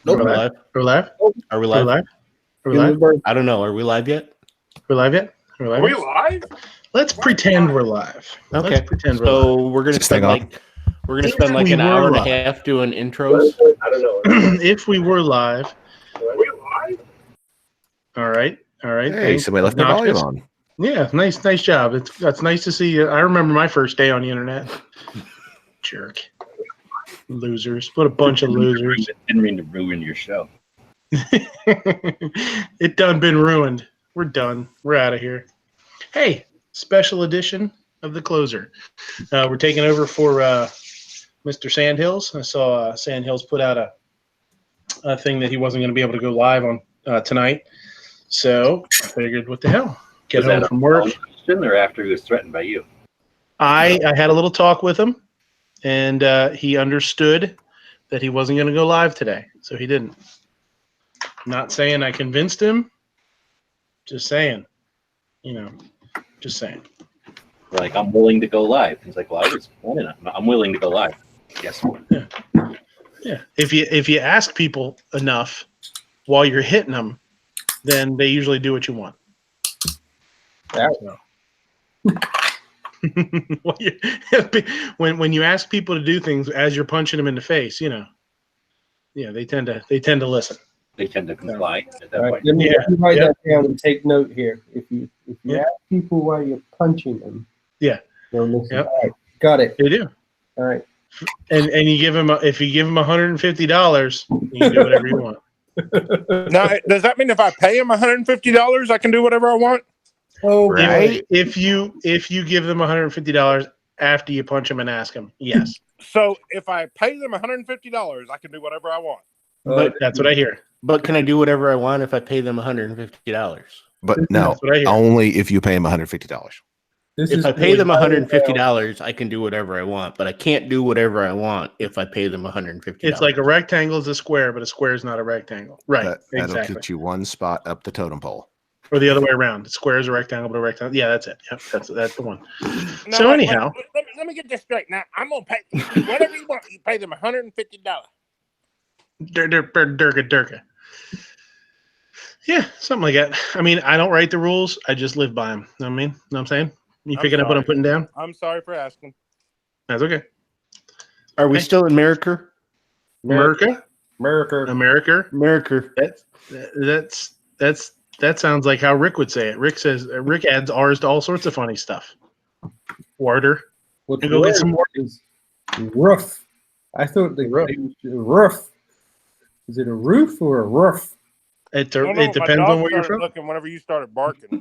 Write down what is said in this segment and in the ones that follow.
Nope. We're live. We're live. Are we We're live? live. We're live. I don't know. Are we live yet? We're live yet? We're live. Are we live? Let's pretend we're live. Okay. Let's pretend we're So live. we're gonna spend like an we hour were and a live. half doing intros. I don't know. If we were live. Are we live? All right. All right. Hey, Thanks. somebody left their volume on. Yeah, nice job. It's nice to see you. I remember my first day on the internet. Jerk. Losers. What a bunch of losers. Didn't mean to ruin your show. It done been ruined. We're done. We're out of here. Hey, special edition of The Closer. We're taking over for Mr. Sandhills. I saw Sandhills put out a thing that he wasn't going to be able to go live on tonight. So I figured, what the hell? Get home from work. Or after he was threatened by you? I had a little talk with him, and he understood that he wasn't going to go live today, so he didn't. Not saying I convinced him, just saying, just saying. Like, I'm willing to go live. He's like, well, I'm willing to go live. Guess what? Yeah. If you ask people enough while you're hitting them, then they usually do what you want. When you ask people to do things as you're punching them in the face, they tend to listen. They tend to comply at that All right, point. let me write that down and take note here. If you ask people while you're punching them, they'll listen. Yep. All right, got it. They do. All right. And you give them if you give them $150, you can do whatever you want. Now, does that mean if I pay him $150, I can do whatever I want? Oh, Right. If you give them $150 after you punch them and ask them, yes. So if I pay them $150, I can do whatever I want. But that's what I hear. But can I do whatever I want if I pay them $150? But no, That's what I hear. only if you pay him $150. If I pay them $150, I can do whatever I want, but I can't do whatever I want if I pay them $150. It's like a rectangle is a square, but a square is not a rectangle. Right. That'll Exactly. get you one spot up the totem pole. Or the other way around. A square is a rectangle, but a rectangle. Yeah, that's it. Yep, that's the one. Now, So anyhow, let me get this straight. Now, I'm going to pay whatever you want. You pay them $150. Durka. Yeah, something like that. I mean, I don't write the rules. I just live by them. Know what I mean? Know what I'm saying? You picking up what I'm putting down? I'm sorry for asking. That's okay. Are we still in America? America? America. That sounds like how Rick would say it. Rick adds R's to all sorts of funny stuff. Warder. What's Go get some more. is roof. I thought the roof. Is it a roof or a roof? It No, depends my dog on where you're started from. looking whenever you started barking.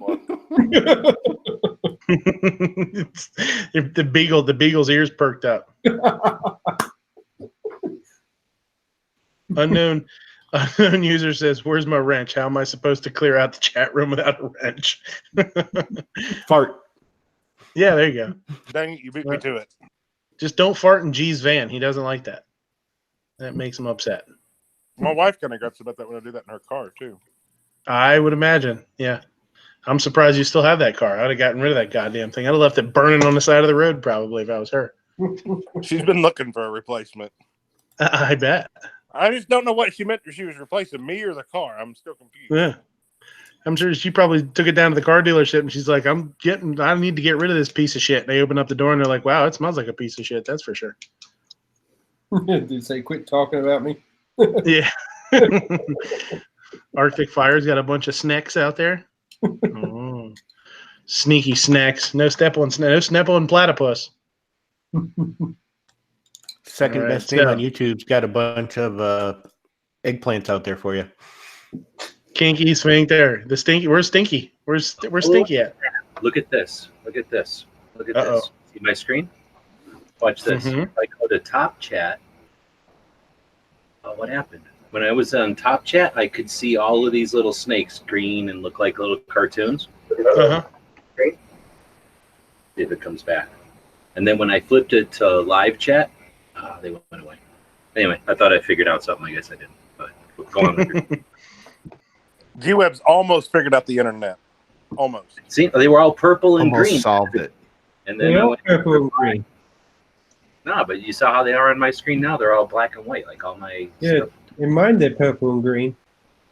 The beagle's ears perked up. Unknown user says, "Where's my wrench? How am I supposed to clear out the chat room without a wrench?" Fart. Yeah, there you go. Dang it, you beat me to it. Just don't fart in G's van. He doesn't like that. That makes him upset. My wife kind of guts about that when I do that in her car, too. I would imagine. Yeah. I'm surprised you still have that car. I'd have gotten rid of that goddamn thing. I'd have left it burning on the side of the road probably if I was her. She's been looking for a replacement. I bet. I just don't know what she meant if she was replacing me or the car. I'm still confused. Yeah. I'm sure she probably took it down to the car dealership and she's like, I need to get rid of this piece of shit. And they open up the door and they're like, wow, it smells like a piece of shit. That's for sure. Did you say quit talking about me? Yeah. Arctic Fire's got a bunch of snacks out there. Oh. Sneaky snacks. No Snepple and Platypus. Second All right, best name on YouTube's got a bunch of eggplants out there for you. Kinky Sphincter. The Stinky. Where's Stinky? Where's Stinky at? Look at this. Look at this. Look at this. See my screen? Watch this. Mhm. If I go to Top Chat, what happened? When I was on Top Chat, I could see all of these little snakes green and look like little cartoons. Uh-huh. Great. See if it comes back. And then when I flipped it to live chat, they went away. Anyway, I thought I figured out something. I guess I didn't. But go on with your... G-Web's almost figured out the internet. Almost. See, they were all purple and Almost green. solved it. And then I went no, but you saw how they are on my screen now. They're all black and white, like all my stuff. In mine, they're purple and green.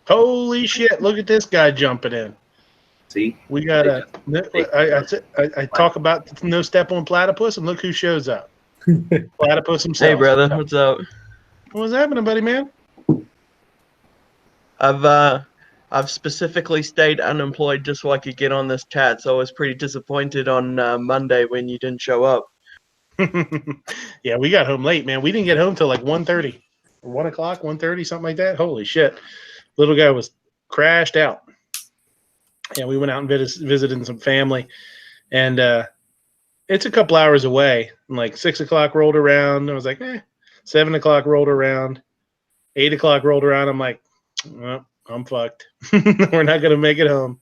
Holy shit! Look at this guy jumping in. See, We got a. I talk about no step on platypus, and look who shows up. Platypus himself. Hey, brother, what's up? What's happening, buddy, man? I've specifically stayed unemployed just so I could get on this chat. So I was pretty disappointed on Monday when you didn't show up. Yeah, we got home late, man. We didn't get home till like 1:30 or 1 o'clock, 1:30, something like that. Holy shit! Little guy was crashed out. Yeah, we went out and visited some family, and it's a couple hours away. And like 6 o'clock rolled around. I was like, 7 o'clock rolled around. 8 o'clock rolled around. I'm like, well, I'm fucked. We're not gonna make it home.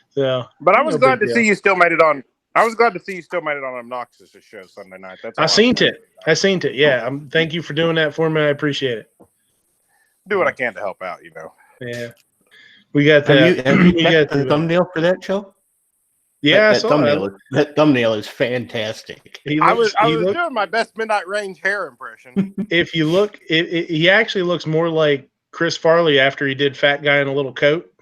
So, But I was no glad big to deal. see you still made it on. I was glad to see you still made it on Obnoxious' show Sunday night. That's all I seen it. Yeah, thank you for doing that for me. I appreciate it. Do what I can to help out, you know. Yeah, we got Have that. you We got got the thumbnail for that show? Yeah, I that saw thumbnail. it. That thumbnail is fantastic. I was doing my best Midnight Range hair impression. If you look, he actually looks more like Chris Farley after he did Fat Guy in a Little Coat.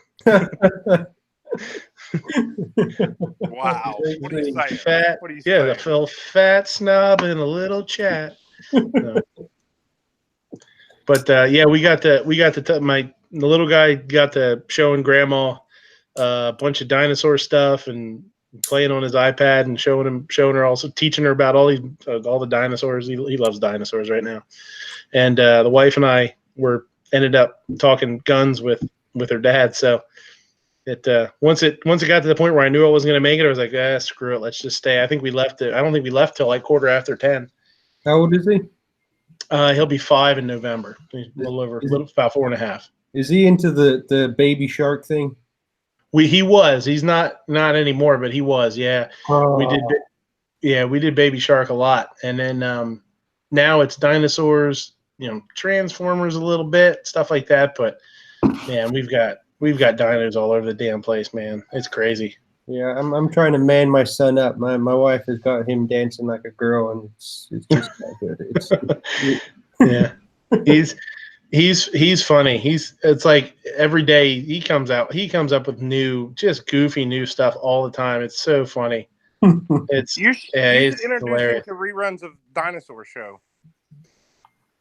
Wow. What are you saying? Fat, What are you yeah, saying? the fell fat snob in a little chat. No. But yeah, the little guy got to showing grandma a bunch of dinosaur stuff and playing on his iPad and showing her also teaching her about all the dinosaurs. He loves dinosaurs right now. And the wife and I ended up talking guns with her dad. So it once it got to the point where I knew I wasn't going to make it, I was like, screw it, let's just stay. I think we left it. I don't think we left till like 10:15. How old is he? He'll be 5 in November. He's about 4.5. Is he into the baby shark thing? He was. He's not anymore, but he was. Yeah, we did. Yeah, we did Baby Shark a lot, and then now it's dinosaurs. Transformers a little bit, stuff like that. But man, we've got dinos all over the damn place, man. It's crazy. Yeah, I'm trying to man my son up. My wife has got him dancing like a girl, and it's just not good. Yeah, he's funny. It's like every day he comes up with just goofy new stuff all the time. It's so funny. You should introduce hilarious. him to reruns of Dinosaur Show.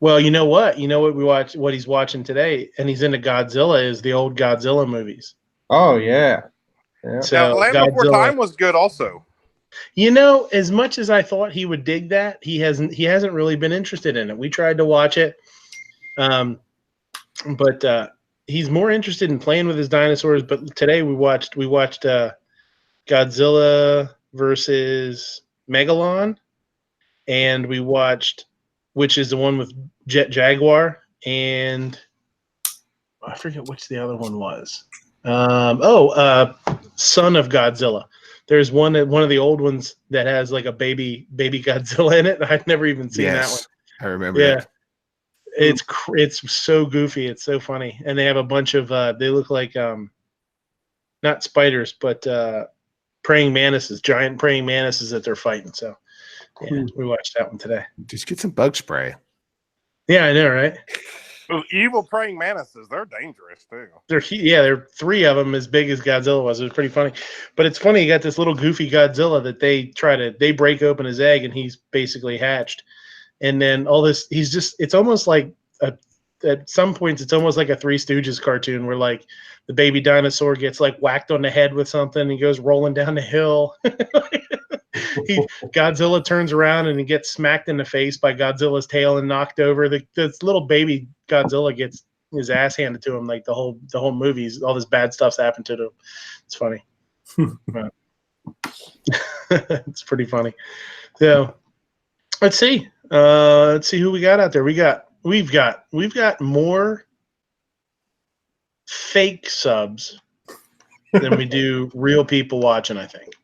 Well, you know what what he's watching today, and he's into Godzilla, is the old Godzilla movies. Oh yeah. Yeah. So Now, Land Before Time was good also. As much as I thought he would dig that, he hasn't really been interested in it. We tried to watch it, but he's more interested in playing with his dinosaurs. But today we watched Godzilla versus Megalon, and we watched, which is the one with Jet Jaguar, and I forget which the other one was. Son of Godzilla. There's one of the old ones that has like a baby Godzilla in it. I've never even seen that one. I remember. Yeah, that. it's so goofy. It's so funny, and they have a bunch of they look like not spiders, but praying mantises, giant praying mantises that they're fighting. So yeah, we watched that one today. Just get some bug spray. Yeah, I know, right? Those evil praying mantises, they're dangerous too. There are 3 of them as big as Godzilla was. It was pretty funny. But it's funny, you got this little goofy Godzilla that they break open his egg and he's basically hatched. And then all this, it's almost like at some points, it's almost like a Three Stooges cartoon where like the baby dinosaur gets like whacked on the head with something and he goes rolling down the hill. Godzilla turns around and he gets smacked in the face by Godzilla's tail and knocked over. This little baby Godzilla gets his ass handed to him like the whole movies. All this bad stuff's happened to him. It's funny. It's pretty funny. So let's see who we got out there. We've got more fake subs than we do real people watching, I think.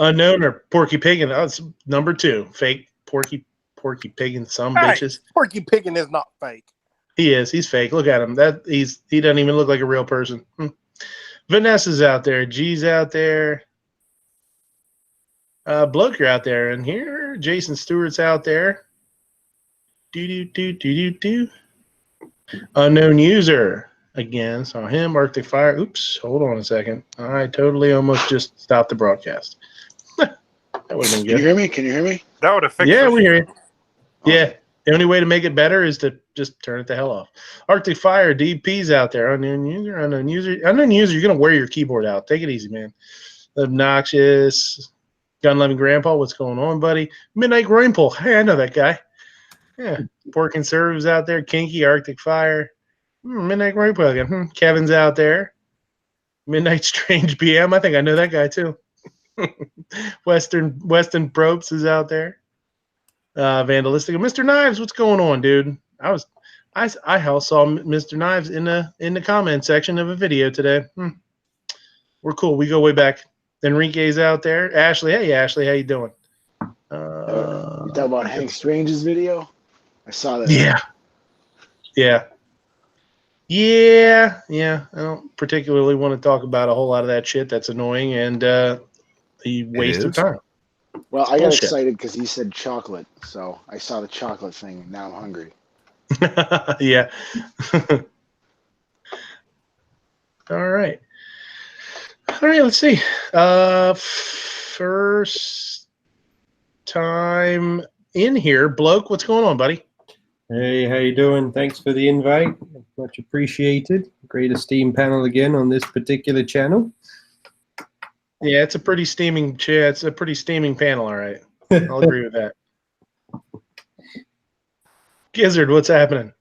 Unknown or Porky Piggin. That's number 2. Fake Porky Piggin, some bitches. Porky Piggin is not fake. He is. He's fake. Look at him. He doesn't even look like a real person. Vanessa's out there. G's out there. Bloke, you're out there. And here, Jason Stewart's out there. Do. Unknown user. Again, saw him. Arctic Fire. Oops, hold on a second. I totally almost just stopped the broadcast. That would have been Can you good. hear me? Can you hear me? That would have fixed Yeah, this. we hear you. Yeah, the only way to make it better is to just turn it the hell off. Arctic Fire, DP's out there. Unknown user. You're going to wear your keyboard out. Take it easy, man. Obnoxious. Gun-loving Grandpa, what's going on, buddy? Midnight Rainpool. Hey, I know that guy. Yeah. Pork and Serves out there. Kinky, Arctic Fire. Midnight Rainpool again. Kevin's out there. Midnight Strange BM. I think I know that guy too. Weston Probes is out there. Vandalistic. Mr. Knives, what's going on, dude? I saw Mr. Knives in the comment section of a video today. We're cool. We go way back. Enrique's out there. Ashley, hey Ashley, how you doing? You talking about Hank Strange's video? I saw that. Yeah. I don't particularly want to talk about a whole lot of that shit. That's annoying and a waste of time. Well, I got Bullshit. excited because he said chocolate, so I saw the chocolate thing, and now I'm hungry. Yeah. All right, let's see. First time in here. Bloke, what's going on, buddy? Hey, how you doing? Thanks for the invite. Much appreciated. Great esteemed panel again on this particular channel. Yeah, it's a pretty steaming It's a pretty steaming panel, all right. I'll agree with that. Gizzard, what's happening?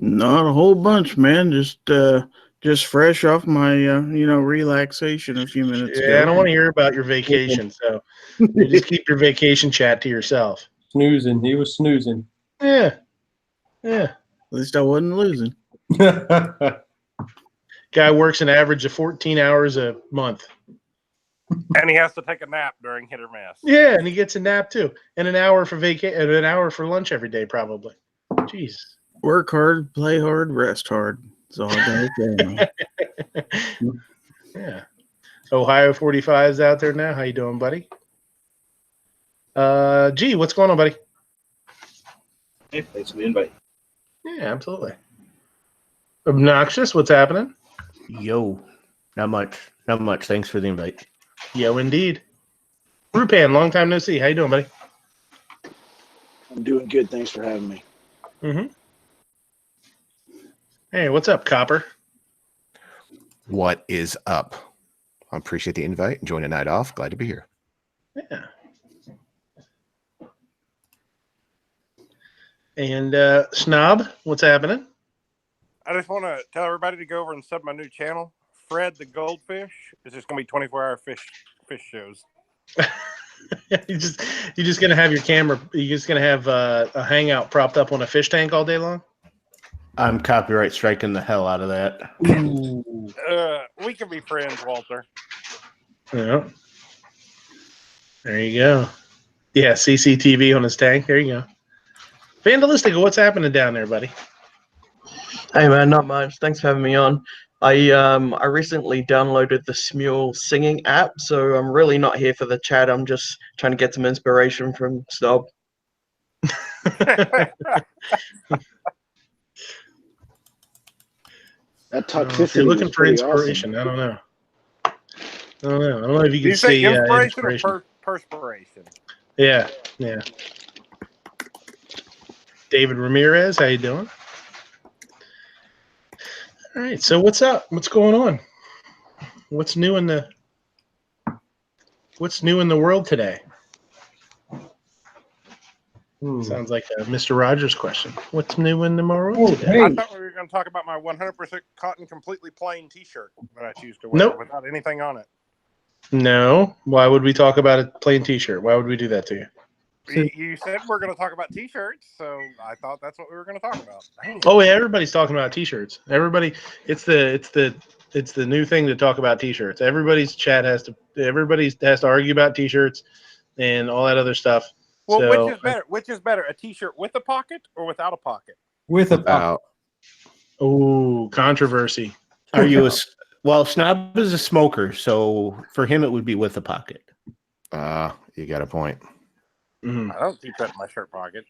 Not a whole bunch, man. Just fresh off my relaxation a few minutes ago. Yeah, I don't want to hear about your vacation, so you just keep your vacation chat to yourself. Snoozing. He was snoozing. Yeah. At least I wasn't losing. Guy works an average of 14 hours a month. And he has to take a nap during hit or miss. Yeah, and he gets a nap too, and an hour for vacation, and an hour for lunch every day, probably. Jeez. Work hard, play hard, rest hard. That's all I got. Yeah. Ohio 45 is out there now. How you doing, buddy? G, what's going on, buddy? Hey, thanks for the invite. Yeah, absolutely. Obnoxious, what's happening? Yo, not much. Thanks for the invite. Yo, indeed. Rupan, long time no see. How you doing, buddy? I'm doing good. Thanks for having me. Hey, what's up, Copper? What is up? I appreciate the invite. Enjoying a night off. Glad to be here. Yeah. And Snob, what's happening? I just want to tell everybody to go over and sub my new channel. Fred the Goldfish. It's just going to be 24-hour fish shows. You're just gonna have your camera. You're just gonna have a hangout propped up on a fish tank all day long. I'm copyright striking the hell out of that. We can be friends, Walter. Yeah. There you go. Yeah, CCTV on his tank. There you go. Vandalistic, what's happening down there, buddy? Hey man, not much. Thanks for having me on. I recently downloaded the Smule singing app, so I'm really not here for the chat. I'm just trying to get some inspiration from Snob. That Tuck If 50 you're looking was for pretty inspiration, awesome. I don't know if you Do can you say see inspiration or perspiration? Yeah. David Ramirez, how you doing? All right, so what's up? What's going on? What's new in the world today? Sounds like a Mr. Rogers question. What's new in the world today? I thought we were going to talk about my 100% cotton, completely plain T-shirt that I choose to wear without anything on it. No. Why would we talk about a plain T-shirt? Why would we do that to you? You said we're going to talk about T-shirts, so I thought that's what we were going to talk about. Dang. Oh, yeah, everybody's talking about T-shirts. Everybody, it's the new thing to talk about T-shirts. Everybody's chat has to argue about T-shirts and all that other stuff. Well, so, which is better? Which is better, a T-shirt with a pocket or without a pocket? With a pocket. Oh, controversy. Are you well, Snob is a smoker, so for him it would be with a pocket. You got a point. I don't keep that in my shirt pocket.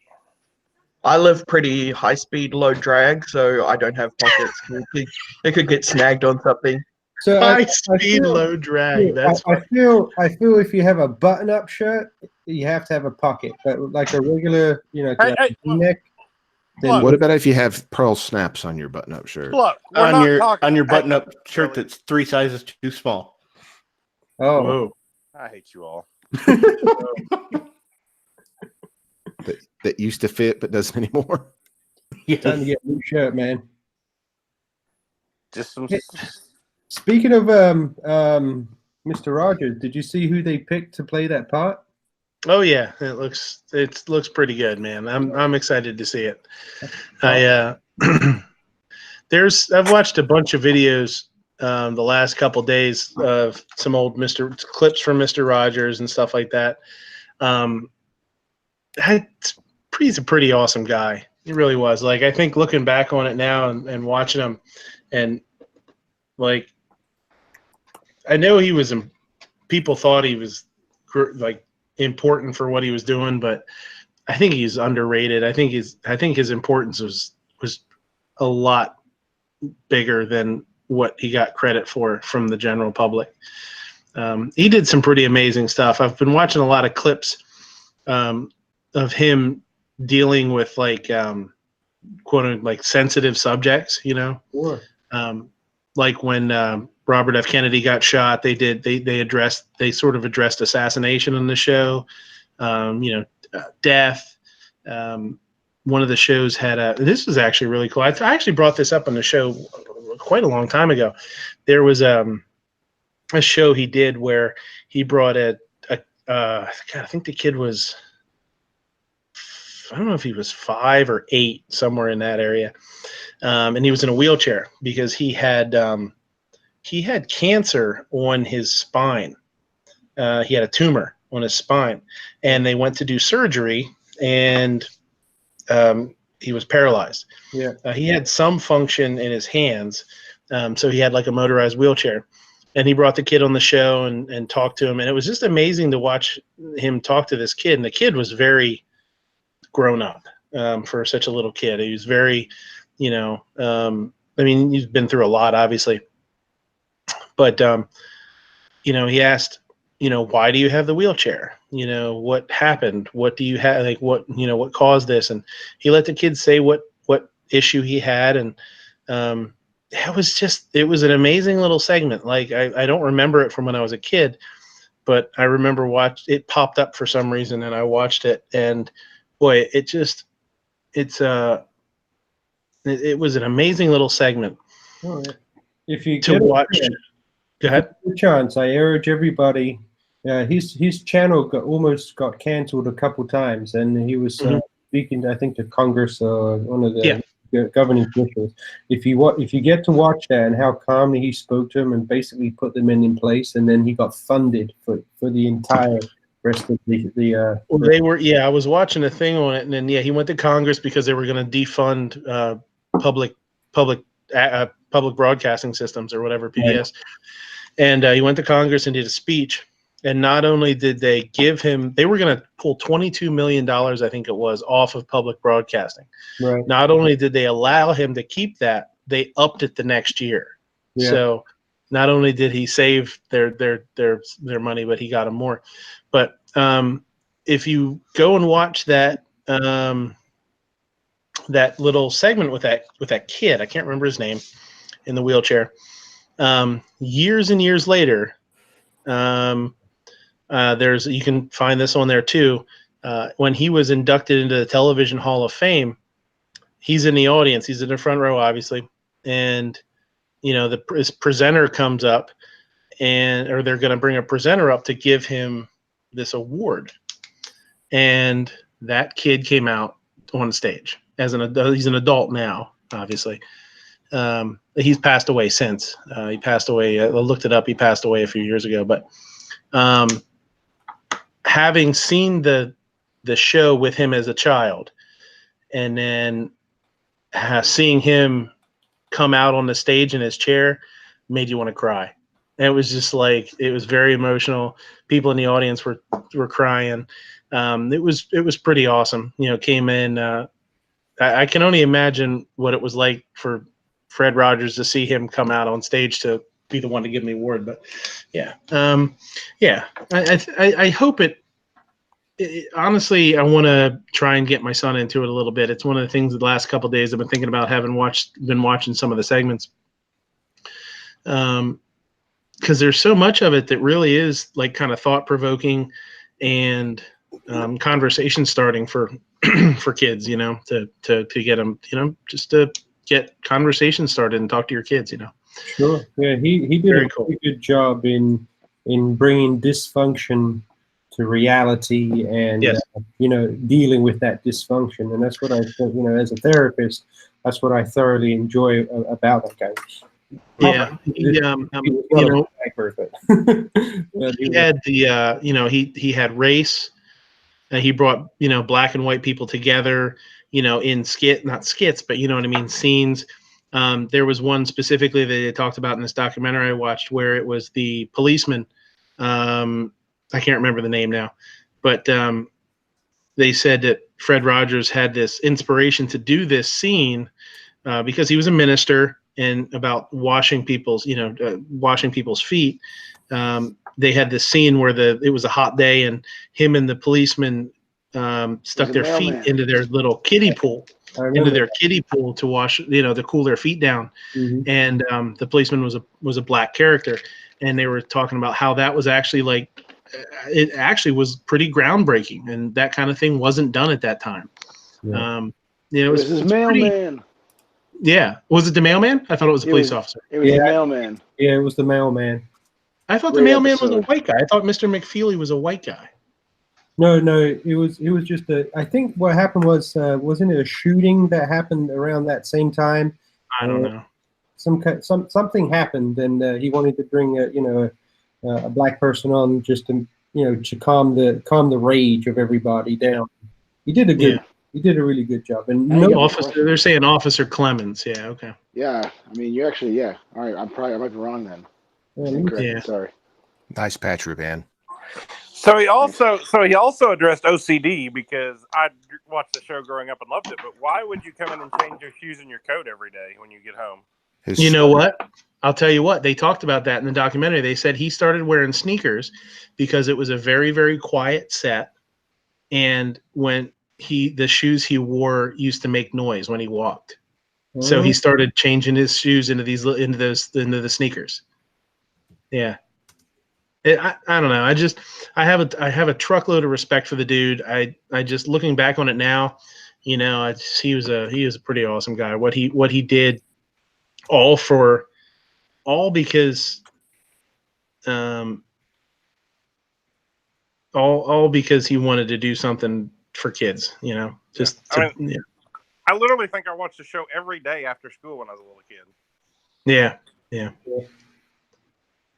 I live pretty high speed, low drag, so I don't have pockets. It could get snagged on something. So High I speed, feel, low drag. That's I feel if you have a button-up shirt, you have to have a pocket. But like a regular, Hey, hey, neck. Then What about if you have pearl snaps on your button-up shirt? look, we're On not your talking button-up shirt Billy. that's 3 sizes too small. oh, whoa. I hate you all. That used to fit but doesn't anymore. time to get a new shirt, man. Just some. Hey, speaking of Mr. Rogers, did you see who they picked to play that part? Oh yeah, it looks pretty good, man. I'm excited to see it. I've watched a bunch of videos the last couple days of some old clips from Mr. Rogers and stuff like that. He's a pretty awesome guy. He really was. Like, I think looking back on it now and watching him, and like, I know people thought he was like important for what he was doing, but I think he's underrated. I think his importance was a lot bigger than what he got credit for from the general public. He did some pretty amazing stuff. I've been watching a lot of clips of him dealing with like quote unquote like sensitive subjects, you know. Sure. Like when Robert F. Kennedy got shot, they sort of addressed assassination on the show, death. One of the shows had this was actually really cool. I actually brought this up on the show quite a long time ago. There was a show he did where he brought God, I think the kid was, I don't know if he was 5 or 8, somewhere in that area. And he was in a wheelchair because he had cancer on his spine. He had a tumor on his spine, and they went to do surgery, and he was paralyzed. Yeah. He had some function in his hands, so he had like a motorized wheelchair. And he brought the kid on the show and talked to him, and it was just amazing to watch him talk to this kid. And the kid was very grown up for such a little kid. He was very, I mean, he's been through a lot, obviously. But, he asked, why do you have the wheelchair? What happened? What do you have? Like, what caused this? And he let the kid say what issue he had. And it was an amazing little segment. Like, I don't remember it from when I was a kid, but I remember it popped up for some reason, and I watched it. And boy, it was an amazing little segment. All right. If you to get watch. Go ahead. A chance, I urge everybody. His channel almost got canceled a couple times, and he was speaking, I think, to Congress or one of the governing officials. If you get to watch that and how calmly he spoke to them and basically put them in place, and then he got funded for the entire rest of the. Well, they were. Yeah, I was watching a thing on it, and then he went to Congress because they were going to defund public broadcasting systems or whatever, PBS. Right. And he went to Congress and did a speech. And not only did they give him, they were going to pull $22 million, I think it was, off of public broadcasting. Right. Not only did they allow him to keep that, they upped it the next year. Yeah. So not only did he save their money, but he got them more. But if you go and watch that that little segment with that kid, I can't remember his name, in the wheelchair. Years and years later, you can find this on there too. When he was inducted into the Television Hall of Fame, he's in the audience. He's in the front row, obviously, and his presenter comes up, or they're going to bring a presenter up to give him this award, and that kid came out on stage as he's an adult now, obviously. He's passed away since. He passed away. I looked it up. He passed away a few years ago. But having seen the show with him as a child, and then seeing him come out on the stage in his chair, made you want to cry. And it was just like, it was very emotional. People in the audience were crying. It was pretty awesome. Came in. I can only imagine what it was like for Fred Rogers to see him come out on stage to be the one to give me the award. But yeah, I hope it. Honestly, I want to try and get my son into it a little bit. It's one of the things the last couple of days I've been thinking about, been watching some of the segments. Because there's so much of it that really is like kind of thought provoking and conversation starting for for kids, you know, to get them, you know, just to get conversation started and talk to your kids, you know. Sure. Yeah, he did Very a cool. pretty good job in bringing dysfunction to reality and Yes. you know, dealing with that dysfunction. And that's what I think, you know, as a therapist, that's what I thoroughly enjoy about that guy. Yeah, He was not you know, a sniper, but he had the you know, he had race, and he brought, you know, black and white people together, you know, in not skits, but you know what I mean, scenes. There was one specifically that they talked about in this documentary I watched where it was the policeman. I can't remember the name now, but they said that Fred Rogers had this inspiration to do this scene because he was a minister and about washing people's, you know, washing people's feet. They had this scene where it was a hot day and him and the policeman stuck their feet into their little kiddie pool, to wash, you know, to cool their feet down. Mm-hmm. And the policeman was a black character, and they were talking about how that was actually like, it actually was pretty groundbreaking, and that kind of thing wasn't done at that time. Yeah. You know, It was his mailman. Yeah. Was it the mailman? I thought it was a police officer. It was the mailman. Yeah, it was the mailman. I thought the mailman was a white guy. I thought Mr. McFeely was a white guy. No, it was just I think what happened was, wasn't it a shooting that happened around that same time? I don't know. Something happened, and he wanted to bring a black person on just to, you know, to calm the rage of everybody down. He did a really good job. And they're saying Officer Clemens. Yeah, okay. Yeah, I mean, you actually, yeah. All right, I might be wrong then. Yeah. Sorry. Nice patch, Ruban. So he also addressed OCD, because I watched the show growing up and loved it. But why would you come in and change your shoes and your coat every day when you get home? You know what? I'll tell you what. They talked about that in the documentary. They said he started wearing sneakers because it was a very, very quiet set, and when the shoes he wore used to make noise when he walked. So he started changing his shoes into the sneakers. Yeah. I don't know. I have a truckload of respect for the dude. I just, looking back on it now, you know, he was a pretty awesome guy. What he did all because all because he wanted to do something for kids, you know, I literally think I watched the show every day after school when I was a little kid. Yeah. Yeah.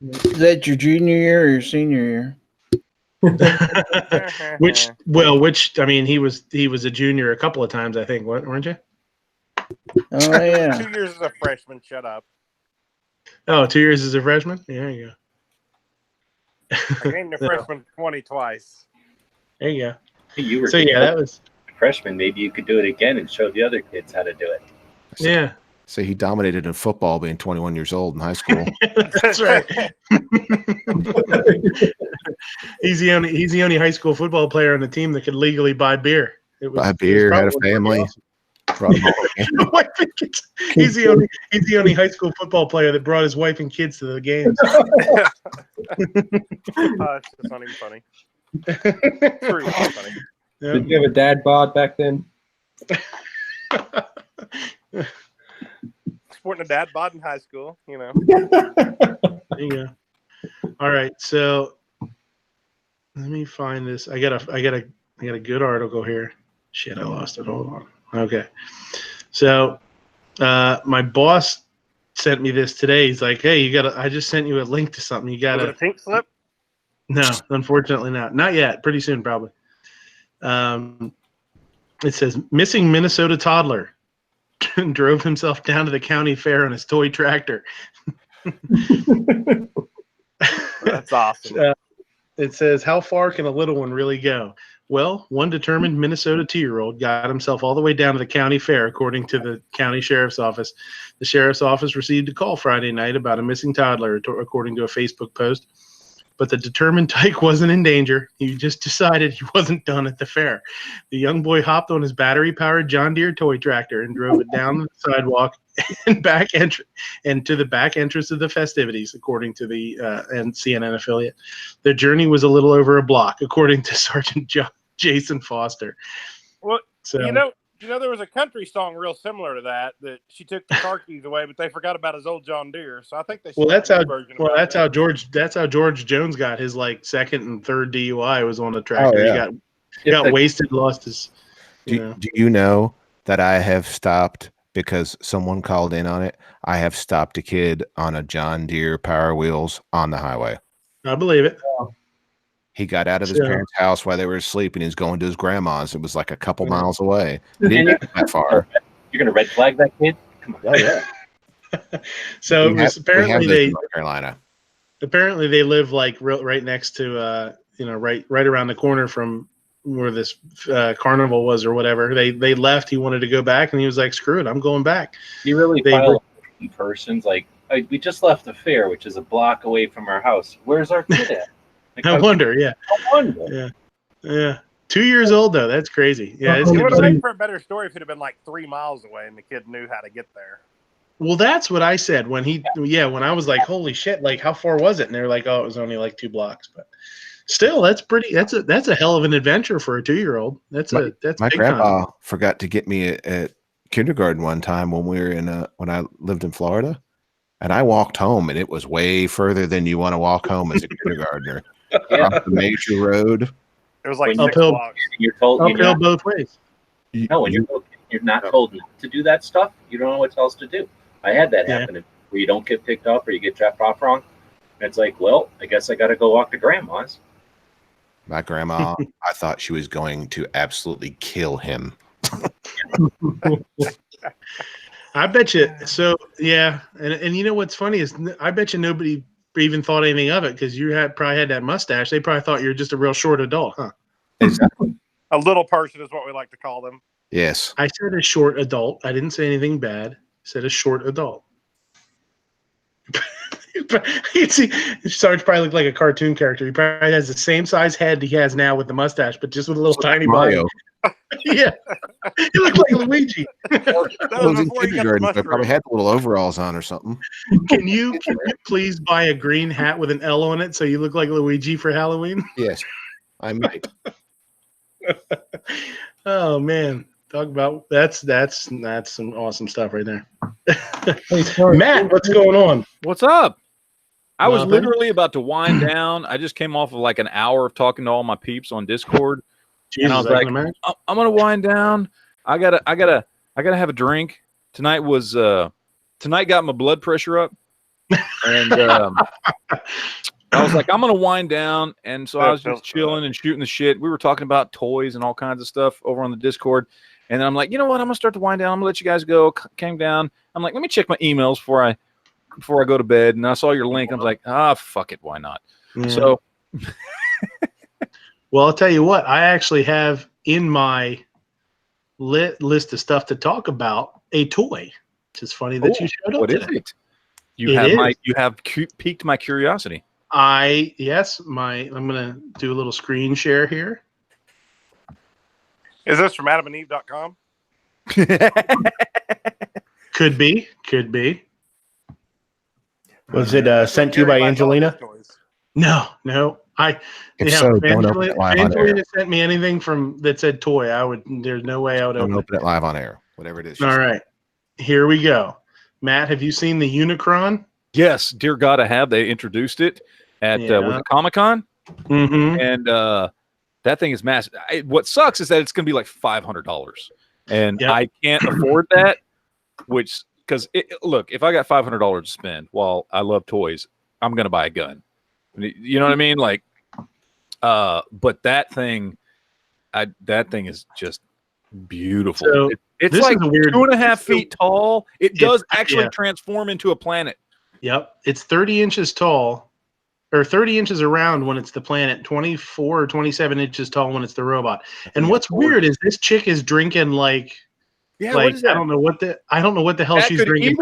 Is that your junior year or your senior year? which I mean, he was a junior a couple of times, I think, weren't you? Oh yeah. 2 years as a freshman. Shut up. Oh, 2 years as a freshman? Yeah, there you go. I gained a freshman 20 twice. There you go. You were so yeah, that was a freshman. Maybe you could do it again and show the other kids how to do it. Yeah. So he dominated in football being 21 years old in high school. That's right. He's the only high school football player on the team that could legally buy beer. Buy beer, had a family. He's the only high school football player that brought his wife and kids to the games. It's just not even funny. True, not funny. Yeah. Did you have a dad bod back then? Sporting a dad bod in high school, you know. There you go. All right, so let me find this. I got a good article here. Shit, I lost it. Hold on. Okay, so my boss sent me this today. He's like, "Hey, I just sent you a link to something. You got a pink slip?" No, unfortunately not yet. Pretty soon, probably. It says missing Minnesota toddler drove himself down to the county fair on his toy tractor. That's awesome. It says, how far can a little one really go? Well, one determined Minnesota 2-year-old got himself all the way down to the county fair, according to the county sheriff's office. The sheriff's office received a call Friday night about a missing toddler, according to a Facebook post. But the determined tyke wasn't in danger. He just decided he wasn't done at the fair. The young boy hopped on his battery-powered John Deere toy tractor and drove it down the sidewalk and to the back entrance of the festivities, according to the CNN affiliate. The journey was a little over a block, according to Sergeant Jason Foster. Well, so, you know, there was a country song real similar to that she took the car keys away, but they forgot about his old John Deere. So I think they. That's how George Jones got his like second and third DUI was on a tractor. Oh, yeah. He got wasted, lost his. Do you know that I have stopped because someone called in on it? I have stopped a kid on a John Deere Power Wheels on the highway. I believe it. He got out of his parents' house while they were asleep, and he was going to his grandma's. It was like a couple miles away. He didn't get that far. You're going to red flag that kid? Come on. Oh, yeah. So apparently they North Carolina. Apparently they live like right next to right around the corner from where this carnival was or whatever. They left. He wanted to go back, and he was like, "Screw it, I'm going back." You really file in persons like we just left the fair, which is a block away from our house. Where's our kid at? Like, I wonder. Yeah. Yeah. 2 years old though. That's crazy. Yeah. It would have made for a better story if it had been like 3 miles away and the kid knew how to get there. Well, that's what I said when when I was like, "Holy shit! Like, how far was it?" And they're like, "Oh, it was only like 2 blocks." But still, that's a hell of an adventure for a 2-year-old. My grandpa forgot to get me at kindergarten one time when we were when I lived in Florida, and I walked home, and it was way further than you want to walk home as a kindergartner. Off the major road. It was like uphill. You're told uphill both ways. No, when you're not told not to do that stuff, you don't know what else to do. I had that happen where you don't get picked up or you get dropped off wrong. And it's like, well, I guess I got to go walk to grandma's. My grandma, I thought she was going to absolutely kill him. I bet you. So yeah, and you know what's funny is I bet you nobody even thought anything of it because you probably had that mustache. They probably thought you were just a real short adult, huh? Exactly. A little person is what we like to call them. Yes. I said a short adult. I didn't say anything bad. I said a short adult. Sarge probably looked like a cartoon character. He probably has the same size head he has now with the mustache, but just with a little tiny Mario. body. Yeah. He looked like Luigi. I was in kindergarten, so I probably had little overalls on or something. Can you please buy a green hat with an L on it so you look like Luigi for Halloween? Yes, I might. Oh man, talk about that's some awesome stuff right there. Matt, what's going on? What's up? I was Nothing. literally about to wind down. I just came off of like an hour of talking to all my peeps on Discord. Jesus, and I was like, I'm gonna wind down. I gotta have a drink. Tonight got my blood pressure up. And I was like, I'm gonna wind down. And so I was just chilling and shooting the shit. We were talking about toys and all kinds of stuff over on the Discord. And then I'm like, you know what? I'm gonna start to wind down. I'm gonna let you guys go. Came down. I'm like, let me check my emails before I go to bed. And I saw your link. I was like, fuck it, why not? Yeah. So well, I'll tell you what, I actually have in my list of stuff to talk about a toy. Which is funny that you showed up. What today. is it? You have piqued my curiosity. I'm gonna do a little screen share here. Is this from AdamandEve.com? Could be. Was it sent to you by Angelina? No. So, don't open it live on air. Angelina sent me anything that said toy. There's no way I would Don't open it live on air. Whatever it is. All right. Here we go. Matt, have you seen the Unicron? Yes, dear God, I have. They introduced it at Comic-Con. Mm-hmm. And that thing is massive. What sucks is that it's going to be like $500. And I can't afford that, because look, if I got $500 to spend while I love toys, I'm going to buy a gun. You know what I mean? Like, but that thing is just beautiful. So it's like 2.5 feet tall. It does actually transform into a planet. Yep. It's 30 inches tall or 30 inches around when it's the planet, 24 or 27 inches tall when it's the robot. And what's weird is this chick is drinking like, what is that? I don't know what the hell she's drinking.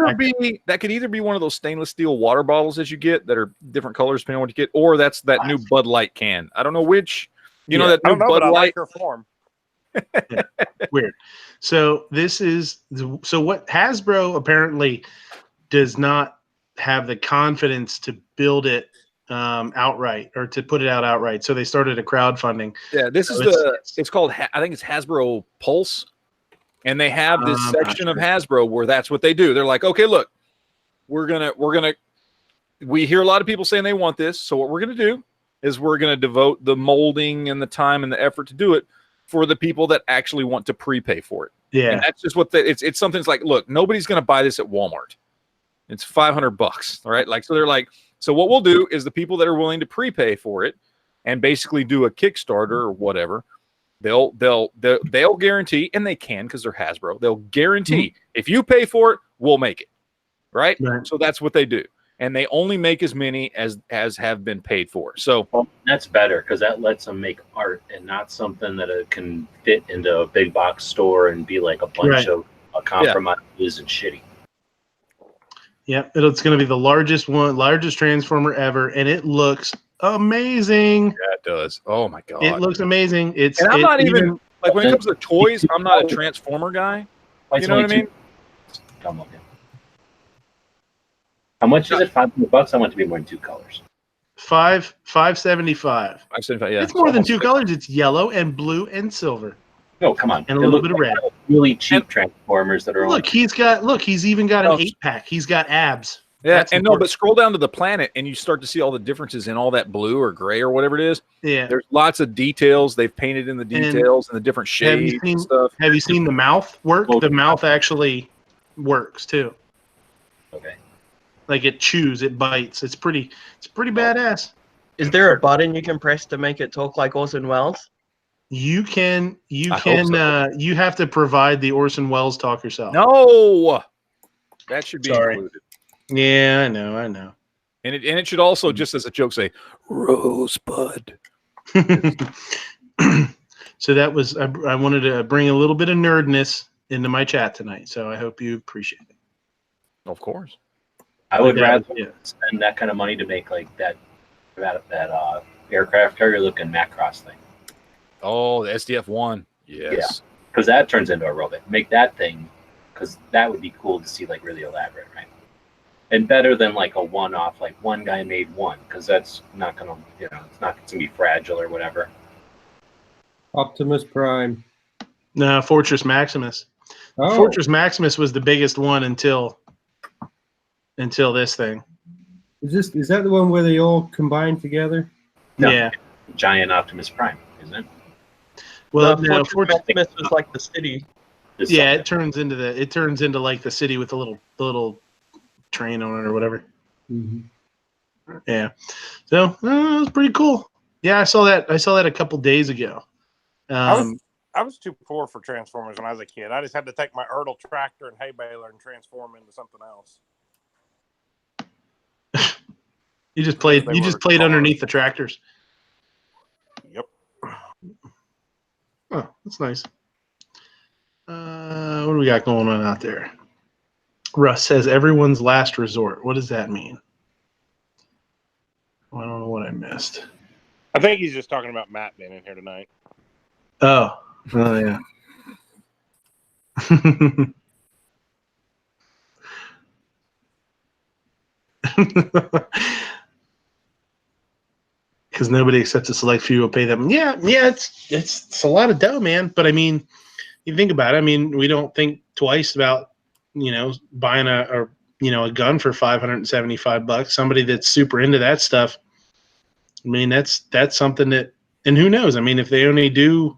That could either be one of those stainless steel water bottles that you get that are different colors depending on what you get, or that's that new Bud Light can. I don't know which. You know that new Bud Light. I like her form. Yeah, weird. So what Hasbro apparently does not have the confidence to build it outright or to put it out outright. So they started a crowdfunding. Yeah, it's called I think it's Hasbro Pulse, and they have this section of Hasbro where that's what they do. They're like, okay, look, we hear a lot of people saying they want this, so what we're gonna do is we're gonna devote the molding and the time and the effort to do it for the people that actually want to prepay for it. Yeah, and that's just what it's something. It's like, look, nobody's gonna buy this at Walmart. It's $500, all right? Like, so they're like, so what we'll do is the people that are willing to prepay for it and basically do a Kickstarter or whatever, they'll guarantee, and they can because they're Hasbro. They'll guarantee if you pay for it, we'll make it, right? So that's what they do, and they only make as many as have been paid for. So that's better because that lets them make art and not something that it can fit into a big box store and be like a bunch of compromises and shitty. Yeah, it's going to be the largest Transformer ever, and it looks amazing. Yeah, it does. Oh my god, it looks amazing. And I'm not even like when it comes to toys, I'm not a Transformer guy. You know what I mean? How much is it? $500? I want it to be more than two colors. $575. $575. Yeah, it's more than two colors. It's yellow and blue and silver. Oh, come on. And a little bit of red. Really cheap Transformers that are he's even got an 8-pack. He's got abs. Yeah, that's important. But scroll down to the planet and you start to see all the differences in all that blue or gray or whatever it is. Yeah. There's lots of details. They've painted in the details and the different shades and stuff. Have you seen the mouth work? The mouth actually works too. Okay. Like it chews, it bites. It's pretty badass. Is there a button you can press to make it talk like Orson Welles? You have to provide the Orson Welles talk yourself. No, that should be included. Yeah, I know. And it should also, just as a joke, say Rosebud. So that was I wanted to bring a little bit of nerdness into my chat tonight. So I hope you appreciate it. Of course. I would rather spend that kind of money to make like that aircraft carrier looking Macross thing. Oh, the SDF-1. Yes. Yeah, because that turns into a robot. Make that thing, because that would be cool to see, like, really elaborate, right? And better than, like, a one-off, like, one guy made one, because that's not going to, it's not going to be fragile or whatever. Optimus Prime. No, Fortress Maximus. Oh. Fortress Maximus was the biggest one until this thing. Is that the one where they all combine together? No. Yeah. Giant Optimus Prime, isn't it? Well, Fortress Maximus was like the city. Yeah, it turns into like the city with the little train on it or whatever. Mm-hmm. Yeah, so it was pretty cool. Yeah, I saw that a couple days ago. I was too poor for Transformers when I was a kid. I just had to take my Ertl tractor and hay baler and transform into something else. You just played underneath the tractors. Yep. Oh, that's nice. What do we got going on out there? Russ says everyone's last resort. What does that mean? Well, I don't know what I missed. I think he's just talking about Matt being in here tonight. Oh yeah. Because nobody except a select few will pay them. Yeah, it's a lot of dough, man. But I mean, you think about it. I mean, we don't think twice about buying a gun for $575. Somebody that's super into that stuff. I mean, that's something that, and who knows? I mean, if they only do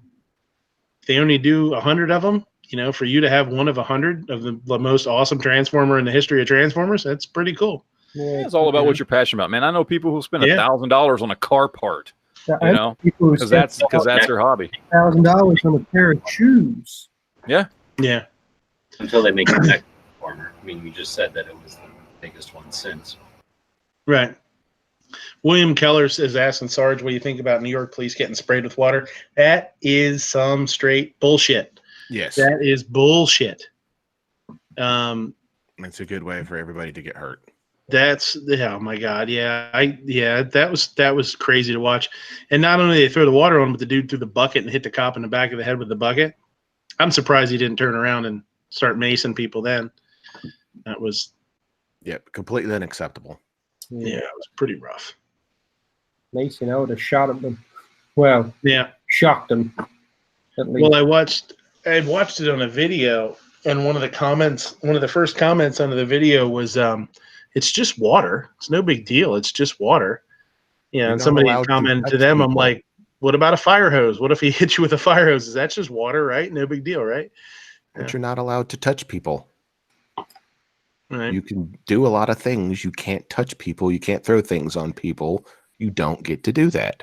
100 of them, for you to have one of 100 of the most awesome Transformer in the history of Transformers, that's pretty cool. Yeah, it's all about what you're passionate about, man. I know people who spend $1,000 on a car part, because that's their hobby. $1,000 on a pair of shoes. Yeah. Until they make the next Transformer. I mean, you just said that it was the biggest one since. Right. William Keller is asking Sarge, what do you think about New York police getting sprayed with water? That is some straight bullshit. Yes. That is bullshit. It's a good way for everybody to get hurt. Oh my God. Yeah. That was crazy to watch. And not only did they throw the water on him, but the dude threw the bucket and hit the cop in the back of the head with the bucket. I'm surprised he didn't turn around and start macing people then. That was. Yep. Completely unacceptable. Yeah, it was pretty rough. Mason, I would have shot him. Well, yeah, shocked him. At least. Well, I watched it on a video, and one of the first comments under the video was, "It's just water. It's no big deal. It's just water." Yeah, and somebody commented to them, "I'm like, what about a fire hose? What if he hit you with a fire hose? That's just water, right? No big deal, right?" But you're not allowed to touch people. Right. You can do a lot of things. You can't touch people. You can't throw things on people. You don't get to do that.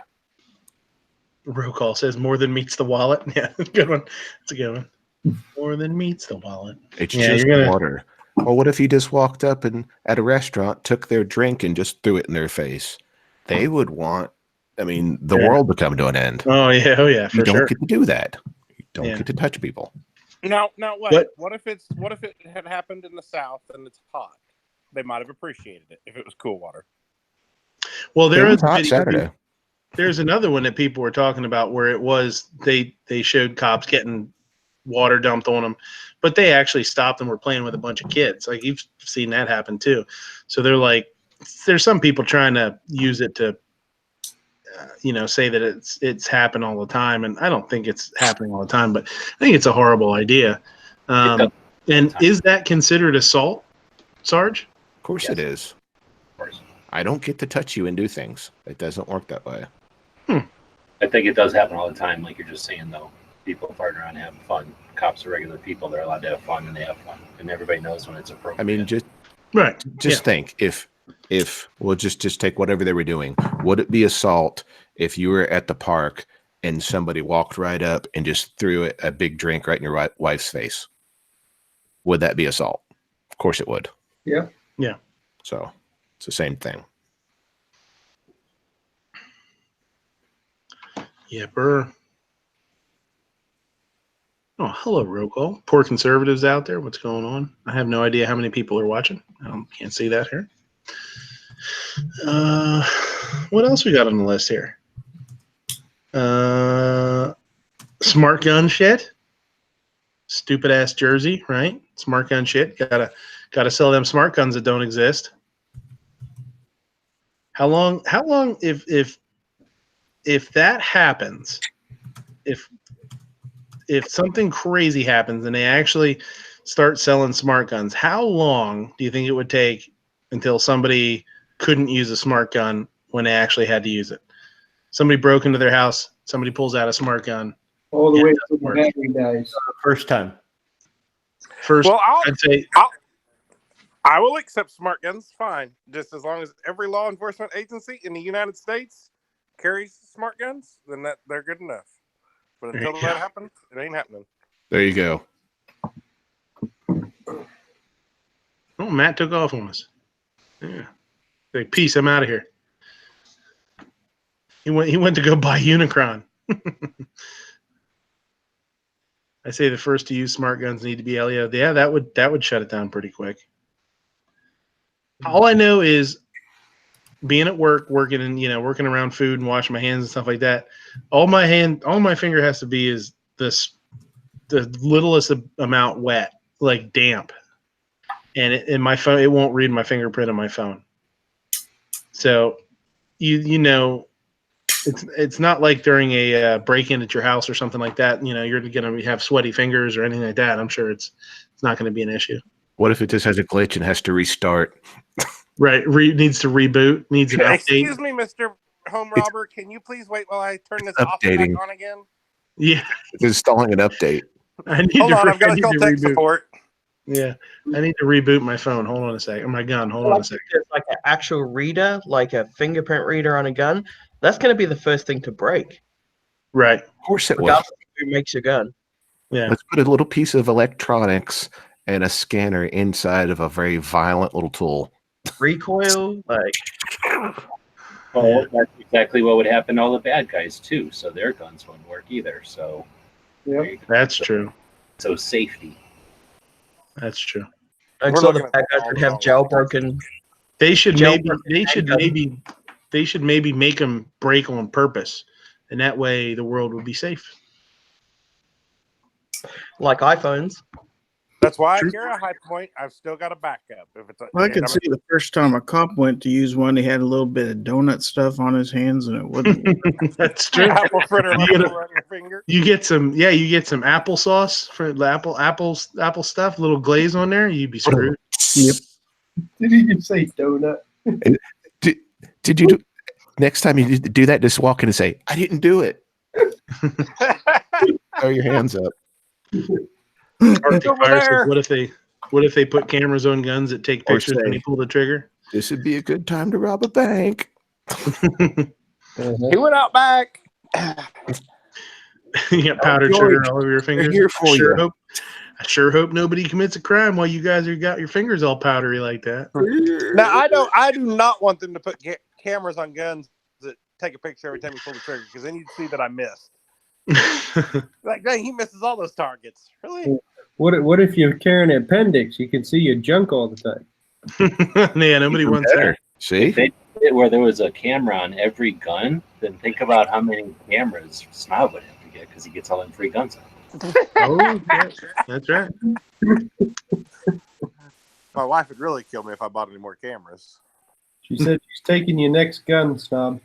Roll call says more than meets the wallet. Yeah, good one. That's a good one. More than meets the wallet. It's just water. Well, what if you just walked up and at a restaurant, took their drink and just threw it in their face? They would want, the world to come to an end. Oh yeah, for you don't sure. get to do that. You don't get to touch people. Now wait. What if it had happened in the South and it's hot? They might have appreciated it if it was cool water. Well, Saturday. There's another one that people were talking about where it was they showed cops getting water dumped on them, but they actually stopped and were playing with a bunch of kids. Like, you've seen that happen too. So they're like, there's some people trying to use it to, say that it's happened all the time, and I don't think it's happening all the time, but I think it's a horrible idea. And is that considered assault, Sarge? Of course it is. Of course. I don't get to touch you and do things. It doesn't work that way. I think it does happen all the time, like you're just saying, though. People partner around and having fun. Cops are regular people. They're allowed to have fun, and they have fun. And everybody knows when it's appropriate. Just think, if we'll just take whatever they were doing, would it be assault if you were at the park and somebody walked right up and just threw a big drink right in your wife's face? Would that be assault? Of course it would. Yeah. Yeah. So it's the same thing. Yepper. Oh, hello, roll call. Poor conservatives out there. What's going on? I have no idea how many people are watching. I can't see that here. What else we got on the list here? Smart gun shit. Stupid ass Jersey, right? Smart gun shit. Gotta sell them smart guns that don't exist. How long if that happens, if something crazy happens and they actually start selling smart guns, how long do you think it would take until somebody couldn't use a smart gun when they actually had to use it? Somebody broke into their house, somebody pulls out a smart gun. All the way to the battery dies. First time. Well, I'd say I will accept smart guns, fine, just as long as every law enforcement agency in the United States carries smart guns, then they're good enough. But until that happens, it ain't happening. There you go. Oh, Matt took off on us. Yeah. Like, peace, I'm out of here. He went to go buy Unicron. I say the first to use smart guns need to be LEO. Yeah, that would shut it down pretty quick. All I know is being at work, working around food and washing my hands and stuff like that. All my finger has to be is the littlest amount wet, like damp. And in my phone, it won't read my fingerprint on my phone. So, it's not like during a break-in at your house or something like that. You're going to have sweaty fingers or anything like that. I'm sure it's not going to be an issue. What if it just has a glitch and has to restart? Right, needs to reboot, needs an update. Excuse me, Mr. Home Robber, can you please wait while I turn this off and back on again? Yeah. It's installing an update. Hold on, I've got to call tech support. Yeah, I need to reboot my phone. Hold on a second. My gun. Hold on a second. There's like an actual reader, like a fingerprint reader on a gun. That's going to be the first thing to break. Right. Of course it will. Regardless of who makes your gun. Yeah. Let's put a little piece of electronics and a scanner inside of a very violent little tool. Recoil, like. Well, that's exactly what would happen to all the bad guys too. So their guns wouldn't work either. So That's true. So safety. That's true. Like, so the bad guys would have jailbroken. They should jailbroken maybe make them break on purpose, and that way the world would be safe. Like iPhones. That's why I carry a high point. I've still got a backup. If it's Well, I can see the first time a cop went to use one, he had a little bit of donut stuff on his hands, and it wouldn't. That's true. Apple fritter left over on your finger. You get some applesauce for the apple stuff, little glaze on there. You'd be screwed. Yep. Did you just say donut? Did you do? Next time you do that, just walk in and say, "I didn't do it." Throw your hands up. Arctic Fire says, what if they put cameras on guns that take pictures when you pull the trigger? This would be a good time to rob a bank. He went out back. You got powdered sugar all over your fingers. Here for you. I sure hope nobody commits a crime while you guys have got your fingers all powdery like that. Now I do not want them to put cameras on guns that take a picture every time you pull the trigger, because then you'd see that I missed. Like, dang, he misses all those targets. Really? What if you're carrying an appendix? You can see your junk all the time. Yeah, nobody wants that. See? If they did it where there was a camera on every gun, then think about how many cameras Snob would have to get, because he gets all them free guns. Oh, that's right. My wife would really kill me if I bought any more cameras. She said she's taking your next gun, Snob.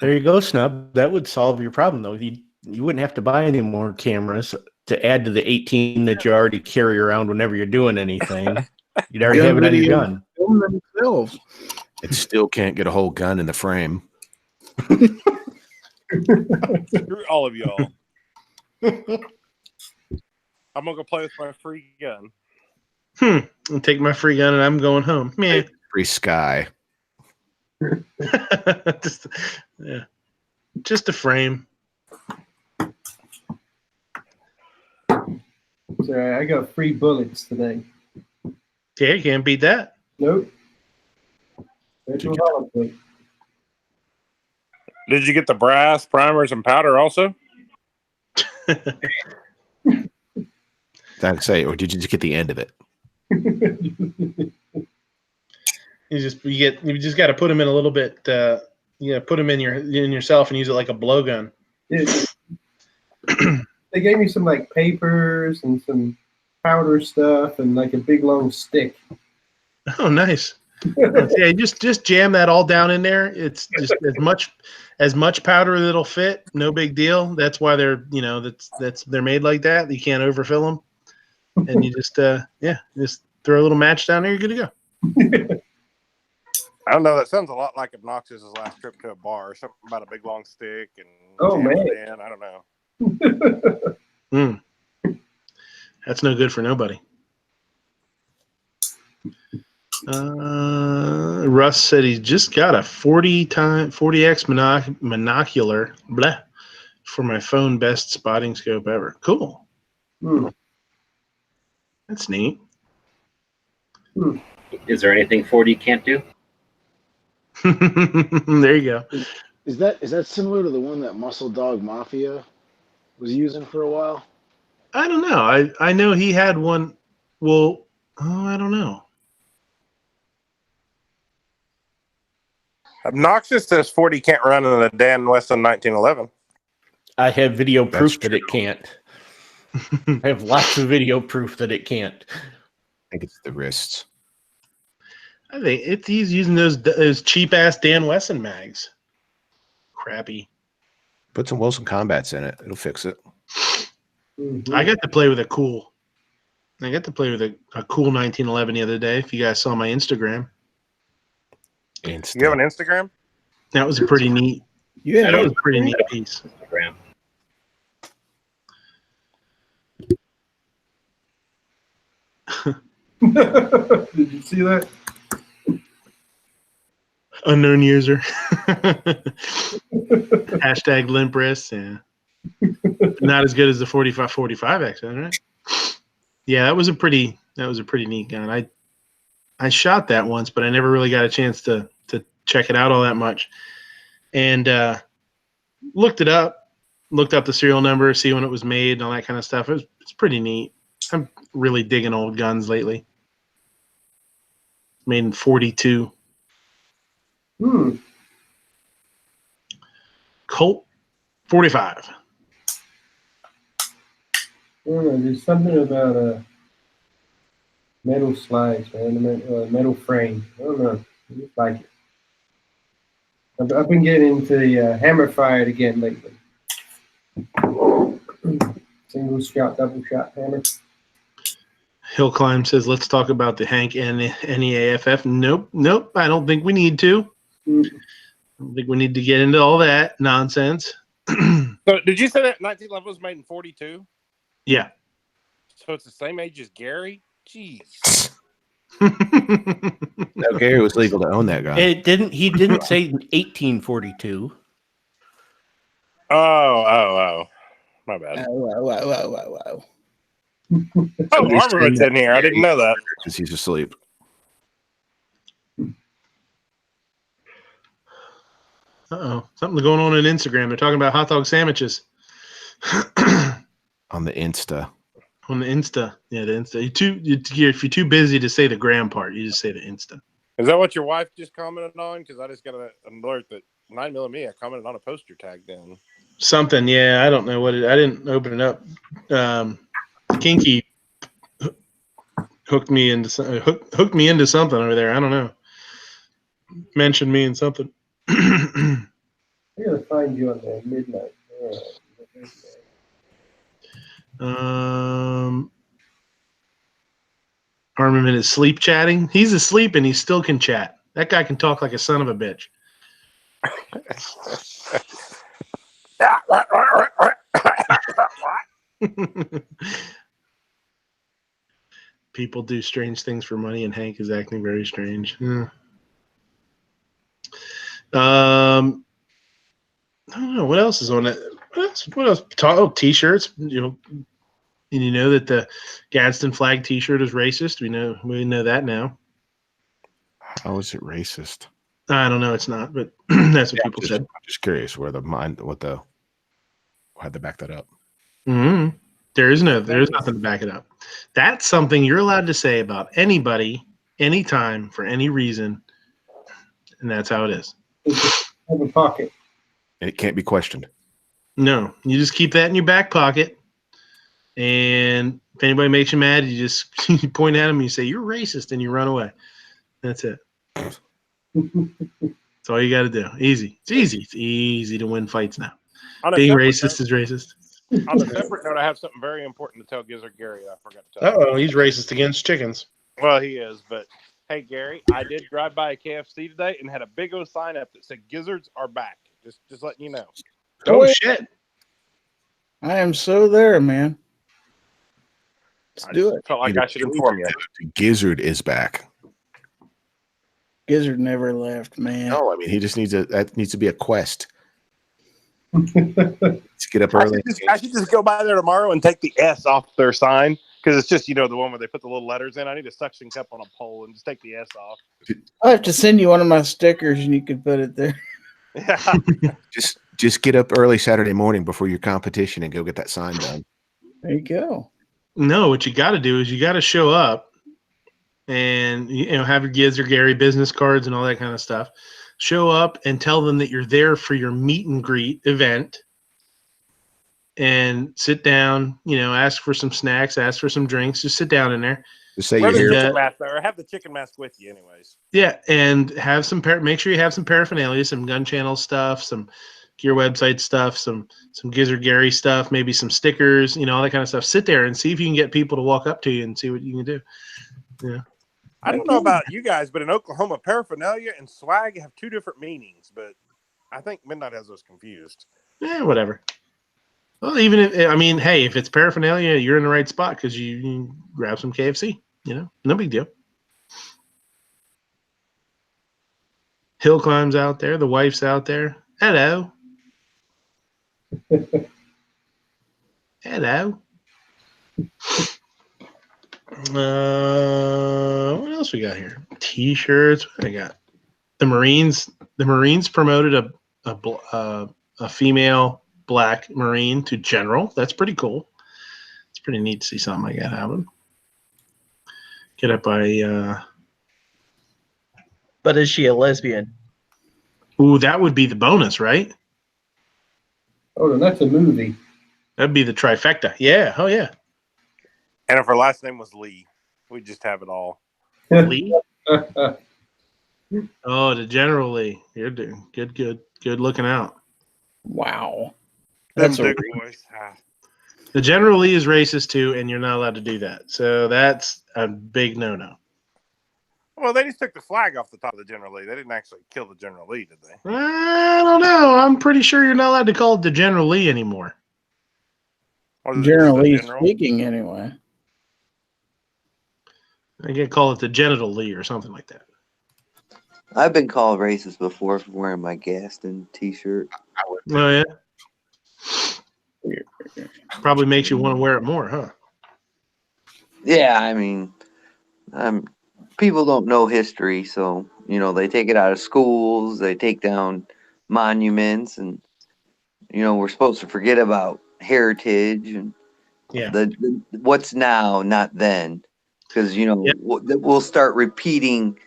There you go, Snub. That would solve your problem, though. You wouldn't have to buy any more cameras to add to the 18 that you already carry around whenever you're doing anything. You'd already have it on your gun. Film themselves. It still can't get a whole gun in the frame. Screw all of y'all. I'm gonna go play with my free gun. I'll take my free gun and I'm going home. Man. Free sky. Just a frame. Sorry, I got free bullets today. Yeah, you can't beat that. Nope. Did you get the brass primers and powder also? I'd say, or did you just get the end of it? You just got to put them in a little bit. Put them in yourself and use it like a blowgun. They gave me some like papers and some powder stuff and like a big long stick. Oh, nice. Yeah, just jam that all down in there. It's just as much powder that'll fit. No big deal. That's why they're they're made like that. You can't overfill them. And you just throw a little match down there. You're good to go. I don't know. That sounds a lot like Obnoxious's last trip to a bar. Something about a big long stick and man, I don't know. That's no good for nobody. Russ said he's just got a 40x monocular for my phone. Best spotting scope ever. Cool. That's neat. Is there anything 40 can't do? There you go. Is that similar to the one that Muscle Dog Mafia was using for a while? I don't know. I know he had one. Well, I don't know. Obnoxious says 40 can't run in a Dan Wesson 1911. I have video proof that it can't. I have lots of video proof that it can't. I think it's the wrists. I think he's using those cheap ass Dan Wesson mags. Crappy. Put some Wilson Combats in it. It'll fix it. I got to play with a cool 1911 the other day. If you guys saw my Instagram. You have an Instagram? That was a pretty neat. Yeah, that was a pretty neat piece. Instagram. Did you see that? Unknown user. Hashtag limp wrist. Yeah. Not as good as the 45X, right? Yeah, that was a pretty neat gun. I shot that once, but I never really got a chance to check it out all that much. And looked it up, looked up the serial number, see when it was made and all that kind of stuff. It's pretty neat. I'm really digging old guns lately. Made in 42. Colt 45. There's something about metal slides, man, metal frame. I don't know. I just like it. I've been getting into the hammer fired again lately. Single shot, double shot hammer. Hill Climb says, let's talk about the Hank and the NEAFF. Nope. I don't think we need to. I don't think we need to get into all that nonsense. So did you say that 1911 was made in 42? Yeah. So it's the same age as Gary? Jeez. No, Gary was legal to own that gun. He didn't say 1842. Oh. My bad. Wow. Oh, Armorman's in here. I didn't know that. Because he's asleep. Uh-oh. Something's going on Instagram. They're talking about hot dog sandwiches. On the Insta. On the Insta. Yeah, the Insta. If you're too busy to say the gram part, you just say the Insta. Is that what your wife just commented on? Because I just got an alert that 9mm I commented on a poster tag then. Something, yeah. I don't know what I didn't open it up. Kinky hooked me into something over there. I don't know. Mentioned me in something. I gotta find you on the midnight. Armament is sleep chatting. He's asleep and he still can chat. That guy can talk like a son of a bitch. People do strange things for money, and Hank is acting very strange. Yeah. I don't know what else is on it. What else? Oh, t-shirts. You know that the Gadsden flag t-shirt is racist. We know that now. How is it racist? I don't know. It's not, but that's what people said. I'm just curious how'd they back that up? Mm-hmm. There's nothing to back it up. That's something you're allowed to say about anybody, anytime, for any reason, and that's how it is. Have a pocket. It can't be questioned. No, you just keep that in your back pocket, and if anybody makes you mad, you just you point at them and you say you're racist, and you run away. That's it. That's all you got to do. Easy. It's easy. It's easy to win fights now. Being racist is racist. On a separate note, I have something very important to tell Gizzard Gary. I forgot to tell him. Oh, he's racist against chickens. Well, he is, but hey, Gary, I did drive by a KFC today and had a big old sign up that said "Gizzards are back." Just letting you know. Oh shit! I am so there, man. Let's do it. Felt like I should inform you. Gizzard is back. Gizzard never left, man. No, I mean he just that needs to be a quest. Let's get up early. I should just go by there tomorrow and take the S off their sign because it's just the one where they put the little letters in. I need a suction cup on a pole and just take the S off. I'll have to send you one of my stickers and you can put it there. Yeah. Just get up early Saturday morning before your competition and go get that sign done. There you go. No, what you got to do is you got to show up and have your Gizzard Gary business cards and all that kind of stuff. Show up and tell them that you're there for your meet and greet event and sit down, ask for some snacks, ask for some drinks, just sit down in there. Just say you're here. Or have the chicken mask with you anyways. Yeah, and have some make sure you have some paraphernalia, some gun channel stuff, some gear website stuff, some Gizzard Gary stuff, maybe some stickers, all that kind of stuff. Sit there and see if you can get people to walk up to you and see what you can do. Yeah. I don't know about you guys, but in Oklahoma, paraphernalia and swag have two different meanings, but I think Midnight has those confused. Yeah, whatever. Well, hey, if it's paraphernalia, you're in the right spot because you grab some KFC, no big deal. Hill Climb's out there. The wife's out there. Hello. Hello. What else we got here? T-shirts. What do I got? The Marines. The Marines promoted a female black Marine to general. That's pretty cool. It's pretty neat to see something like that happen. Get up by. But is she a lesbian? Ooh, that would be the bonus, right? Oh, no, that's a movie. That'd be the trifecta. Yeah. Oh, yeah. And if her last name was Lee, we'd just have it all. Lee? Oh, the General Lee. You're doing good looking out. Wow. Them That's a big boys. The General Lee is racist too, and you're not allowed to do that. So that's a big no-no. Well, they just took the flag off the top of the General Lee. They didn't actually kill the General Lee, did they? I don't know. I'm pretty sure you're not allowed to call it the General Lee anymore. Or is it just General the Lee General? speaking anyway. I can call it the Genital Lee or something like that. I've been called racist before for wearing my Gaston t-shirt. Oh, yeah? Probably makes you want to wear it more, huh? Yeah, I mean, people don't know history, so, they take it out of schools, they take down monuments, and, we're supposed to forget about heritage and the what's now, not then. Because, we'll start repeating,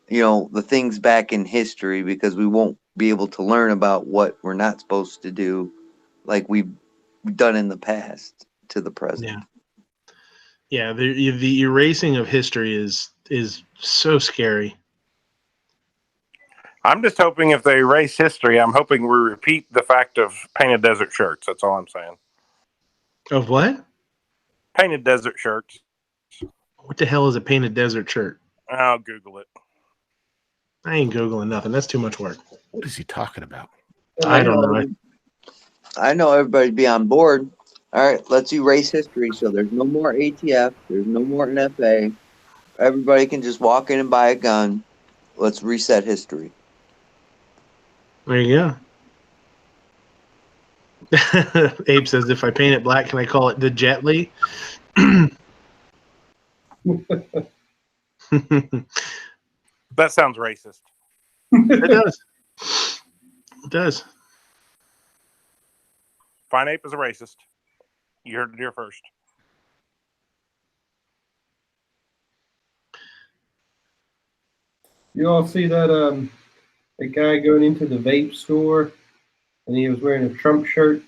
the things back in history because we won't be able to learn about what we're not supposed to do like we've done in the past to the present. Yeah, the erasing of history is so scary. I'm just hoping if they erase history, I'm hoping we repeat the fact of painted desert shirts. That's all I'm saying. Of what? Painted desert shirts. What the hell is a painted desert shirt? I'll Google it. I ain't Googling nothing. That's too much work. What is he talking about? I don't know. I know everybody'd be on board. All right, let's erase history so there's no more ATF, there's no more NFA. Everybody can just walk in and buy a gun. Let's reset history. There you go. Abe says, if I paint it black, can I call it the Jet Li? That sounds racist. It does. It does. Fine Ape is a racist. You heard it here first. You all see that the guy going into the vape store and he was wearing a Trump shirt?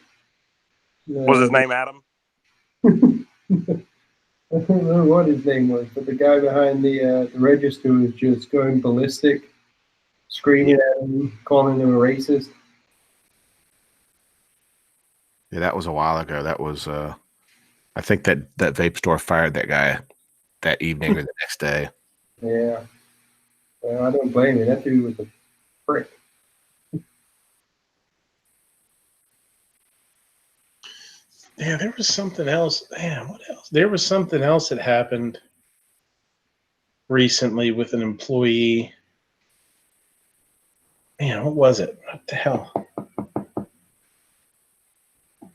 Was his name Adam? I don't know what his name was, but the guy behind the register was just going ballistic, screaming at him, calling him a racist. Yeah, that was a while ago. That was, I think that vape store fired that guy that evening or the next day. Yeah. Well, I don't blame him. That dude was a prick. Yeah, there was something else. Man, what else? There was something else that happened recently with an employee. Man, what was it? What the hell? I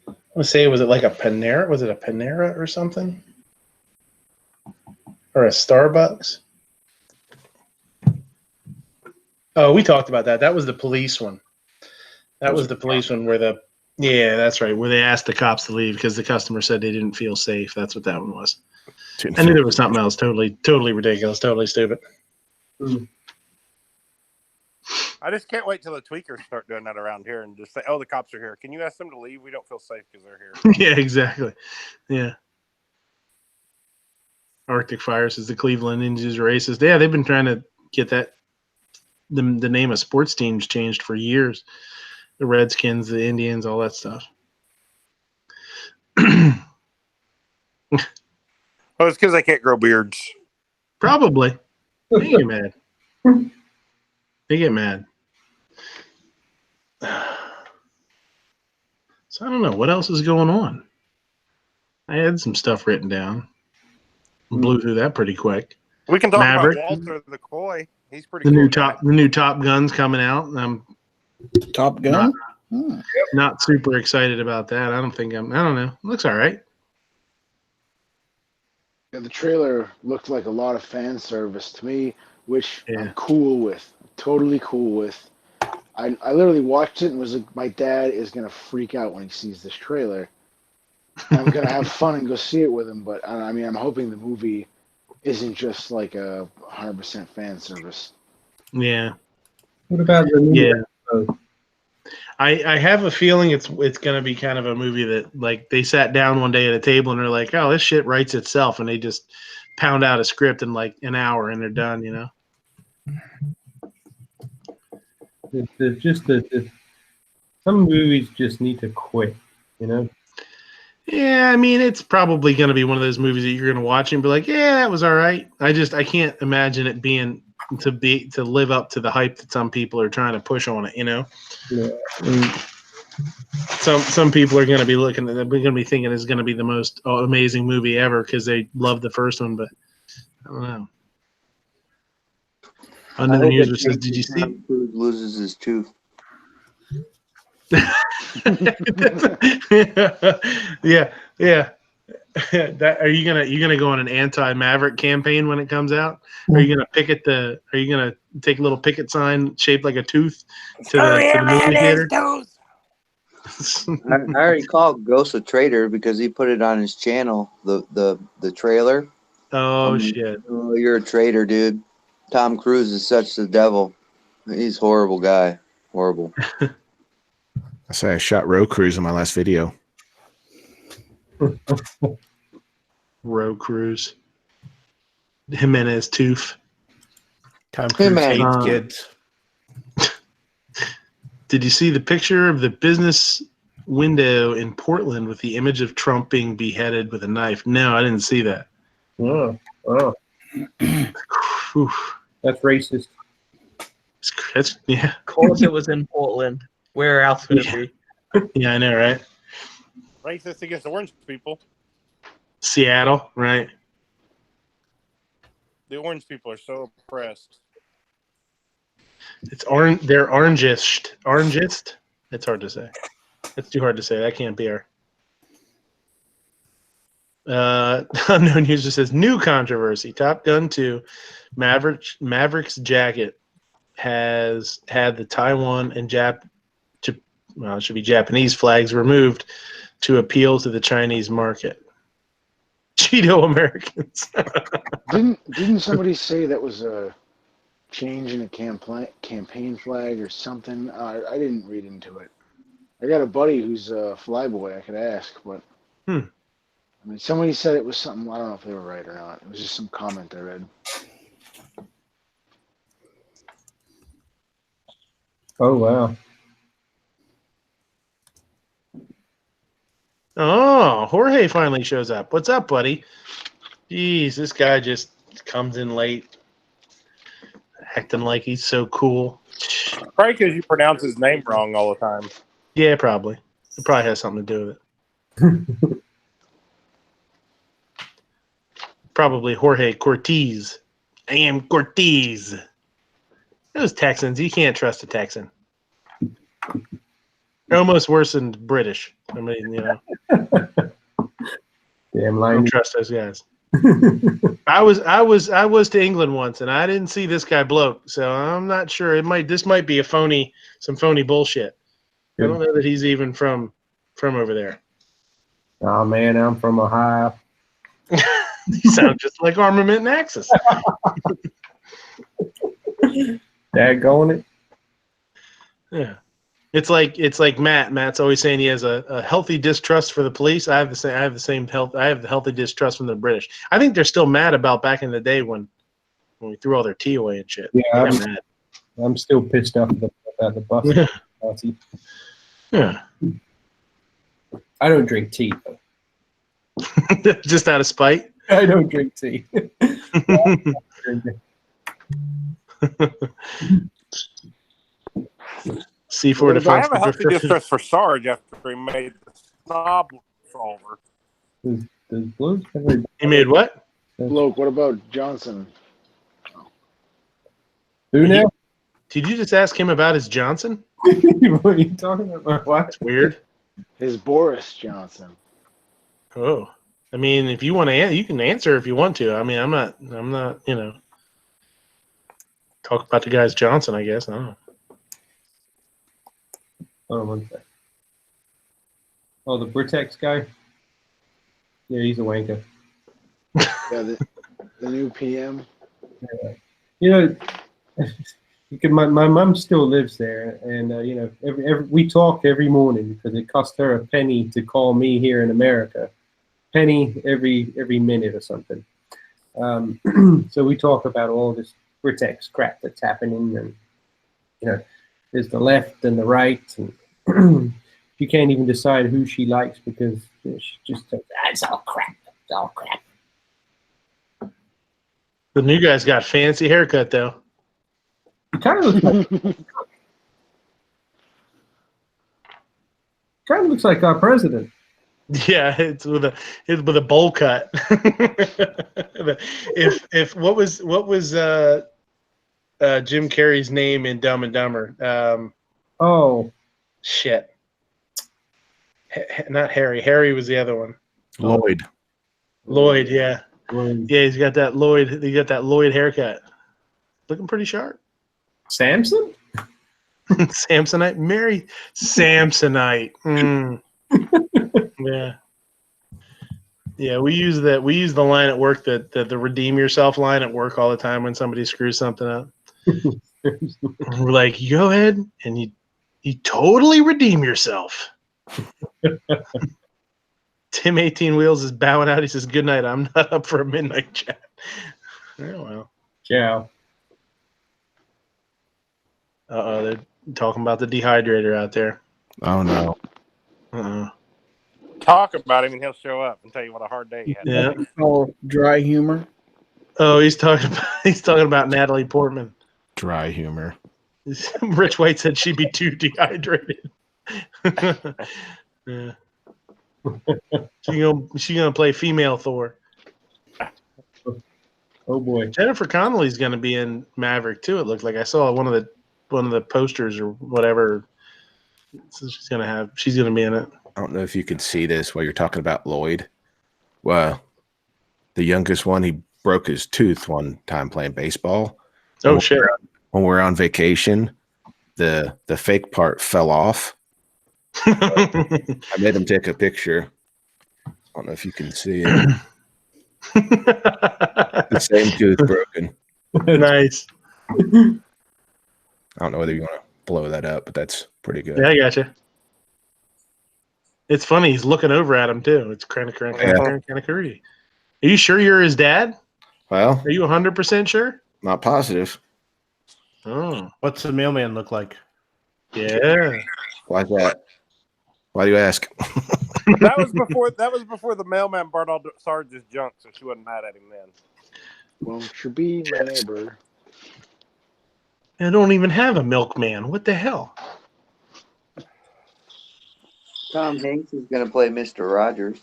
want to say, was it like a Panera? Was it a Panera or something? Or a Starbucks? Oh, we talked about that. That was the police one. That was the police one where yeah, that's right. Where they asked the cops to leave because the customer said they didn't feel safe. That's what that one was. I knew there was something else totally ridiculous, totally stupid. I just can't wait till the tweakers start doing that around here and just say, oh, the cops are here. Can you ask them to leave? We don't feel safe because they're here. Yeah, exactly. Yeah. Arctic Fire says the Cleveland Indians are racist. Yeah, they've been trying to get that the name of sports teams changed for years. The Redskins, the Indians, all that stuff. Oh, it's because they can't grow beards. Probably. They get mad. They get mad. So I don't know. What else is going on? I had some stuff written down. Blew through that pretty quick. We can talk Maverick. about Walter the Coy. He's pretty The cool. new Top Gun's coming out. Top Gun? Not super excited about that. I don't know. It looks all right. Yeah, the trailer looked like a lot of fan service to me, which Yeah. I'm cool with. Totally cool with. I literally watched it and was like, my dad is going to freak out when he sees this trailer. I'm going to have fun and go see it with him, but I mean, I'm hoping the movie isn't just like a 100% fan service. Yeah. What about the new Yeah. episode? I have a feeling it's gonna be kind of a movie that like they sat down one day at a table and they're like, oh, this shit writes itself, and they just pound out a script in like an hour and they're done, you know. Some movies just need to quit, you know. Yeah, I mean, it's probably gonna be one of those movies that you're gonna watch and be like, yeah, that was all right. I can't imagine it being to live up to the hype that some people are trying to push on it, you know. Yeah. Some people are going to be looking at it, they're going to be thinking it's going to be the most amazing movie ever because they love the first one, but I don't know. Unknown user says, "Did you see?" Tom Cruise loses his tooth. yeah. Are you gonna go on an anti-Maverick campaign when it comes out? Are you gonna picket the? Are you gonna take a little picket sign shaped like a tooth to the movie theater? I already called Ghost a traitor because he put it on his channel. The trailer. Oh shit! Oh, you're a traitor, dude. Tom Cruise is such the devil. He's a horrible guy. Horrible. I say I shot road crews in my last video. Road Cruise. Jimenez Tooth. Tom Cruise hates kids. Did you see the picture of the business window in Portland with the image of Trump being beheaded with a knife? No, I didn't see that. Oh. That's racist. Yeah. Of course it was in Portland. Where else would it be? Yeah, I know, right? Racist against orange people. Seattle, right? The orange people are so oppressed. It's orange. They're orangist. Orangist. It's hard to say. It's too hard to say. That can't be our. Unknown user says new controversy. Top Gun 2, Maverick's jacket has had the Taiwan and it should be Japanese flags removed to appeal to the Chinese market. Cheeto Americans. Didn't somebody say that was a change in a campaign flag or something? I didn't read into it. I got a buddy who's a flyboy. I could ask, but I mean, somebody said it was something. I don't know if they were right or not. It was just some comment I read. Oh wow. Oh, Jorge finally shows up. What's up, buddy? Jeez, this guy just comes in late, acting like he's so cool. Probably because you pronounce his name wrong all the time. Yeah, probably. It probably has something to do with it. Probably Jorge Cortese. I am Cortese. Those Texans, you can't trust a Texan. They're almost worse than British. I mean, you know. Damn line. Don't trust those guys. I was to England once, and I didn't see this guy bloke, so I'm not sure. This might be some phony bullshit. I don't know that he's even from over there. Oh man, I'm from Ohio. You sound just like Armament and Axis. Daggone it. Yeah. It's like Matt. Matt's always saying he has a healthy distrust for the police. I have the healthy distrust from the British. I think they're still mad about back in the day when we threw all their tea away and shit. Yeah, I'm still pissed off about the bus party. Yeah. I don't drink tea though. Just out of spite. I don't drink tea. C4 defense. I have a healthy distrust for Sarge after he made the snob solver. He made what? Bloke, what about Johnson? Who now? Did you just ask him about his Johnson? What are you talking about? What? That's weird. His Boris Johnson. Oh. I mean, if you want to, you can answer if you want to. I mean, I'm not, talk about the guys Johnson, I guess. I don't know. Hold on one sec. Oh, the Britex guy? Yeah, he's a wanker. Yeah, the new PM. Yeah. You know, my mum still lives there, and we talk every morning because it cost her a penny to call me here in America. Penny every minute or something. So we talk about all this Britex crap that's happening, and there's the left and the right, and she can't even decide who she likes because she just says, it's all crap. It's all crap. The new guy's got fancy haircut though. It kind of looks like our president. Yeah, it's with a bowl cut. if what was Jim Carrey's name in Dumb and Dumber? Oh shit. Not Harry. Harry was the other one. Lloyd. Lloyd, yeah. Lloyd. Yeah, he's got that Lloyd. He got that Lloyd haircut. Looking pretty sharp. Samson? Samsonite? Mary Samsonite. Yeah. Yeah, we use the line at work that the redeem yourself line at work all the time when somebody screws something up. We're like, you go ahead and you totally redeem yourself. Tim 18 Wheels is bowing out. He says, good night. I'm not up for a midnight chat. Oh, well. Ciao. Uh-oh, they're talking about the dehydrator out there. Oh, no. Uh-oh. Talk about him and he'll show up and tell you what a hard day he had. Yeah. Oh, dry humor. Oh, he's talking about Natalie Portman. Dry humor. Rich White said she'd be too dehydrated. Yeah. She gonna play female Thor. Oh boy. Jennifer Connelly's gonna be in Maverick too. It looks like I saw one of the posters or whatever. So she's gonna be in it. I don't know if you can see this while you're talking about Lloyd. Well, the youngest one, he broke his tooth one time playing baseball. Oh shit! When we were on vacation, the fake part fell off. I made him take a picture. I don't know if you can see it. The same tooth broken. Nice. I don't know whether you want to blow that up, but that's pretty good. Yeah, I gotcha. It's funny. He's looking over at him too. It's kind of creepy. Are you sure you're his dad? Well, are you 100% sure? Not positive. Oh, what's the mailman look like? Yeah. Why is that? Why do you ask? That was before the mailman brought all Sarge's junk, so she wasn't mad at him then. Well, should be my neighbor. I don't even have a milkman. What the hell? Tom Hanks is going to play Mr. Rogers.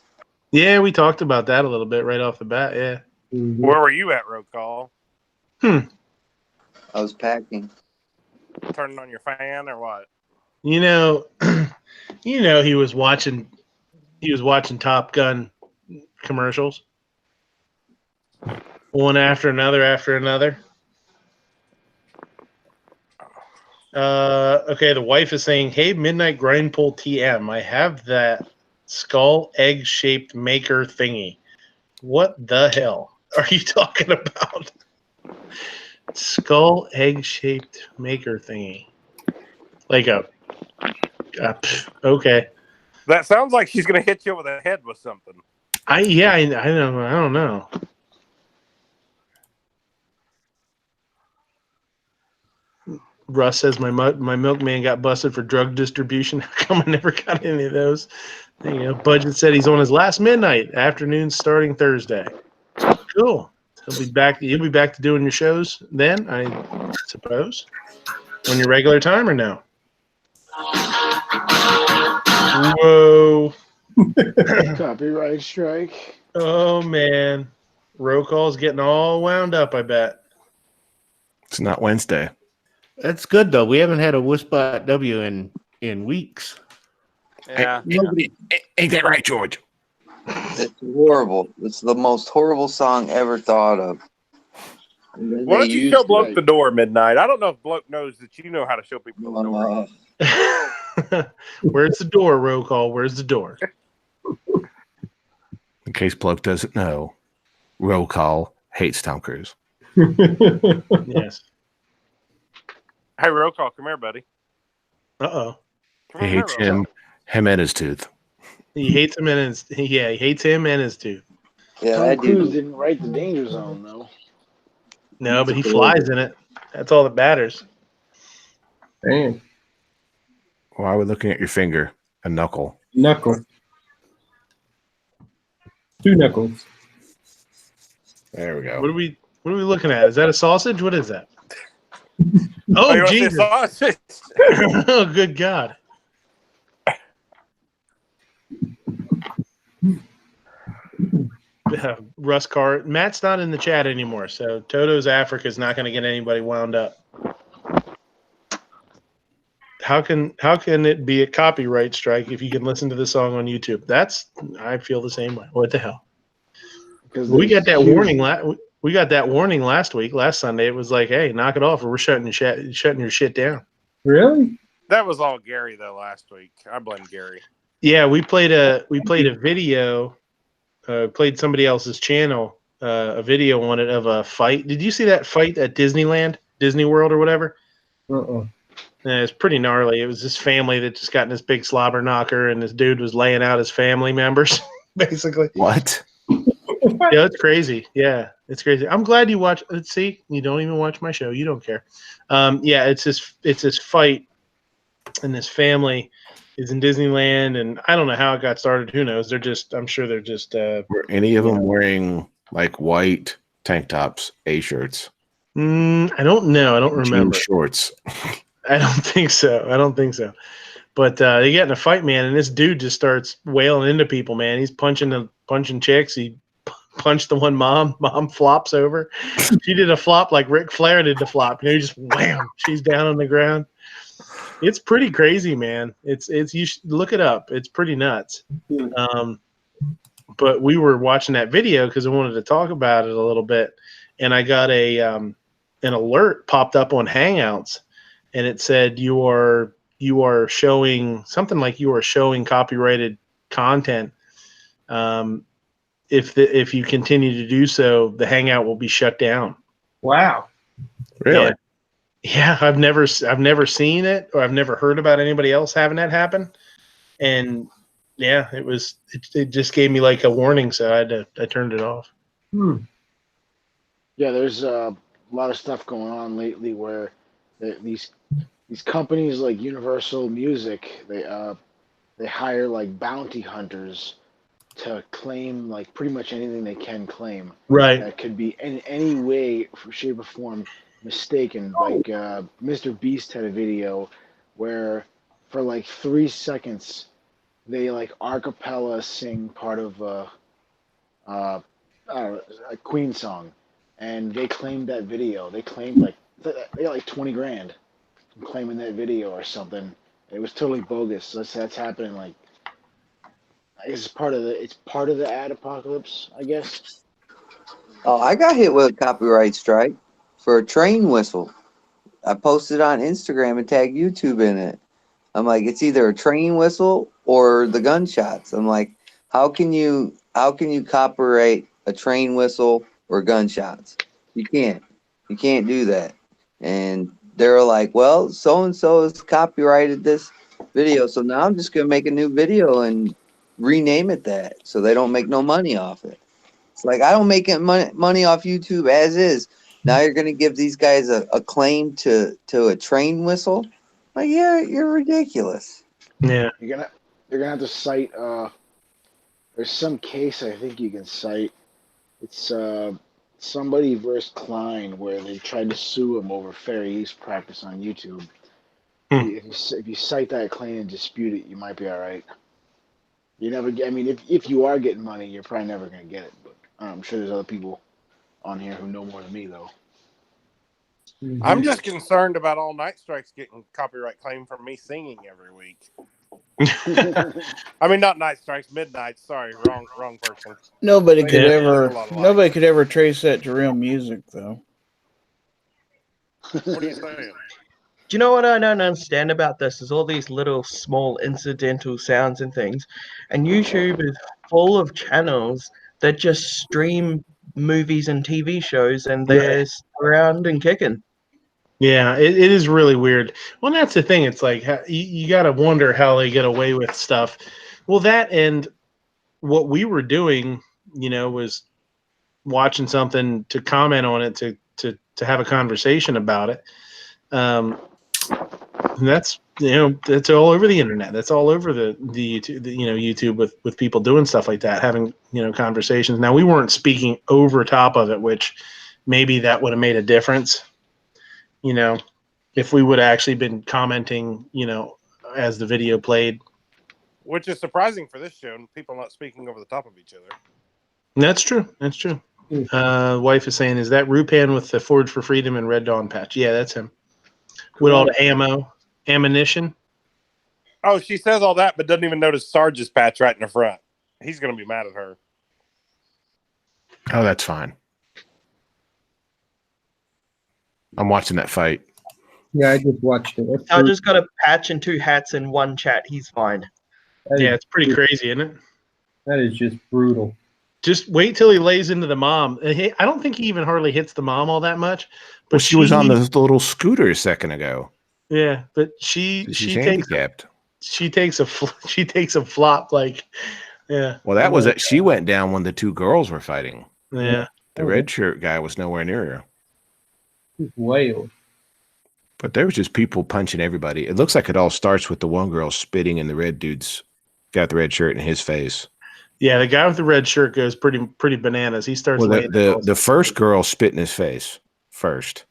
Yeah, we talked about that a little bit right off the bat. Yeah. Where were you at, roll call? I was packing. Turning on your fan or what? He was watching Top Gun commercials. One after another. Okay, the wife is saying, hey, Midnight Grind Pull TM, I have that skull egg shaped maker thingy. What the hell are you talking about? Skull egg shaped maker thingy. Like okay. That sounds like she's gonna hit you over the head with something. I don't know. Russ says my milkman got busted for drug distribution. How come I never got any of those? There you go. Budget said he's on his last midnight afternoon starting Thursday. Cool. He'll be back to doing your shows then, I suppose. On your regular time or no? Whoa. Copyright strike. Oh man. Roll call's getting all wound up, I bet. It's not Wednesday. That's good though. We haven't had a Whisbot W in weeks. Yeah. Ain't that right, George? It's horrible. It's the most horrible song ever thought of. Why don't you show Bloke the door, Midnight? I don't know if Bloke knows that you know how to show people the door. Where's the door, roll call? Where's the door? In case Bloke doesn't know, roll call hates Tom Cruise. Yes. Hey, roll call, come here, buddy. Uh-oh. He hates him and his tooth. He hates him and his he hates him and his tooth. Yeah, Tom Cruise didn't write the Danger Zone though. No, but he flies in it. That's all that matters. Damn. Why are we looking at your finger? A knuckle. Knuckle. 2 knuckles. There we go. What are we looking at? Is that a sausage? What is that? Oh, you want Jesus. this sausage? Oh, good God. Russ Carr. Matt's not in the chat anymore, so Toto's Africa is not going to get anybody wound up. How can it be a copyright strike if you can listen to the song on YouTube? I feel the same way. What the hell? We got that warning. We got that warning last Sunday. It was like, hey, knock it off, or we're shutting your shit down. Really? That was all Gary though last week. I blame Gary. Yeah, we played a video. Played somebody else's channel, a video on it of a fight. Did you see that fight at Disneyland, Disney World, or whatever? It's pretty gnarly. It was this family that just got in this big slobber knocker, and this dude was laying out his family members, basically. What? Yeah, it's crazy. Yeah, it's crazy. I'm glad you watch. Let's see, you don't even watch my show. You don't care. Yeah, it's this fight, and this family is in Disneyland, and I don't know how it got started. Who knows? I'm sure they're just. Were any of them wearing like white tank tops, shirts? I don't know. I don't remember. Jean shorts. I don't think so. But they get in a fight, man, and this dude just starts wailing into people, man. He's punching chicks. He punched the one mom. Mom flops over. She did a flop like Ric Flair did the flop. You know, just wham. She's down on the ground. It's pretty crazy, man. It's you should look it up. It's pretty nuts. But we were watching that video because I wanted to talk about it a little bit, and I got an alert popped up on Hangouts, and it said you are showing something like you are showing copyrighted content. If you continue to do so, the Hangout will be shut down. Wow. Really? Yeah, I've never seen it, or I've never heard about anybody else having that happen. And yeah, it just gave me like a warning, so I turned it off. Yeah, there's a lot of stuff going on lately where these companies like Universal Music, they hire like bounty hunters to claim like pretty much anything they can claim. Right. That could be in any way, shape, or form mistaken. Like Mr. Beast had a video where for like 3 seconds they like a cappella sing part of a Queen song, and they claimed that video. They claimed they got like 20 grand from claiming that video or something. It was totally bogus. That's happening. Like, I guess it's part of the ad apocalypse, I guess. Oh, I got hit with a copyright strike for a train whistle. I posted on Instagram and tagged YouTube in it. I'm like, it's either a train whistle or the gunshots. I'm like, how can you copyright a train whistle or gunshots? You can't do that. And they're like, well, so and so has copyrighted this video, so now I'm just gonna make a new video and rename it that, so they don't make no money off it. It's like, I don't make money off YouTube as is. Now you're gonna give these guys a claim to a train whistle? Like, yeah, you're ridiculous. Yeah. You're gonna have to cite. There's some case I think you can cite. It's somebody versus Klein where they tried to sue him over fair use practice on YouTube. If you cite that claim and dispute it, you might be all right. You never get. I mean, if you are getting money, you're probably never gonna get it. But I'm sure there's other people on here who know more than me, though. I'm just concerned about All Night Strikes getting copyright claim from me singing every week. I mean, not Night Strikes, Midnight. Sorry, wrong person. Nobody They could use a ever lot of nobody could ever trace that to real music though. What are you saying? Do you know what I don't understand about this? Is all these little small incidental sounds and things, and YouTube is full of channels that just stream movies and TV shows, and they're around and kicking. Yeah, it is really weird. Well, that's the thing. It's like you got to wonder how they get away with stuff. Well, that and what we were doing, was watching something to comment on it, to have a conversation about it. And that's that's all over the internet. That's all over the YouTube with people doing stuff like that, having conversations. Now, we weren't speaking over top of it, which maybe that would have made a difference. If we would have actually been commenting, as the video played. Which is surprising for this show, and people not speaking over the top of each other. That's true. That's true. Wife is saying, is that Rupan with the Forge for Freedom and Red Dawn patch? Yeah, that's him. With all the ammunition. Oh, she says all that, but doesn't even notice Sarge's patch right in the front. He's going to be mad at her. Oh, that's fine. I'm watching that fight. Yeah, I just watched it. I just got a patch and 2 hats in one chat. He's fine. Yeah, it's pretty crazy, isn't it? That is just brutal. Just wait till he lays into the mom. I don't think he even hardly hits the mom all that much. But Well, she was on the little scooter a second ago. Yeah, but she She's takes handicapped. she takes a flop like yeah. Well, that was it. She went down when the 2 girls were fighting. Yeah. The red shirt guy was nowhere near her. He's wailed. But there was just people punching everybody. It looks like it all starts with the one girl spitting in the red dude's got the red shirt in his face. Yeah, the guy with the red shirt goes pretty bananas. He starts. Well, the first girl spit in his face first,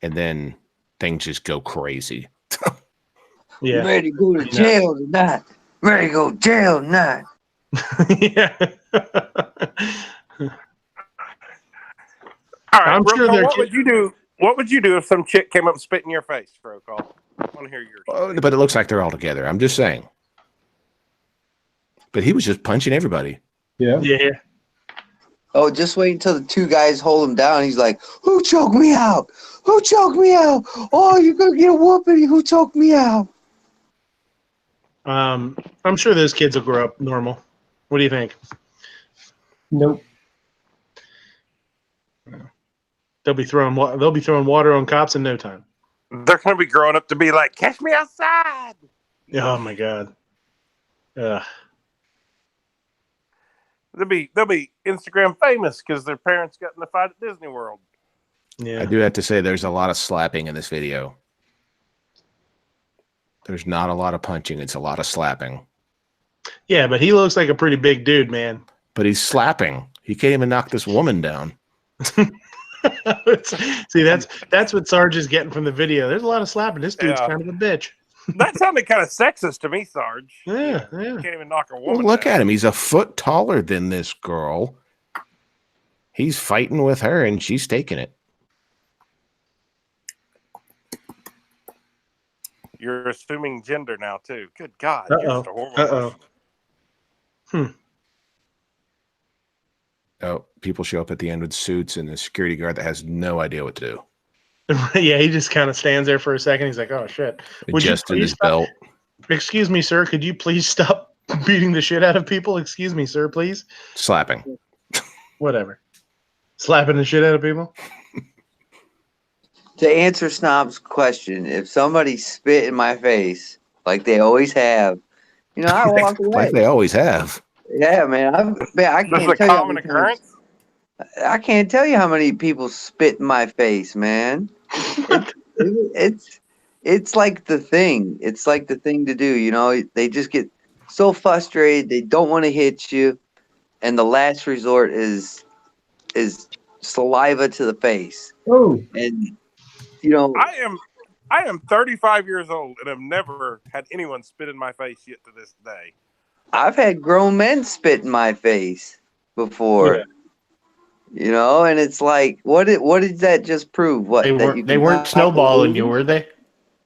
and then things just go crazy. Yeah, ready to go to jail tonight. Ready to go to jail tonight. Yeah. All right, I'm sure Cole, they're what would you do? What would you do if some chick came up and spit in your face, Bro Call? I want to hear yours. But it looks like they're all together. I'm just saying. But he was just punching everybody. Yeah. Yeah. Oh, just wait until the 2 guys hold him down. He's like, who choked me out? Who choked me out? Oh, you're going to get a whooping. Who choked me out? I'm sure those kids will grow up normal. What do you think? Nope. They'll be throwing water on cops in no time. They're going to be growing up to be like, catch me outside. Oh my God. They'll be Instagram famous because their parents got in a fight at Disney World. Yeah. I do have to say there's a lot of slapping in this video. There's not a lot of punching. It's a lot of slapping. Yeah, but he looks like a pretty big dude, man. But he's slapping. He can't even knock this woman down. See, that's what Sarge is getting from the video. There's a lot of slapping. This dude's kind of a bitch. That sounded kind of sexist to me, Sarge. Yeah. You can't even knock a woman Well, look down. at him. He's a foot taller than this girl. He's fighting with her, and she's taking it. You're assuming gender now, too. Good God. Uh-oh. You're just a horrible Uh-oh. person. Oh, people show up at the end with suits and a security guard that has no idea what to do. Yeah, he just kind of stands there for a second. He's like, oh, shit. Adjusting his belt. Excuse me, sir. Could you please stop beating the shit out of people? Excuse me, sir, please. Slapping. Whatever. Slapping the shit out of people? To answer Snob's question, if somebody spit in my face, like they always have, I walk away. Like they always have. Yeah, man. I This is can't a tell common you. occurrence. I can't tell you how many people spit in my face, man. It's like the thing. It's like the thing to do. They just get so frustrated. They don't want to hit you, and the last resort is saliva to the face. Oh, and I am 35 years old and have never had anyone spit in my face yet to this day. I've had grown men spit in my face before. Yeah. And it's like, what did that just prove? What They weren't snowballing you, were they?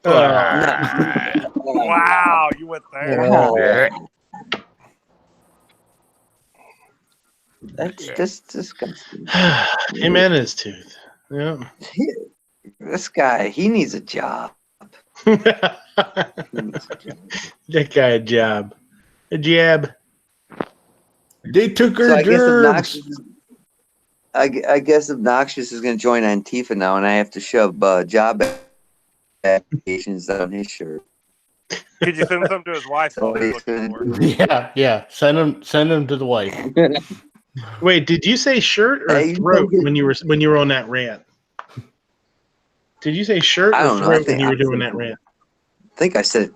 Nah. Wow, you went there. God. That's just disgusting. Jimenez tooth. Yeah. This guy, he needs a job. That He needs a job. guy a job. A jab. They took her So I guess gerbs. I guess Obnoxious is going to join Antifa now, and I have to shove job applications on his shirt. Could you send some to his wife? So while he's he's looking gonna for do work? Yeah. Send them to the wife. Wait, did you say shirt or Hey, you throat think when you were on that rant? Did you say shirt I or don't know. I throat when think you were I doing think- that rant? I think I said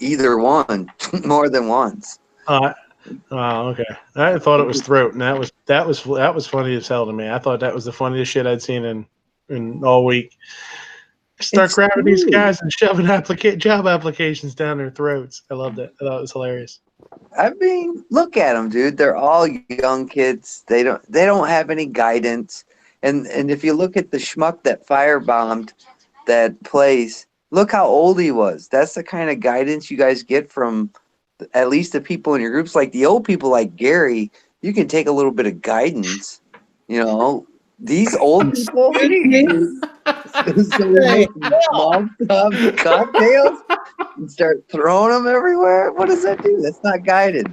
either one more than once. Oh, okay. I thought it was throat, and that was funny as hell to me. I thought that was the funniest shit I'd seen in all week. Start It's grabbing these true. guys and shoving job applications down their throats. I loved it. I thought it was hilarious. I mean, look at them, dude. They're all young kids. They don't have any guidance. And if you look at the schmuck that firebombed that place, look how old he was. That's the kind of guidance you guys get from at least the people in your groups. Like the old people like Gary, you can take a little bit of guidance. You know, these old people so they make small cocktails and start throwing them everywhere. What does that do? That's not guided.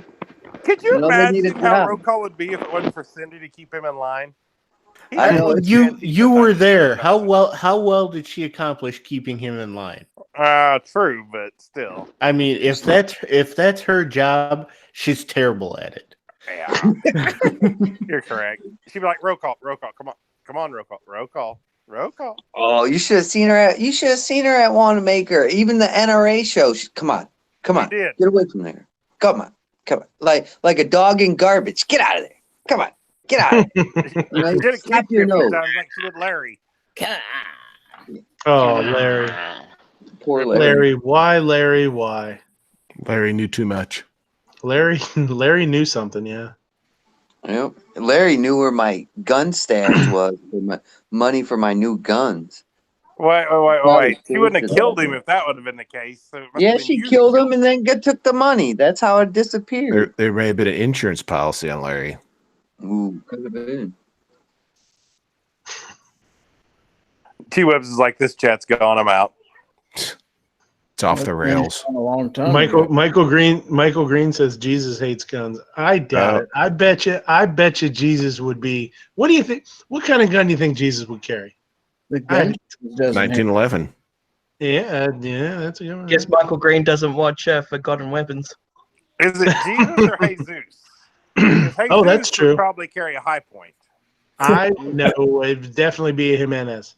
Could you They need a imagine how job. roll call would be if it wasn't for Cindy to keep him in line? He I has know, one it's- chance You he's were about- there. How well did she accomplish keeping him in line? True, but still. I mean, if that's her job, she's terrible at it. Yeah. You're correct. She'd be like, roll call, come on, roll call. Oh, you should have seen her at Wanamaker, even the NRA show. Come on, He did. get away from there. Come on, like a dog in garbage. Get out of there. Come on, get out of there. She did a Slap kick your a few nose. times like she did Larry. Oh, Larry. Poor Larry. Why, Larry? Why? Larry knew too much. Larry knew something, yeah. Yep. Larry knew where my gun stash was for my money for my new guns. Wait. She wouldn't have killed him if that would have been the case. So it must Yeah, have been she you that killed him and then took the money. That's how it disappeared. There may have been an insurance policy on Larry. Ooh, could have been. T-Webs is like, this chat's gone, I'm out. It's off the rails. A long time. Michael Green says Jesus hates guns. I doubt it. I bet you Jesus would be. What do you think? What kind of gun do you think Jesus would carry? The gun doesn't 1911. Yeah, that's a good one. Guess Michael Green doesn't watch Forgotten Weapons. Is it Jesus or Jesus? Jesus Oh, that's would true. probably carry a high point. I know it'd definitely be a Jimenez.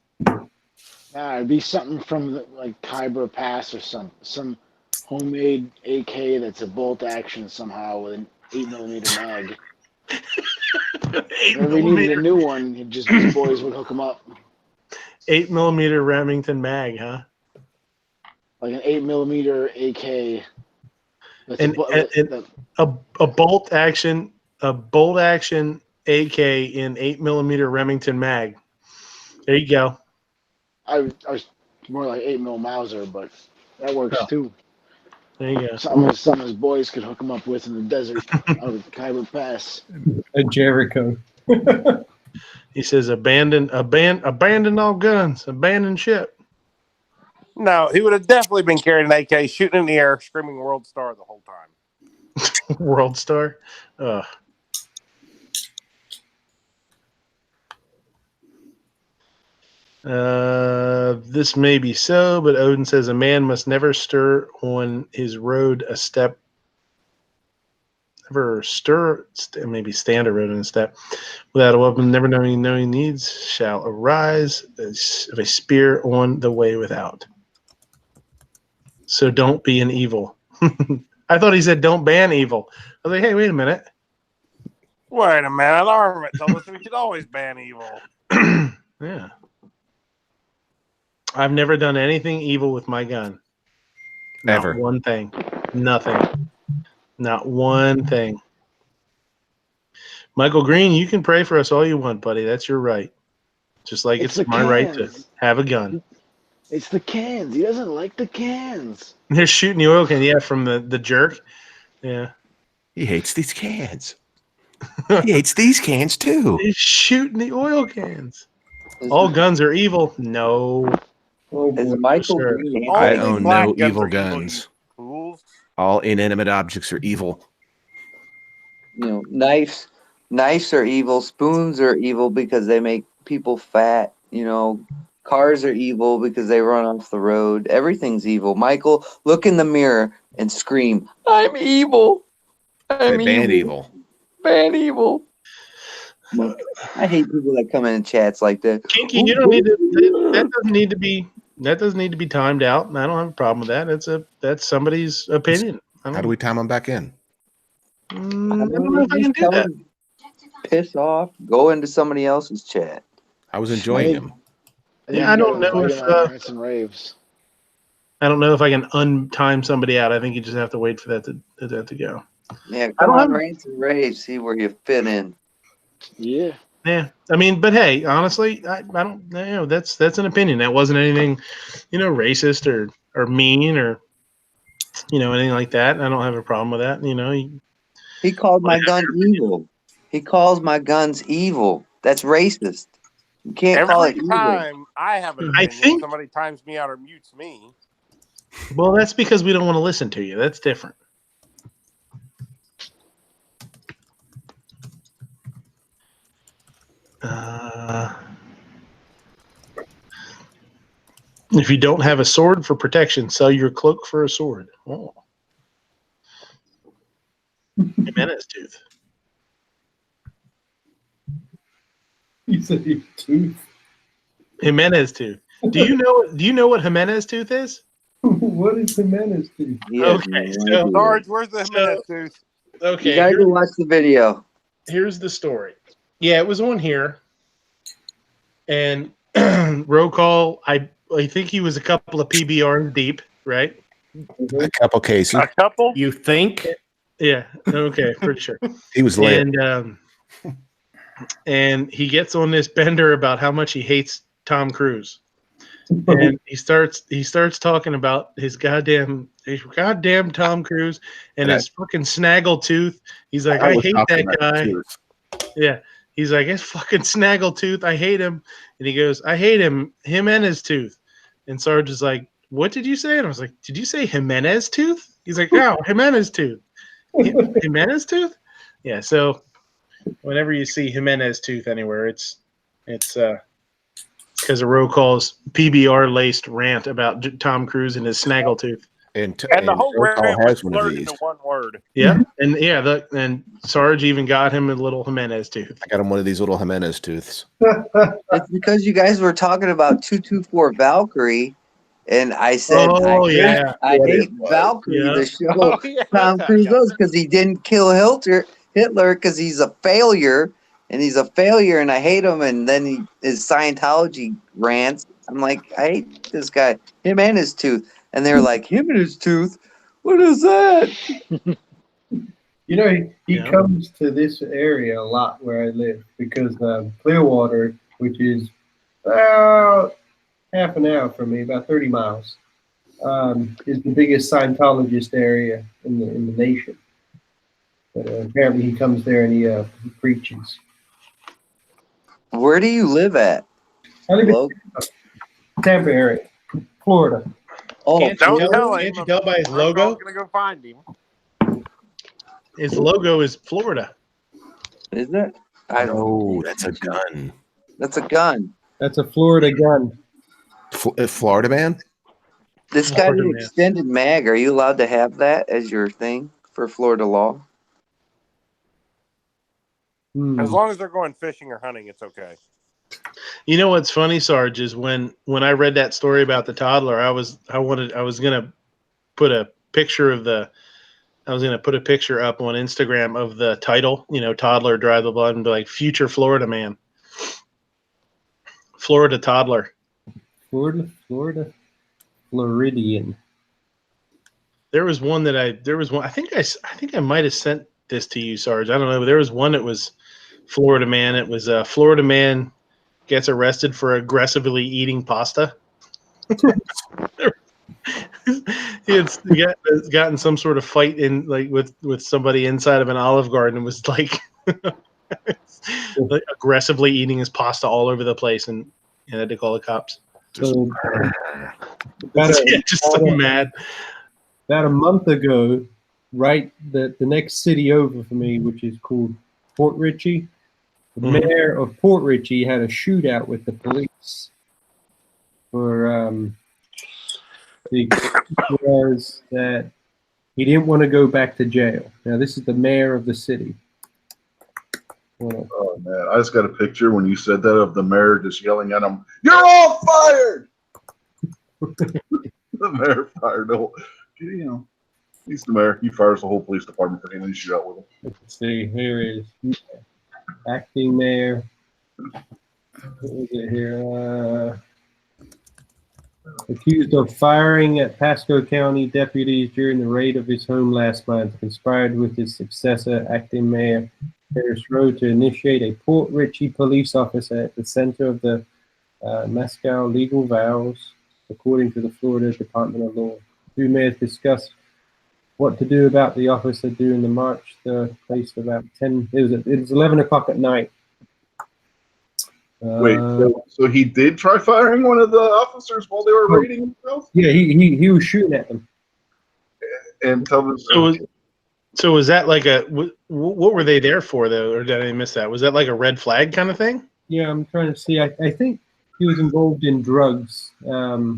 Nah, it'd be something from like Khyber Pass or some homemade AK that's a bolt action somehow with an 8mm mag. If we needed a new one, his boys would hook them up. 8mm Remington mag, huh? Like an 8mm AK. That's And a bolt action AK in 8mm Remington mag. There you go. I was more like 8mm Mauser, but that works too. There you go. Some of his boys could hook him up with in the desert out of Khyber Pass. A Jericho. He says abandon all guns, abandon ship. No, he would have definitely been carrying an AK, shooting in the air, screaming World Star the whole time. World Star. Ugh. This may be so, but Odin says a man must never stir on his road a step. Never maybe stand a road in a step without a weapon. Never knowing needs shall arise of a spear on the way without. So don't be an evil. I thought he said don't ban evil. I was like, hey, wait a minute. Wait a minute. Armament told us we should always ban evil. Yeah. I've never done anything evil with my gun. Ever. Not one thing. Nothing. Not one thing. Michael Green, you can pray for us all you want, buddy. That's your right. Just like it's the my right to cans. have a gun. It's the cans. He doesn't like the cans. They're shooting the oil can. Yeah, from the jerk. Yeah. He hates these cans. He hates these cans too. He's shooting the oil cans. Is, All guns are evil. No. Oh, is boy. Michael sir. being I Only own black no guns evil are guns. you fools. All inanimate objects are evil. knives are evil, spoons are evil because they make people fat, cars are evil because they run off the road. Everything's evil. Michael, look in the mirror and scream, I'm evil. Say I'm band evil. evil. Band evil. I hate people that come in chats like that. Kinky, you don't need to. That doesn't need to be. That doesn't need to be timed out. I don't have a problem with that. That's somebody's opinion. How do we time them back in? I don't know if I can do Tell that. them, piss off, go into somebody else's chat. I was enjoying him. Yeah, I don't know if Rants and raves. I don't know if I can untime somebody out. I think you just have to wait for that to go. Yeah, I come don't on, have- rants and raves, see where you fit in. Yeah. Yeah, I mean, but hey, honestly, I don't. That's an opinion. That wasn't anything, racist or mean or anything like that. I don't have a problem with that. He called my gun evil. He calls my guns evil. That's racist. You can't call it Every evil. time I have an I opinion, think- somebody times me out or mutes me. Well, that's because we don't want to listen to you. That's different. If you don't have a sword for protection, sell your cloak for a sword. Oh. Jimenez tooth. You said your tooth. Jimenez tooth. Do you know what Jimenez tooth is? What is the menace tooth? Okay, so Sarge, where's the Jimenez tooth? okay. You gotta go watch the video. Here's the story. Yeah, it was on here. And roll call, I think he was a couple of PBRs deep, right? A couple cases. A couple? You think? Yeah. Okay, pretty sure. He was lit. And he gets on this bender about how much he hates Tom Cruise. And he starts talking about his goddamn Tom Cruise and his fucking snaggle tooth. He's like, I hate that guy. Yeah. He's like, it's fucking snaggle tooth. I hate him. And he goes, I hate him and his tooth. And Sarge is like, what did you say? And I was like, did you say Jimenez tooth? He's like, no, Jimenez tooth. Jimenez tooth? Yeah. So whenever you see Jimenez tooth anywhere, it's because of roll call's PBR laced rant about Tom Cruise and his snaggle tooth. And the whole rant was blurred into one word. Yeah, and Sarge even got him a little Jimenez tooth. I got him one of these little Jimenez tooths. It's because you guys were talking about 224 Valkyrie, and I said, I hate Valkyrie, the show Tom Cruise does, because he didn't kill Hitler because he's a failure, and I hate him. And then his Scientology rants. I'm like, I hate this guy, him and his tooth. And they're like, him and his tooth? What is that? He comes to this area a lot where I live because Clearwater, which is about half an hour from me, about 30 miles, is the biggest Scientologist area in the nation. But apparently he comes there and he preaches. Where do you live at? I live in Tampa area, Florida. Oh, Can't you tell by his logo? I'm gonna go find him. His logo is Florida. Is it? I don't know. That's a gun. That's a gun. That's a Florida gun. Florida man? This got an extended mag. Are you allowed to have that as your thing for Florida law? As long as they're going fishing or hunting, it's okay. You know what's funny, Sarge, is when I read that story about the toddler, I was gonna put a picture up on Instagram of the title, toddler drive the blood, and be like future Florida man. Florida toddler. Florida Floridian. There was one I think I might have sent this to you, Sarge. I don't know, but there was one that was Florida man. It was Florida man gets arrested for aggressively eating pasta. He had gotten some sort of fight in with somebody inside of an Olive Garden and was like aggressively eating his pasta all over the place and had to call the cops. So, just so mad. About a month ago, right, the next city over for me, which is called Port Richey, the mayor of Port Richey had a shootout with the police for the excuse was that he didn't want to go back to jail. Now, this is the mayor of the city. Oh man, I just got a picture when you said that of the mayor just yelling at him, "You're all fired!" The mayor fired. He's the mayor. He fires the whole police department for any shootout with him. Let's see. Here is acting mayor. What is it here? Accused of firing at Pasco County deputies during the raid of his home last month, conspired with his successor, acting mayor Harris Road, to initiate a Port Richey police officer at the center of the Moscow legal vows, according to the Florida Department of Law. Two mayors discussed what to do about the officer during the march. The place about 10. It was 11 o'clock at night. Wait, so he did try firing one of the officers while they were raiding themselves? Yeah, he was shooting at them. And tell us. So was that like what were they there for though, or did I miss that? Was that like a red flag kind of thing? Yeah, I'm trying to see. I think he was involved in drugs. There's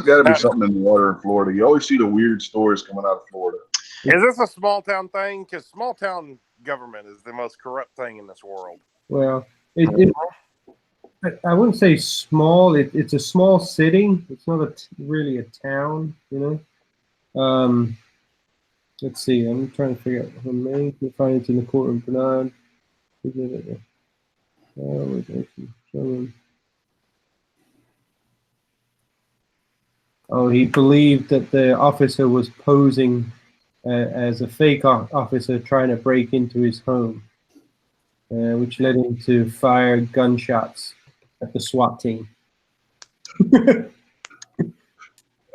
got to be something in the water in Florida. You always see the weird stories coming out of Florida. Is this a small town thing? Because small town government is the most corrupt thing in this world. Well, I wouldn't say small. It's a small city. It's not really a town, you know. Let's see. I'm trying to figure out how many can find it in the court of Bernard. Oh, he believed that the officer was posing as a fake officer trying to break into his home, which led him to fire gunshots at the SWAT team.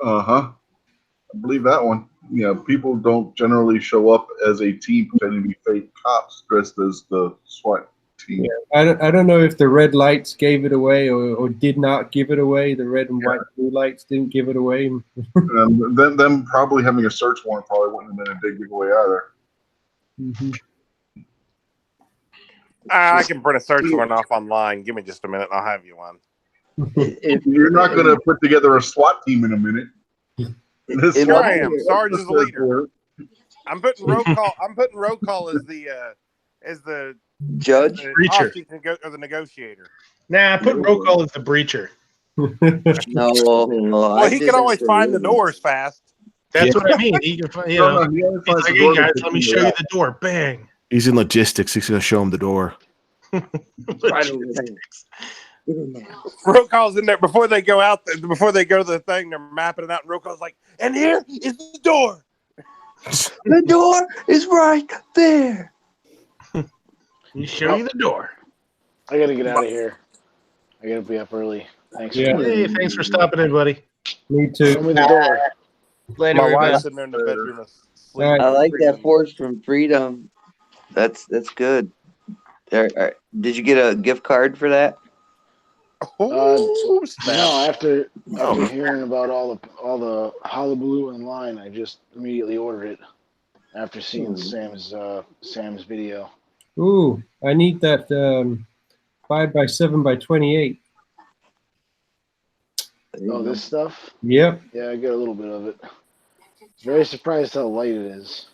I believe that one. Yeah, people don't generally show up as a team pretending to be fake cops dressed as the SWAT team. Yeah, I don't know if the red lights gave it away or did not give it away. The red and white blue lights didn't give it away. Them probably having a search warrant probably wouldn't have been a big giveaway either. Mm-hmm. I can print a search warrant off online. Give me just a minute and I'll have you one. You're not going to put together a SWAT team in a minute. Here I am. Sarge is the leader. I'm putting roll call. I'm putting roll call as the judge, the breacher, or the negotiator. Nah, put roll call as the breacher. No, well, he can always find the doors fast. That's what I mean. He can find, he's like, hey guys, let me show you the door. Bang. He's in logistics. He's going to show him the door. Roll call's in there before they go out. Before they go to the thing, they're mapping it out. And roll call's like, and here is the door. The door is right there. Let me show you the door. I gotta get out of here. I gotta be up early. Thanks. Hey, thanks for stopping in, buddy. Me too. Show me the door. Later, my wife's in there in the bedroom. Right. I like that Forged from Freedom. That's good. There, did you get a gift card for that? No, after hearing about all the hullabaloo online, I just immediately ordered it after seeing Sam's video. Ooh, I need that 5x7x28. Oh, this stuff? Yep. Yeah, I got a little bit of it. Very surprised how light it is.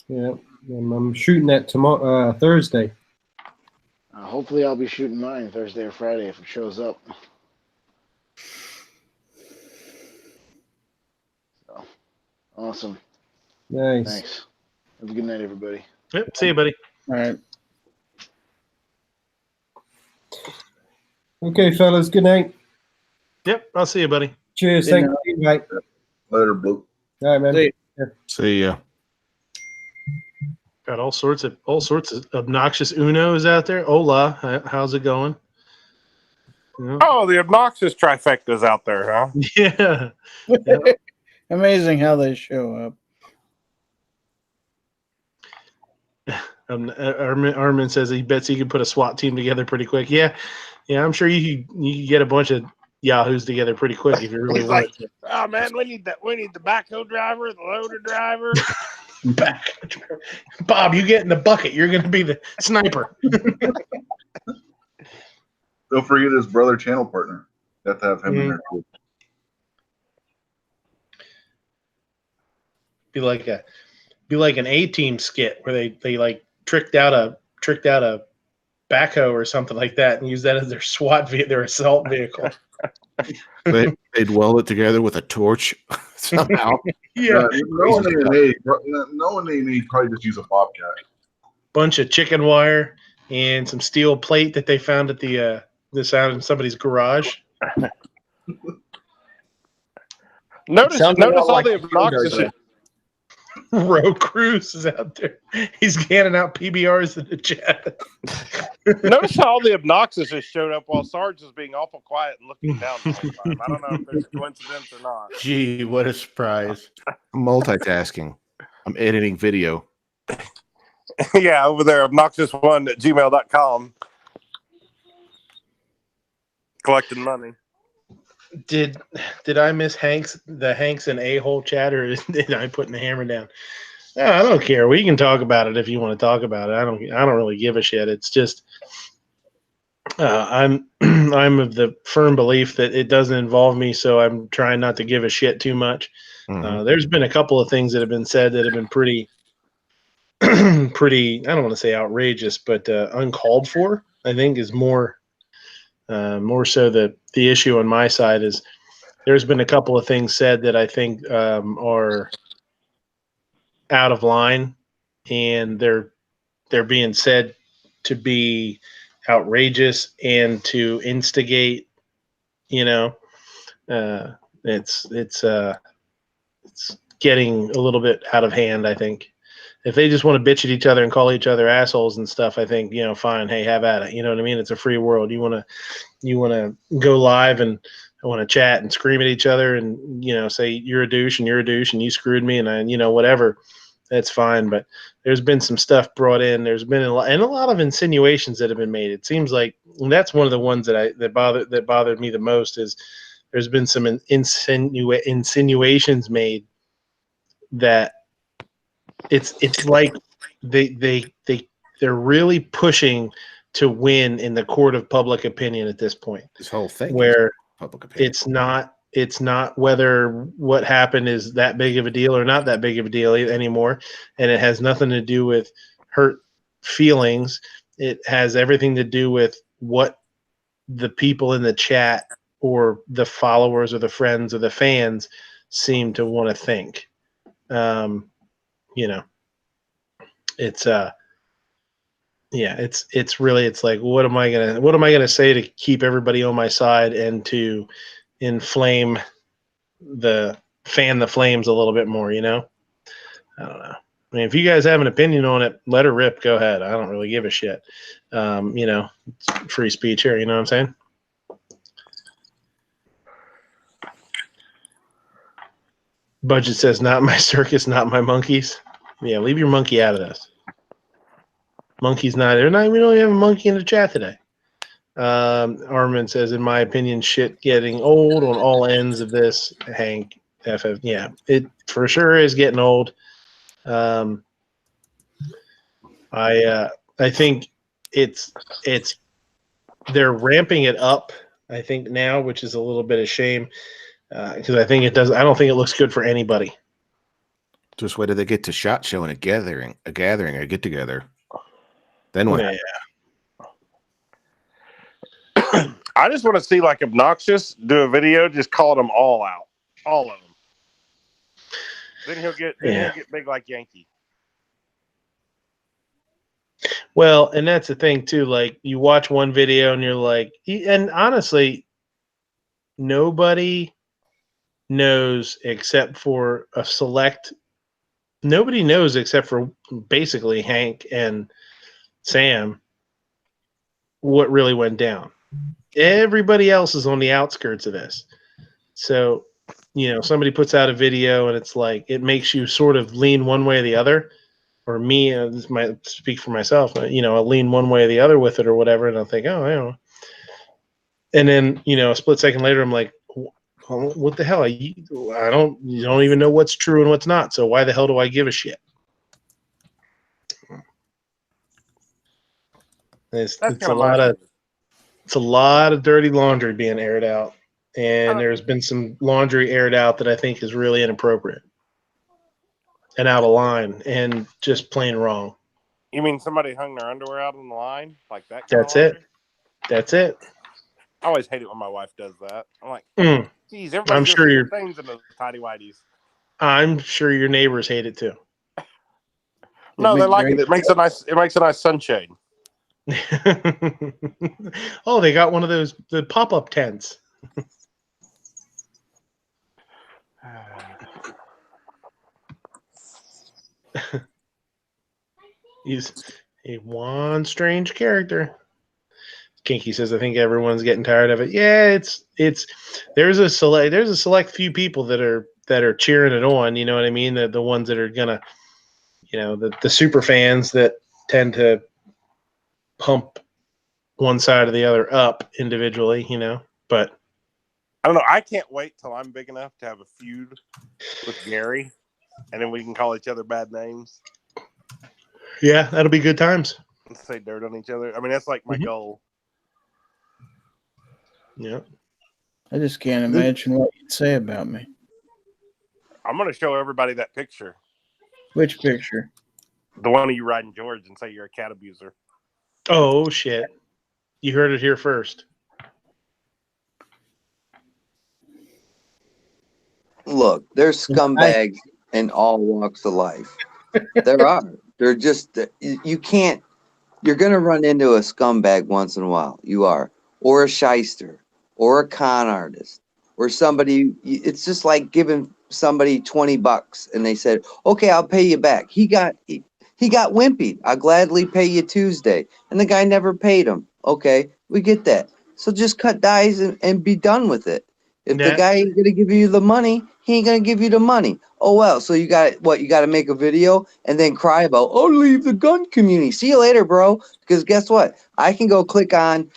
Yeah, I'm shooting that tomorrow, Thursday. Hopefully, I'll be shooting mine Thursday or Friday if it shows up. So, awesome. Nice. Thanks. Have a good night, everybody. Yep. See you, buddy. All right. Okay, fellas. Good night. Yep. I'll see you, buddy. Cheers. Thank you. Bye. Later, Blue. All right, man. See ya. Got all sorts of obnoxious Unos out there. Hola, how's it going? Oh, the obnoxious trifecta's out there, huh? Yeah. Amazing how they show up. Armin says he bets he could put a SWAT team together pretty quick. Yeah, I'm sure you could get a bunch of yahoos together pretty quick if you really He's wanted like, oh man, we need the backhoe driver, the loader driver. Bob, you get in the bucket. You're going to be the sniper. Don't forget his brother channel partner. You have to have him in there too. Be like an A-team skit where they like tricked out a backhoe or something like that and use that as their SWAT their assault vehicle. They'd weld it together with a torch somehow. Yeah. No one in A probably just use a bobcat. Bunch of chicken wire and some steel plate that they found at the out in somebody's garage. Notice all the obnoxious. Road Cruz is out there. He's handing out PBRs in the chat. Notice how all the obnoxious just showed up while Sarge was being awful quiet and looking down the whole time. I don't know if there's a coincidence or not. Gee, what a surprise. I'm multitasking. I'm editing video. Yeah, over there, obnoxious1@gmail.com. Collecting money. Did I miss the Hanks and A-hole chat, or did I put the hammer down? No, I don't care. We can talk about it if you want to talk about it. I don't really give a shit. It's just I'm of the firm belief that it doesn't involve me, so I'm trying not to give a shit too much. Mhm. There's been a couple of things that have been said that have been pretty I don't want to say outrageous, but uncalled for. I think is more so the issue on my side is there's been a couple of things said that I think are out of line, and they're being said to be outrageous and to instigate. It's getting a little bit out of hand, I think. If they just want to bitch at each other and call each other assholes and stuff, I think, fine. Hey, have at it. You know what I mean? It's a free world. You want to go live and want to chat and scream at each other and, say you're a douche and you screwed me and I, whatever. That's fine. But there's been some stuff brought in. There's been a lot of insinuations that have been made. It seems like that's one of the ones that bothered me the most is there's been some insinuations made that it's like they're really pushing to win in the court of public opinion at this point. This whole thing, where public opinion. It's not whether what happened is that big of a deal or not that big of a deal anymore, and it has nothing to do with hurt feelings. It has everything to do with what the people in the chat or the followers or the friends or the fans seem to want to think. It's really, it's like, what am I gonna say to keep everybody on my side and to fan the flames a little bit more, I don't know. I mean, if you guys have an opinion on it, let her rip, go ahead. I don't really give a shit. It's free speech here, you know what I'm saying? Budget says, not my circus, not my monkeys. Yeah, leave your monkey out of this. Monkey's not there. We don't have a monkey in the chat today. Armin says, in my opinion, shit getting old on all ends of this. Hank, FF, yeah, it for sure is getting old. I think they're ramping it up. I think now, which is a little bit of shame, because I think it does. I don't think it looks good for anybody. Just wait till they get to SHOT Show and a gathering, a get together. Then what? Yeah. I just want to see like Obnoxious do a video, just calling them all out, all of them. Then he'll get big like Yankee. Well, and that's the thing too. Like, you watch one video and you're like, and honestly, nobody knows except for a select. Nobody knows except for basically Hank and Sam what really went down. Everybody else is on the outskirts of this. So, somebody puts out a video and it's like it makes you sort of lean one way or the other. Or me, this might speak for myself. I'll lean one way or the other with it or whatever, and I'll think, oh, I don't know. And then, a split second later, I'm like, what the hell? You don't even know what's true and what's not. So why the hell do I give a shit? It's a lot of dirty laundry being aired out, and there's been some laundry aired out that I think is really inappropriate and out of line and just plain wrong. You mean somebody hung their underwear out on the line like that? That's it. That's it. I always hate it when my wife does that. I'm like, geez, I'm sure your things in those tidy whities. I'm sure your neighbors hate it too. No, they like it. It makes a nice sunshade. Oh, they got one of the pop-up tents. He's one strange character. Kinky says, I think everyone's getting tired of it. Yeah, there's a select few people that are cheering it on, you know what I mean? The ones that are gonna, the super fans that tend to pump one side or the other up individually, but I don't know. I can't wait till I'm big enough to have a feud with Gary, and then we can call each other bad names. Yeah, that'll be good times. Let's say dirt on each other. I mean, that's like my goal. Yeah. I just can't imagine what you'd say about me. I'm going to show everybody that picture. Which picture? The one of you riding George and say you're a cat abuser. Oh, shit. You heard it here first. Look, there's scumbags in all walks of life. There are. They're just, you can't, you're going to run into a scumbag once in a while. You are. Or a shyster. Or a con artist. Or somebody, it's just like giving somebody $20 and they said, okay, I'll pay you back. He got wimpied. I'll gladly pay you Tuesday. And the guy never paid him. Okay, we get that. So just cut ties and be done with it. If the guy ain't going to give you the money, he ain't going to give you the money. Oh, well, so you got to make a video and then cry about, oh, leave the gun community. See you later, bro. Because guess what? I can go click on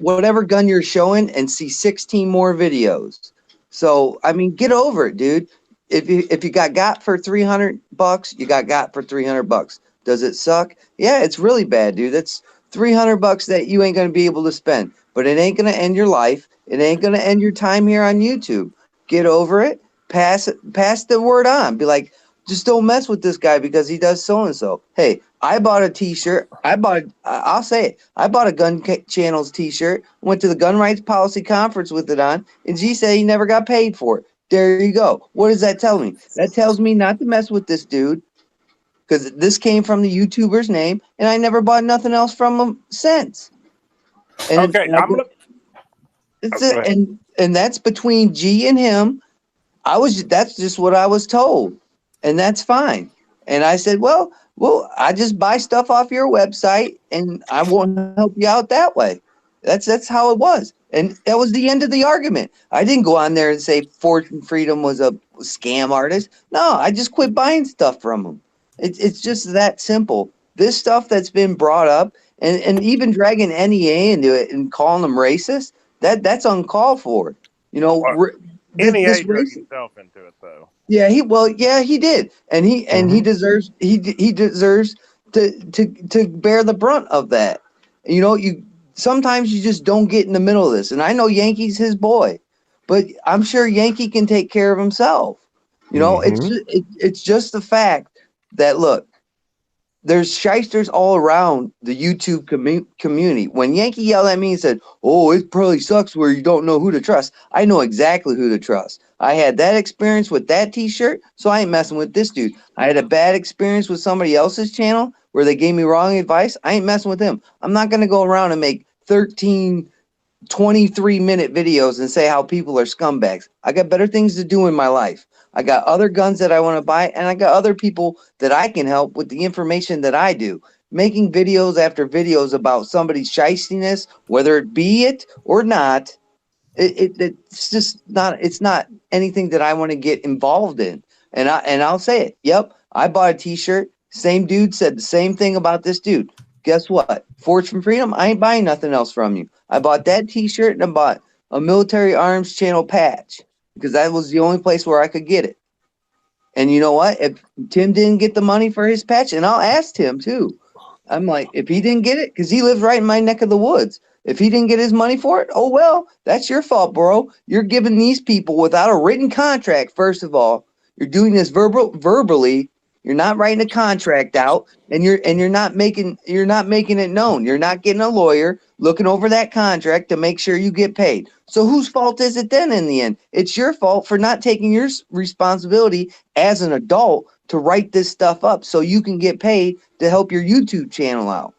whatever gun you're showing and see 16 more videos. So, I mean, get over it, dude. If you got for $300, you got for $300. Does it suck? Yeah, it's really bad, dude. That's $300 that you ain't going to be able to spend. But it ain't going to end your life. It ain't going to end your time here on YouTube. Get over it. Pass the word on. Be like, just don't mess with this guy because he does so-and-so. Hey, I bought a t-shirt. I'll say it. I bought a Gun Channels t-shirt, went to the Gun Rights Policy Conference with it on, and G said he never got paid for it. There you go. What does that tell me? That tells me not to mess with this dude because this came from the YouTuber's name, and I never bought nothing else from him since. And okay, and that's between G and him. That's just what I was told, and that's fine. And I said, well, I just buy stuff off your website, and I won't help you out that way. That's how it was, and that was the end of the argument. I didn't go on there and say Fortune Freedom was a scam artist. No, I just quit buying stuff from him. It's just that simple. This stuff that's been brought up, and even dragging NEA into it and calling them racist, that's uncalled for. NEA drug himself into it though. Yeah, he did, and he deserves to bear the brunt of that. Sometimes you just don't get in the middle of this, and I know Yankee's his boy, but I'm sure Yankee can take care of himself. It's just the fact that look, there's shysters all around the YouTube community. When Yankee yelled at me and said, oh, it probably sucks where you don't know who to trust, I know exactly who to trust. I had that experience with that t-shirt, so I ain't messing with this dude. I had a bad experience with somebody else's channel where they gave me wrong advice. I ain't messing with him. I'm not going to go around and make 13 23-minute videos and say how people are scumbags. I got better things to do in my life. I got other guns that I want to buy, and I got other people that I can help with the information that I do. making videos after videos about somebody's shystiness, whether it be it or not, it's just not. It's not anything that I want to get involved in. And I'll say it. Yep, I bought a T-shirt. Same dude said the same thing about this dude. Guess what? Forge from Freedom. I ain't buying nothing else from you. I bought that T-shirt and I bought a Military Arms Channel patch because that was the only place where I could get it. And you know what? If Tim didn't get the money for his patch, and I'll ask Tim too. I'm like, if he didn't get it, because he lives right in my neck of the woods. If he didn't get his money for it, oh well, that's your fault, bro. You're giving these people without a written contract. First of all, you're doing this verbally. You're not writing a contract out, and you're not making it known. You're not getting a lawyer looking over that contract to make sure you get paid. So whose fault is it then in the end? It's your fault for not taking your responsibility as an adult to write this stuff up so you can get paid to help your YouTube channel out.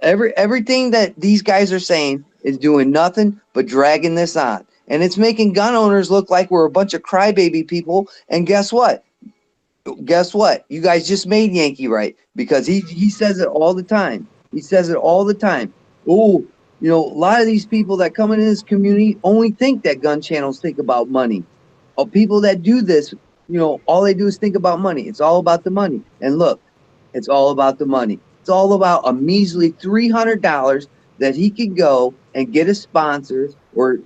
Everything that these guys are saying is doing nothing but dragging this on. And it's making gun owners look like we're a bunch of crybaby people. And guess what? You guys just made Yankee right, because he says it all the time. He says it all the time. Oh, you know, a lot of these people that come into this community only think that gun channels think about money. Oh, people that do this, you know, all they do is think about money. It's all about the money. And look, it's all about the money. It's all about a measly $300 that he could go and get a sponsor or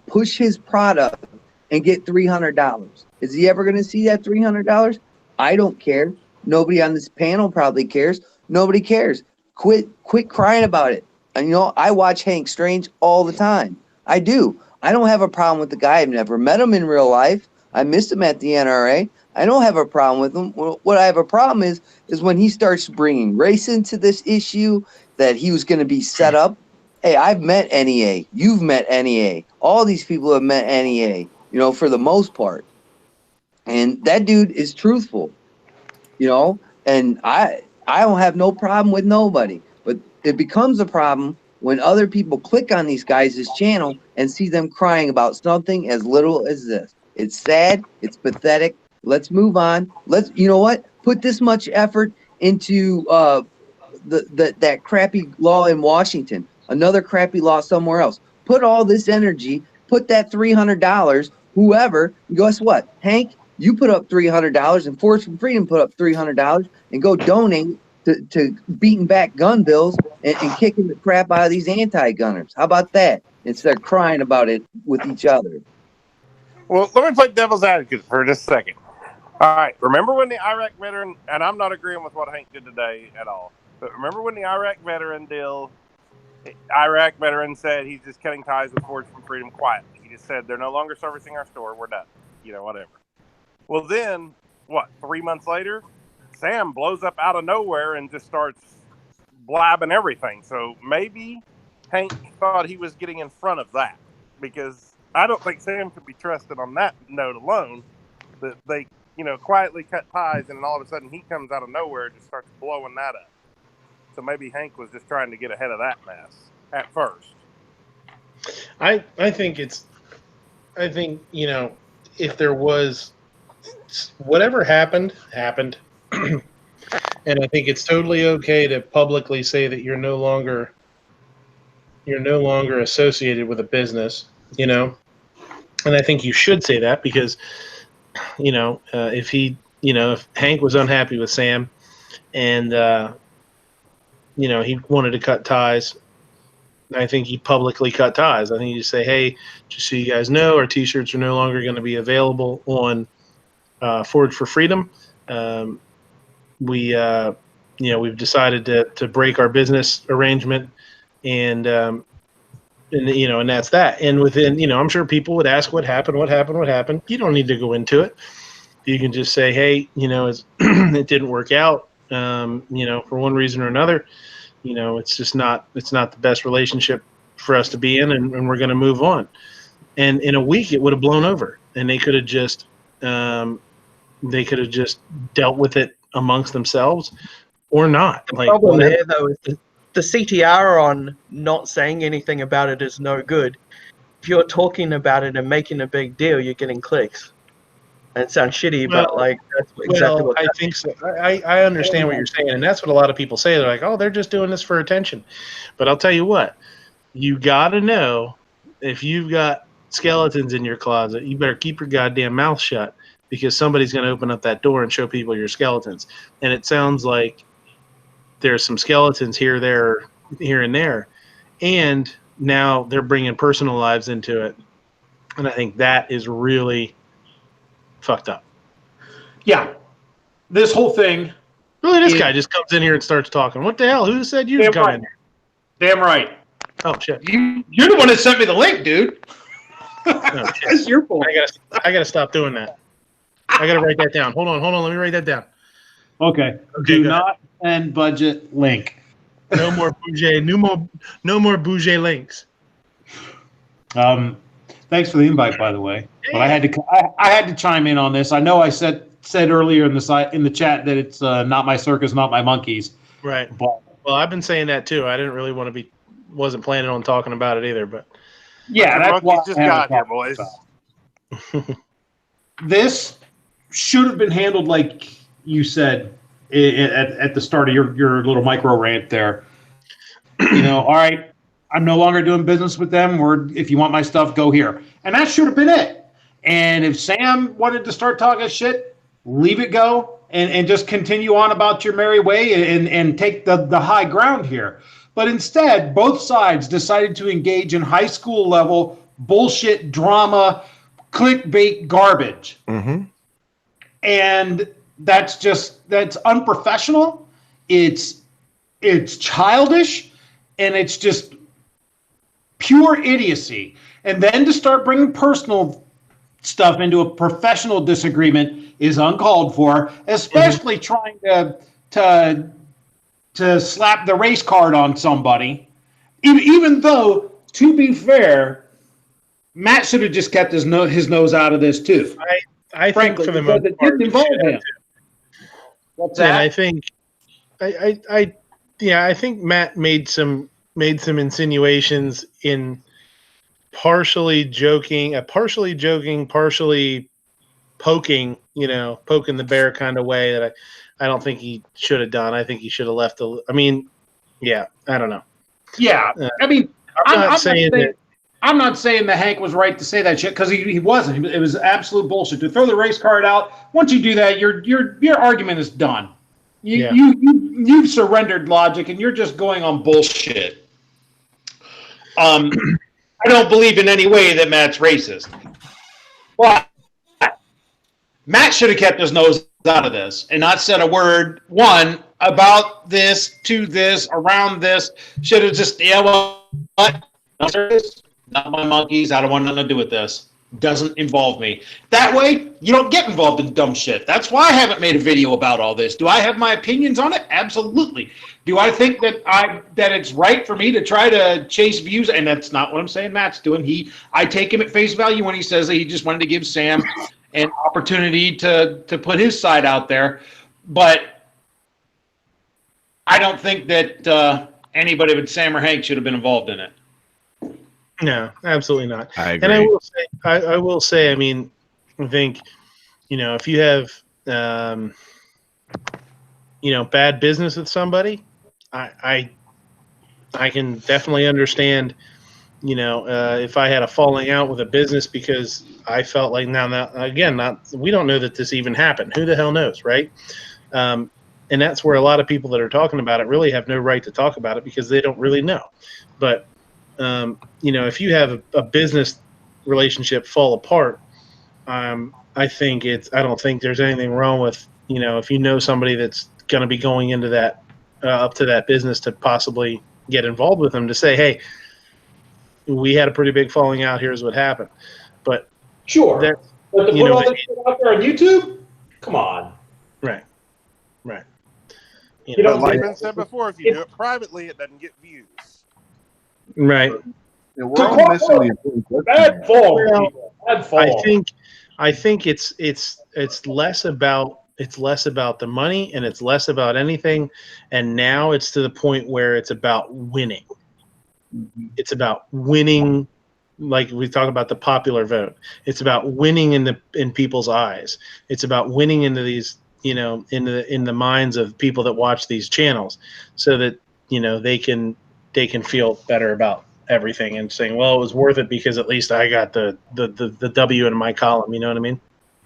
push his product and get $300. Is he ever going to see that $300? I don't care. Nobody on this panel probably cares. Nobody cares. Quit crying about it. And you know, I watch Hank Strange all the time. I do. I don't have a problem with the guy. I've never met him in real life. I missed him at the NRA. I don't have a problem with him. What I have a problem is when he starts bringing race into this issue, that he was going to be set up. Hey, I've met NEA. You've met NEA. All these people have met NEA, you know, for the most part. And that dude is truthful, you know, and I don't have no problem with nobody. But it becomes a problem when other people click on these guys' channel and see them crying about something as little as this. It's sad. It's pathetic. Let's move on. You know what? Put this much effort into that crappy law in Washington, another crappy law somewhere else. Put all this energy, put that $300, whoever, guess what? Hank, you put up $300 and Force from Freedom put up $300 and go donate to beating back gun bills and kicking the crap out of these anti-gunners. How about that? Instead of crying about it with each other. Well, let me play devil's advocate for just a second. All right, remember when the Iraq veteran, and I'm not agreeing with what Hank did today at all, but remember when the Iraq veteran said he's just cutting ties with Forge from Freedom quietly. He just said, they're no longer servicing our store, we're done. You know, whatever. Well, then, 3 months later, Sam blows up out of nowhere and just starts blabbing everything. So maybe Hank thought he was getting in front of that, because I don't think Sam could be trusted on that note alone, that they, you know, quietly cut ties and then all of a sudden he comes out of nowhere and just starts blowing that up. So maybe Hank was just trying to get ahead of that mess at first. I think, you know, if there was whatever happened. And I think it's totally okay to publicly say that you're no longer associated with a business, you know. And I think you should say that because, you know, if Hank was unhappy with Sam and, you know, he wanted to cut ties, I think he publicly cut ties. I think you just say, hey, just so you guys know, our T-shirts are no longer going to be available on Forge for Freedom. We've decided to break our business arrangement, and you know, and that's that. And within, you know, I'm sure people would ask what happened. You don't need to go into it. You can just say, hey, you know, it didn't work out, you know, for one reason or another. You know, it's not the best relationship for us to be in, and we're going to move on. And in a week, it would have blown over, and they could have just dealt with it amongst themselves, or not. The problem there, though, is the CTR on not saying anything about it is no good. If you're talking about it and making a big deal, you're getting clicks. And it sounds shitty, but like that's exactly what. I think so. I understand what you're saying, and that's what a lot of people say. They're like, "Oh, they're just doing this for attention." But I'll tell you what, you got to know if you've got skeletons in your closet, you better keep your goddamn mouth shut because somebody's going to open up that door and show people your skeletons. And it sounds like there's some skeletons here and there, and now they're bringing personal lives into it, and I think that is really fucked up. Yeah, this whole thing. Really, this guy just comes in here and starts talking. What the hell? Who said you come in? Damn right. Oh shit! You're the one that sent me the link, dude. Oh, That's your fault. I gotta stop doing that. I gotta write that down. Hold on. Let me write that down. Okay. Do not send budget link. No more Bouger. No more Bouger links. Thanks for the invite, by the way. But I had to chime in on this. I know I said earlier in the chat that it's not my circus, not my monkeys. Right. But, well, I've been saying that too. I didn't really want to wasn't planning on talking about it either. But yeah, that's monkeys just got here, boys. This should have been handled like you said at the start of your little micro rant there. All right, I'm no longer doing business with them, or if you want my stuff, go here. And that should have been it. And if Sam wanted to start talking shit, leave it go and just continue on about your merry way and take the high ground here. But instead, both sides decided to engage in high school level bullshit drama, clickbait garbage. Mm-hmm. And that's unprofessional. It's childish, and it's just pure idiocy. And then to start bringing personal stuff into a professional disagreement is uncalled for, especially trying to slap the race card on somebody. Even though, to be fair, Matt should have just kept his nose out of this too. I Frankly, think for the most it part, didn't involve him. What's that? And I think Matt made some insinuations in partially joking, partially poking the bear kind of way that I don't think he should have done. I think he should have left I don't know. Yeah, I'm not saying that Hank was right to say that shit because he wasn't. It was absolute bullshit. To throw the race card out, once you do that, your argument is done. You've surrendered logic and you're just going on bullshit. I don't believe in any way that Matt's racist. But Matt should have kept his nose out of this and not said a word, one, about this, to this, around this. Should have just, what? Not my monkeys. I don't want nothing to do with this. Doesn't involve me. That way, you don't get involved in dumb shit. That's why I haven't made a video about all this. Do I have my opinions on it? Absolutely. Do I think that it's right for me to try to chase views? And that's not what I'm saying Matt's doing. I take him at face value when he says that he just wanted to give Sam an opportunity to put his side out there. But I don't think that anybody but Sam or Hank should have been involved in it. No, absolutely not. I agree. And I will say, I mean, I think, if you have, bad business with somebody, I can definitely understand, if I had a falling out with a business because I felt like we don't know that this even happened. Who the hell knows, right? And that's where a lot of people that are talking about it really have no right to talk about it because they don't really know. But if you have a business relationship fall apart, I don't think there's anything wrong with, if you know somebody that's going to be going into that, up to that business to possibly get involved with them to say, hey, we had a pretty big falling out. Here's what happened. But sure. But to put all this shit out there on YouTube? Come on. Right. Like I said before, if you do it privately, it doesn't get views. Right. Yeah, we're all missing the important Bad fall. Bad fall. I think it's less about the money and it's less about anything, and now it's to the point where it's about winning. It's about winning like we talk about the popular vote. It's about winning in people's eyes. It's about winning into these, in the minds of people that watch these channels, so that they can feel better about everything and saying, well, it was worth it because at least I got the W in my column. You know what I mean?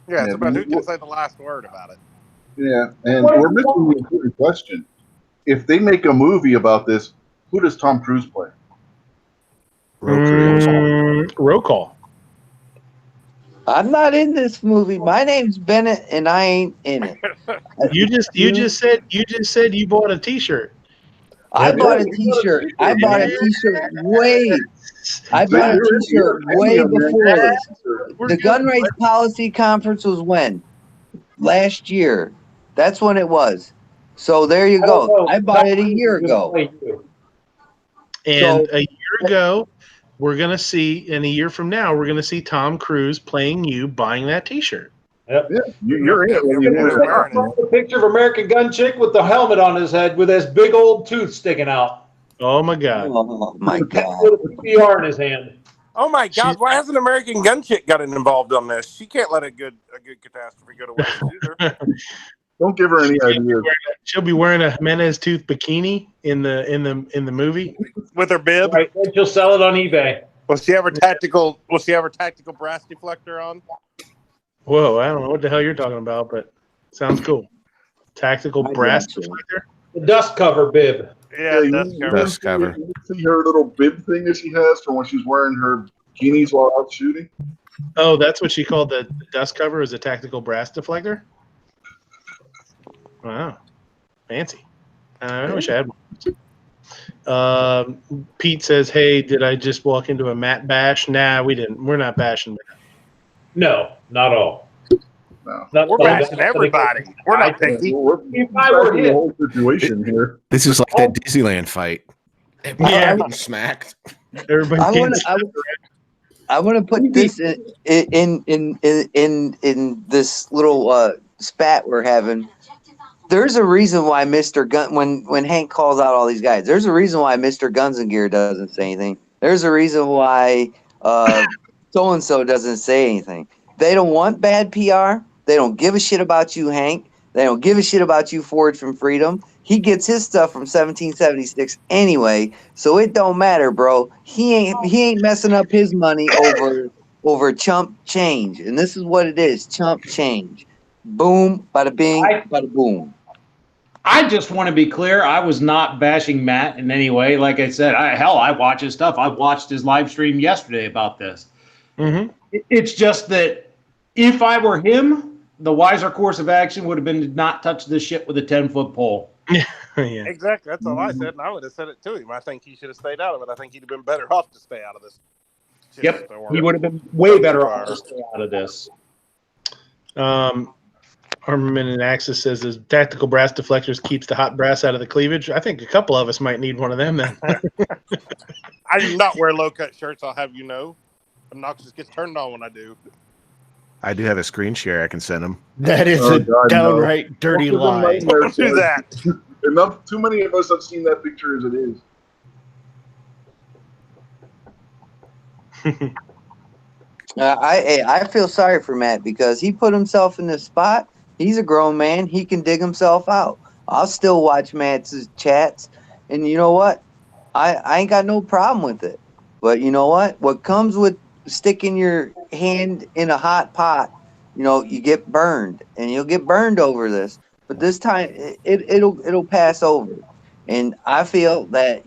Yeah, it's about who can say the last word about it. Yeah, and we're missing the important question. If they make a movie about this, who does Tom Cruise play? Roll call. I'm not in this movie. My name's Bennett, and I ain't in it. You just said you bought a T-shirt. I bought a T-shirt. I bought a T-shirt way before this. The gun rights policy conference was when? Last year. That's when it was. So there you go. I bought it a year ago. And a year ago, we're gonna see, and a year from now, we're gonna see Tom Cruise playing you buying that T-shirt. Yep. Yeah, you're in it. A picture of American Gun Chick with the helmet on his head with his big old tooth sticking out. Oh my God! Oh my God! With a PR in his hand. Oh my God! Why hasn't American Gun Chick gotten involved on this? She can't let a good catastrophe go to waste either. Don't give her any ideas. She'll be wearing a Jimenez tooth bikini in the movie with her bib. Right, then she'll sell it on eBay. Will she have her tactical brass deflector on? Whoa, I don't know what the hell you're talking about, but sounds cool. Tactical brass deflector. The dust cover bib. Yeah, dust cover. You see her little bib thing that she has for when she's wearing her bikinis while out shooting? Oh, that's what she called the dust cover, is a tactical brass deflector? Wow. Fancy. I wish I had one. Pete says, hey, did I just walk into a Matt bash? Nah, we didn't. We're not bashing Matt. No, not all. No. We're bashing everybody. We're not picky. If I were the him, whole situation here. This is like that Disneyland fight. Yeah. Smacked. Everybody I want to put this in this little spat we're having. There's a reason why Mr. Gun, when Hank calls out all these guys, there's a reason why Mr. Guns and Gear doesn't say anything. There's a reason why so-and-so doesn't say anything. They don't want bad PR. They don't give a shit about you, Hank. They don't give a shit about you, Forge from Freedom. He gets his stuff from 1776 anyway, so it don't matter, bro. He ain't messing up his money over chump change. And this is what it is, chump change. Boom, bada bing, bada boom. I just want to be clear. I was not bashing Matt in any way. Like I said, I watch his stuff. I watched his live stream yesterday about this. Mm-hmm. It's just that if I were him, the wiser course of action would have been to not touch this shit with a 10-foot pole. Yeah. Exactly. That's all I said, and I would have said it to him. I think he should have sted out of it. I think he'd have been better off to stay out of this. Yep. He would have been way better off to stay out of this. Armament and Axis says, "His tactical brass deflectors keeps the hot brass out of the cleavage." I think a couple of us might need one of them then. I do not wear low-cut shirts, I'll have you know. Obnoxious gets turned on when I do. I do have a screen share I can send them. That is downright dirty lie. Don't do that. Too many of us have seen that picture as it is. I feel sorry for Matt because he put himself in this spot. He's a grown man. He can dig himself out. I'll still watch Matt's chats. And you know what? I ain't got no problem with it. But you know what? What comes with sticking your hand in a hot pot, you get burned. And you'll get burned over this. But this time, it'll pass over. And I feel that,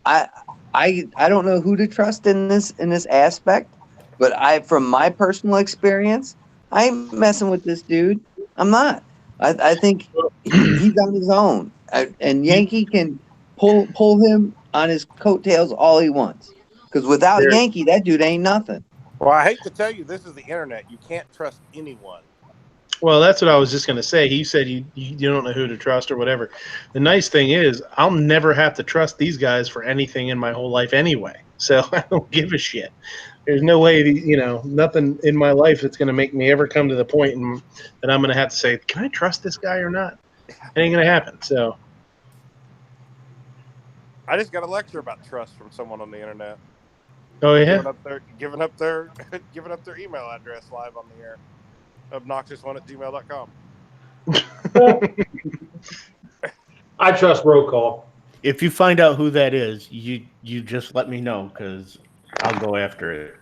I don't know who to trust in this aspect. But from my personal experience, I ain't messing with this dude. I'm not. I think he's on his own, and Yankee can pull him on his coattails all he wants. Because without Yankee, that dude ain't nothing. Well, I hate to tell you, this is the internet. You can't trust anyone. Well, that's what I was just going to say. He said you don't know who to trust or whatever. The nice thing is, I'll never have to trust these guys for anything in my whole life anyway. So I don't give a shit. There's no way, nothing in my life that's going to make me ever come to the point that I'm going to have to say, can I trust this guy or not? It ain't going to happen. So I just got a lecture about trust from someone on the internet. Oh yeah. Giving up their email address live on the air. Obnoxious1@gmail.com. I trust roll call. If you find out who that is, you just let me know because I'll go after it.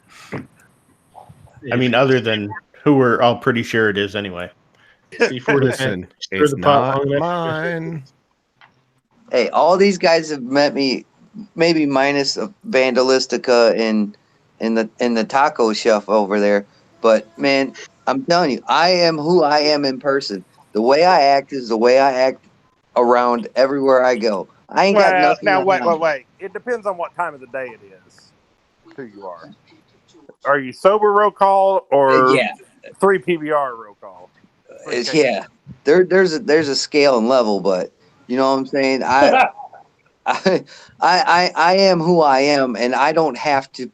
I mean, other than who we're all pretty sure it is anyway. Before Listen, it's not mine. Hey, all these guys have met me, maybe minus Vandalistica and the taco chef over there. But man, I'm telling you, I am who I am in person. The way I act is the way I act around everywhere I go. I ain't got nothing. Now, to hide. wait. It depends on what time of the day it is. Who you are? Are you sober roll call or Yeah. 3 PBR roll call? Yeah. There's a scale and level, but you know what I'm saying? I am who I am, and I don't have to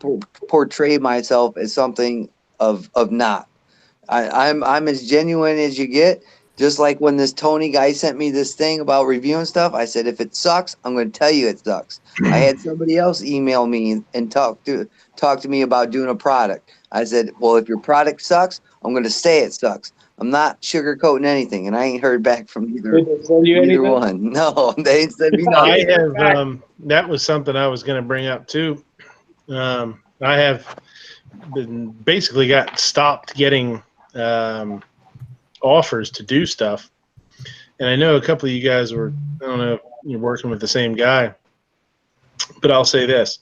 portray myself as something of not. I'm as genuine as you get. Just like when this Tony guy sent me this thing about reviewing stuff, I said if it sucks, I'm going to tell you it sucks. I had somebody else email me and talk to me about doing a product. I said, well, if your product sucks, I'm going to say it sucks. I'm not sugarcoating anything, and I ain't heard back from either one. No, they ain't sent me nothing. I have that was something I was going to bring up too. I have basically got stopped getting offers to do stuff, and I know a couple of you guys were, I don't know if you're working with the same guy, but I'll say this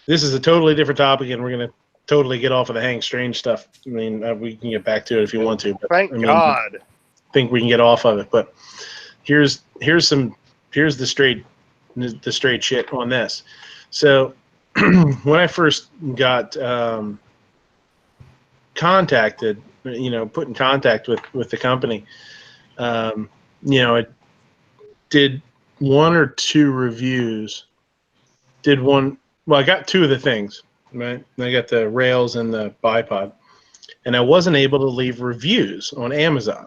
is a totally different topic, and we're going to totally get off of the Hank Strange stuff. I mean, we can get back to it if you want to, but Thank God. I think we can get off of it, but here's the straight shit on this. So when I first got contacted, put in contact with the company, I did 1 or 2 reviews. I got 2 of the things, right? I got the rails and the bipod, and I wasn't able to leave reviews on Amazon.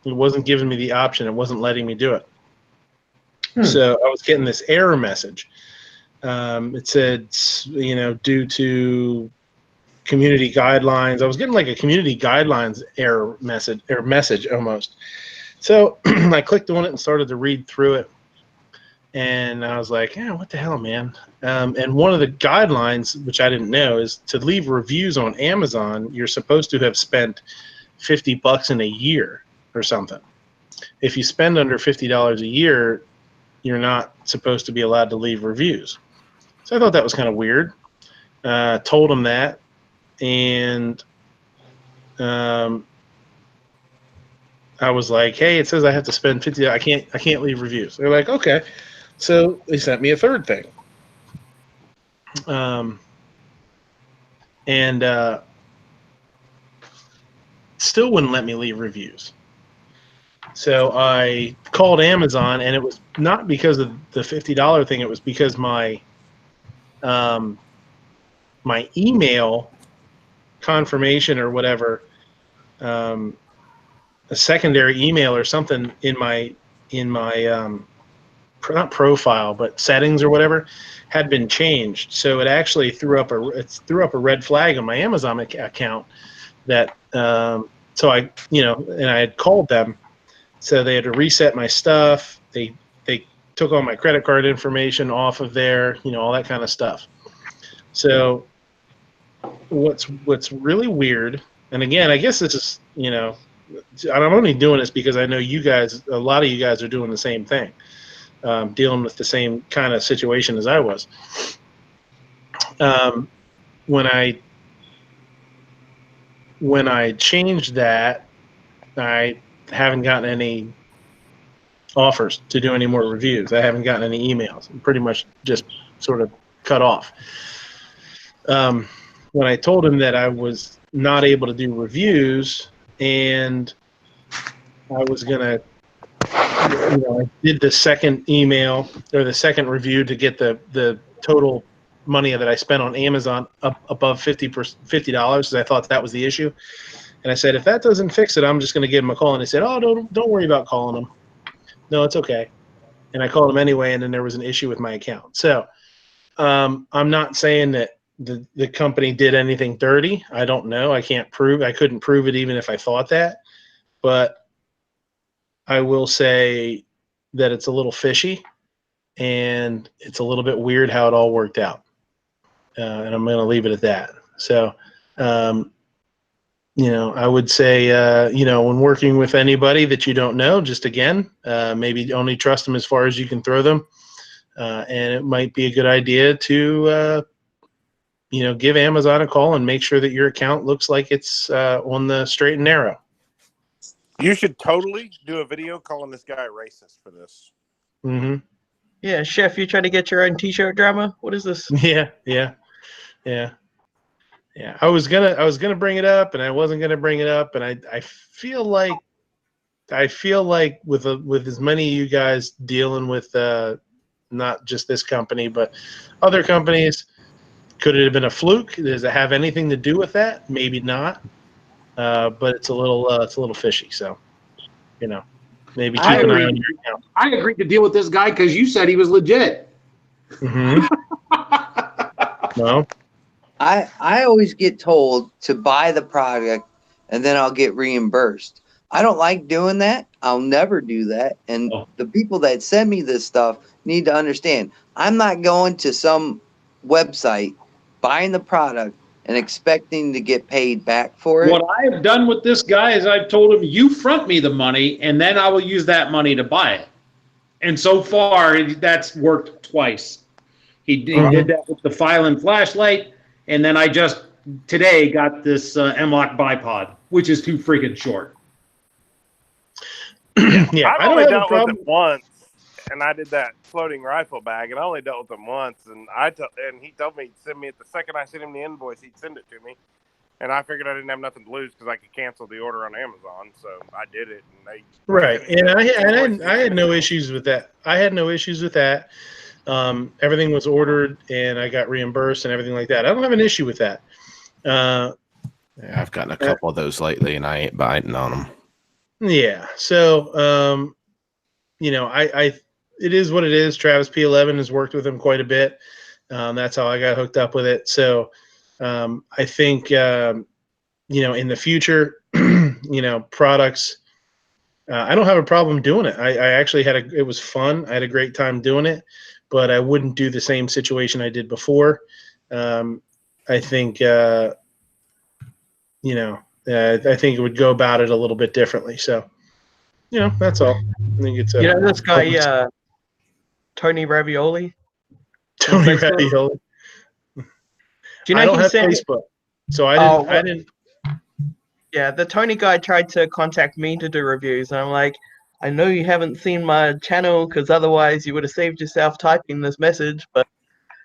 It wasn't giving me the option. It wasn't letting me do it. So I was getting this error message. It said, due to community guidelines. I was getting like a community guidelines error message almost. So I clicked on it and started to read through it. And I was like, yeah, what the hell, man? And one of the guidelines, which I didn't know, is to leave reviews on Amazon, you're supposed to have spent $50 in a year or something. If you spend under $50 a year, you're not supposed to be allowed to leave reviews. So I thought that was kind of weird. Told them that, and I was like, "Hey, it says I have to spend $50. I can't leave reviews." They're like, "Okay." So they sent me a third thing, and still wouldn't let me leave reviews. So I called Amazon, and it was not because of the $50 thing. It was because my email confirmation or whatever, a secondary email or something in my not profile but settings or whatever had been changed. So it actually threw up a red flag on my Amazon account. That so I and I had called them. So they had to reset my stuff. They took all my credit card information off of there, all that kind of stuff. So what's really weird, and again, I guess this is, I'm only doing this because I know you guys, a lot of you guys are doing the same thing, dealing with the same kind of situation as I was. When I changed that, I haven't gotten any offers to do any more reviews. I haven't gotten any emails. I'm pretty much just sort of cut off. When I told him that I was not able to do reviews and I was gonna, I did the second email or the second review to get the total money that I spent on Amazon up above $50 because I thought that was the issue. And I said, if that doesn't fix it, I'm just going to give him a call. And he said, oh, don't worry about calling him. No, it's okay. And I called him anyway, and then there was an issue with my account. So I'm not saying that the company did anything dirty. I don't know. I couldn't prove it even if I thought that. But I will say that it's a little fishy, and it's a little bit weird how it all worked out. And I'm going to leave it at that. So, I would say, when working with anybody that you don't know, just again, maybe only trust them as far as you can throw them. And it might be a good idea to, give Amazon a call and make sure that your account looks like it's on the straight and narrow. You should totally do a video calling this guy racist for this. Mm-hmm. Yeah, Chef, you trying to get your own T-shirt drama? What is this? Yeah. I was gonna bring it up, and I wasn't gonna bring it up, and I feel like with as many of you guys dealing with not just this company but other companies, could it have been a fluke? Does it have anything to do with that? Maybe not, but it's a little fishy. So, maybe keep an eye on your account. I agreed to deal with this guy because you said he was legit. Mm-hmm. No. I always get told to buy the product and then I'll get reimbursed. I don't like doing that. I'll never do that. And the people that send me this stuff need to understand, I'm not going to some website, buying the product, and expecting to get paid back for it. What I have done with this guy is I've told him, you front me the money, and then I will use that money to buy it. And so far, that's worked twice. He did that with the file and flashlight, and then I just today got this M-Lock bipod, which is too freaking short. Yeah, I've only dealt with it once, and I did that floating rifle bag, and I only dealt with him once, and he told me he'd send me it the second I sent him the invoice, he'd send it to me, and I figured I didn't have nothing to lose because I could cancel the order on Amazon, so I did it. And right, and I had no issues with that. Everything was ordered, and I got reimbursed and everything like that. I don't have an issue with that. Yeah, I've gotten a couple of those lately, and I ain't biting on them. Yeah, so it is what it is. Travis P11 has worked with him quite a bit. That's how I got hooked up with it. So I think in the future, products. I don't have a problem doing it. I actually it was fun. I had a great time doing it, but I wouldn't do the same situation I did before. I think I think it would go about it a little bit differently. So, that's all. I think it's this guy, Tony Ravioli. Tony Ravioli. Do you know I don't have said, Facebook, so I didn't. Yeah, the Tony guy tried to contact me to do reviews, and I'm like, I know you haven't seen my channel because otherwise you would have saved yourself typing this message, but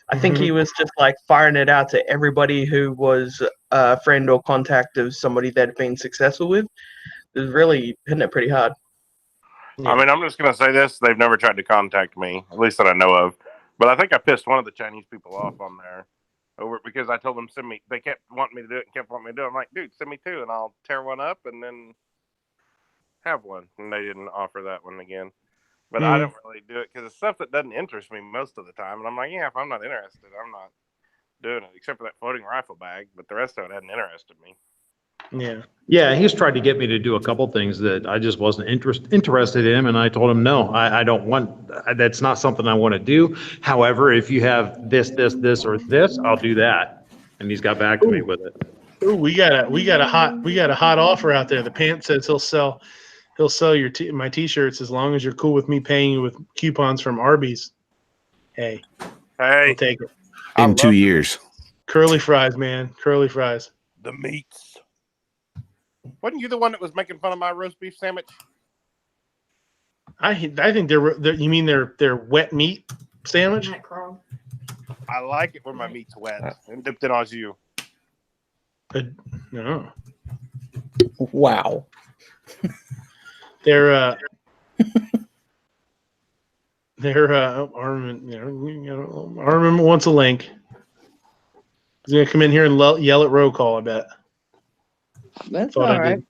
I think he was just like firing it out to everybody who was a friend or contact of somebody that had been successful with. It was really hitting it pretty hard. I mean, I'm just going to say this. They've never tried to contact me, at least that I know of. But I think I pissed one of the Chinese people off on there because I told them send me. They kept wanting me to do it and kept wanting me to do it. I'm like, dude, send me two and I'll tear one up and then have one. And they didn't offer that one again. But I don't really do it because it's stuff that doesn't interest me most of the time. And I'm like, yeah, if I'm not interested, I'm not doing it, except for that floating rifle bag. But the rest of it hadn't interested me. Yeah, he's tried to get me to do a couple things that I just wasn't interested in, and I told him no, I don't want. That's not something I want to do. However, if you have this, or this, I'll do that. And he's got back to me with it. Ooh, we got a hot offer out there. The Pant says he'll sell my T-shirts as long as you're cool with me paying you with coupons from Arby's. Hey, I'll take it. In 2 years. Curly fries, man. Curly fries. The meats. Wasn't you the one that was making fun of my roast beef sandwich? I think you mean their wet meat sandwich? I like it when my meat's wet and dipped in au jus. No. Wow. Their armament. Armament wants a link. He's gonna come in here and yell at roll call. I bet. That's all right.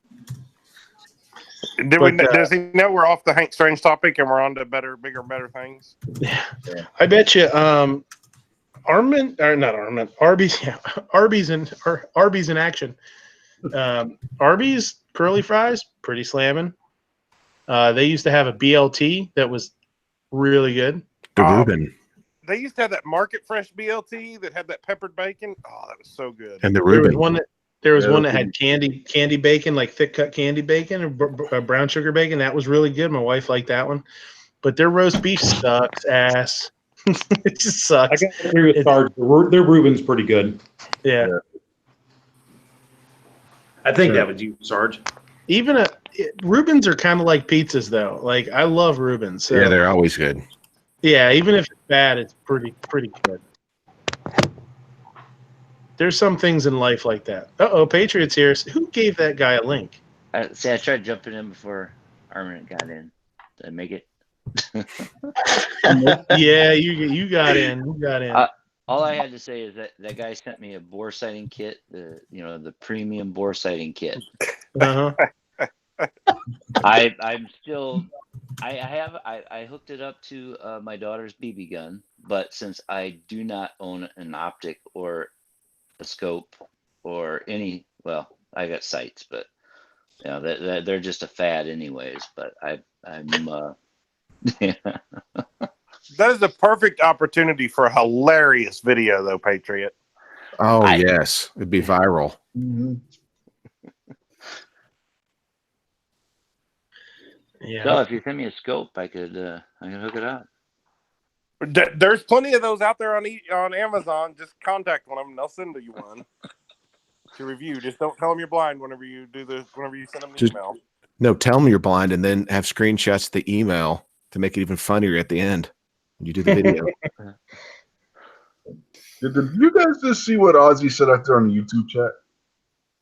Does he know we're off the Hank Strange topic and we're on to bigger, better things? Yeah. I bet you. Arby's, yeah, Arby's in action. Arby's curly fries, pretty slamming. They used to have a BLT that was really good. The Reuben. They used to have that Market Fresh BLT that had that peppered bacon. Oh, that was so good. And the There was Reuben. one that had candy bacon, like thick cut candy bacon or brown sugar bacon. That was really good. My wife liked that one. But their roast beef sucks ass. It just sucks. I got to agree with Sarge. Their Reuben's pretty good. Yeah. I think that was you, Sarge. Even Reubens are kind of like pizzas, though. Like I love Reubens. So, Yeah, they're always good. yeah, even if it's bad, it's pretty good. There's some things in life like that. Patriots here. Who gave that guy a link? See, I tried jumping in before Armament got in. Did I make it? Yeah, you got in. You got in. All I had to say is that guy sent me a bore sighting kit, the premium bore sighting kit. Uh-huh. I'm still. I hooked it up to my daughter's BB gun, but since I do not own an optic or a scope or any, well, I got sights, but they're just a fad anyways. But I'm yeah. That is the perfect opportunity for a hilarious video, though, Patriot. Oh, yes. It'd be viral. Mm-hmm. Yeah. So if you send me a scope, I could hook it up. There's plenty of those out there on Amazon. Just contact one of them; they'll send you one to review. Just don't tell them you're blind whenever you send them the email. No, tell them you're blind, and then have screenshots of the email to make it even funnier at the end when you do the video. Did you guys just see what Ozzy said out there on the YouTube chat?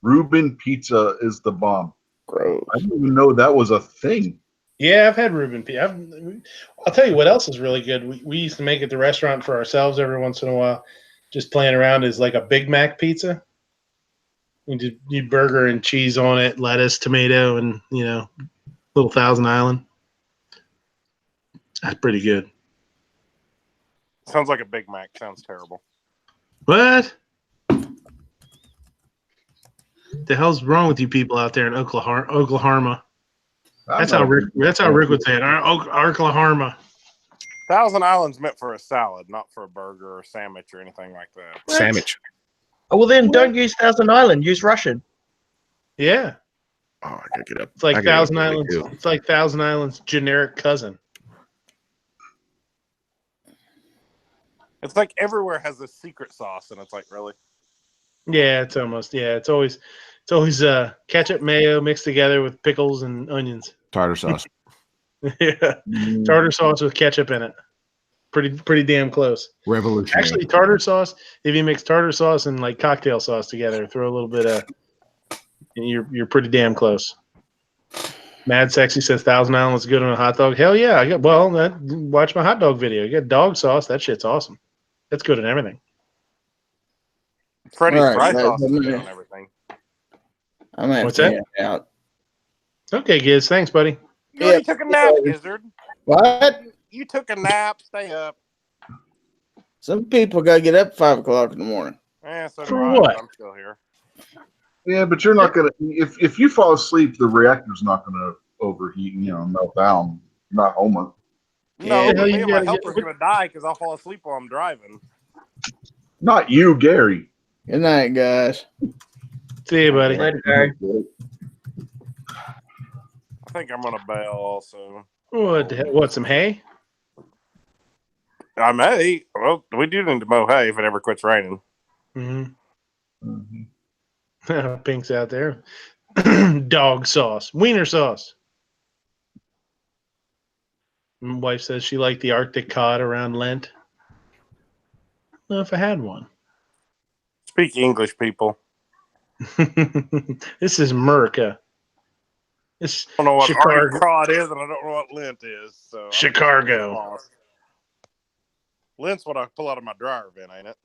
Reuben pizza is the bomb. Gross. I didn't even know that was a thing. Yeah, I've had Reuben pizza. I'll tell you what else is really good. We used to make it at the restaurant for ourselves every once in a while, just playing around. Is like a Big Mac pizza. You do burger and cheese on it, lettuce, tomato, and little Thousand Island. That's pretty good. Sounds like a Big Mac. Sounds terrible. What? The hell's wrong with you people out there in Oklahoma? That's how Rick would say it. Oklahoma. Thousand Island's meant for a salad, not for a burger or a sandwich or anything like that. What? Sandwich. Oh, well, then don't use Thousand Island. Use Russian. Yeah. Oh, I gotta get up. It's like Thousand Islands. It's like Thousand Islands' generic cousin. It's like everywhere has a secret sauce, and it's like, really? Yeah, it's almost. Yeah, it's always ketchup, mayo mixed together with pickles and onions. Tartar sauce. Yeah, tartar sauce with ketchup in it. Pretty damn close. Revolutionary. Actually, tartar sauce. If you mix tartar sauce and like cocktail sauce together, throw a little bit of, and you're pretty damn close. Mad Sexy says Thousand Island is good on a hot dog. Hell yeah! Watch my hot dog video. You got dog sauce. That shit's awesome. That's good on everything. Freddy's All right, fry sauce is guys, good on everything. I'm gonna have What's to that? head out. Okay, Giz. Thanks, buddy. You already took a nap, Gizzard. What? You took a nap. Stay up. Some people gotta get up 5 o'clock in the morning. So For do I, what? but I'm still here. Yeah, but you're not gonna. If you fall asleep, the reactor's not gonna overheat. Melt down. You're not Homer. No, Yeah, but me you and my gotta helper's gonna die because I'll fall asleep while I'm driving. Not you, Gary. Good night, guys. See you, buddy. Later, Gary. I think I'm gonna bail also. What? The hell? What? Some hay? I may. Well, we do need to mow hay if it ever quits raining. Mm-hmm. Pink's out there. Dog sauce, wiener sauce. My wife says she liked the Arctic cod around Lent. I don't know if I had one. Speak English, people. This is America. This I don't know what Chicago. Arctic cod is, and I don't know what Lent is. So Chicago. Lent's what I pull out of my dryer bin, ain't it?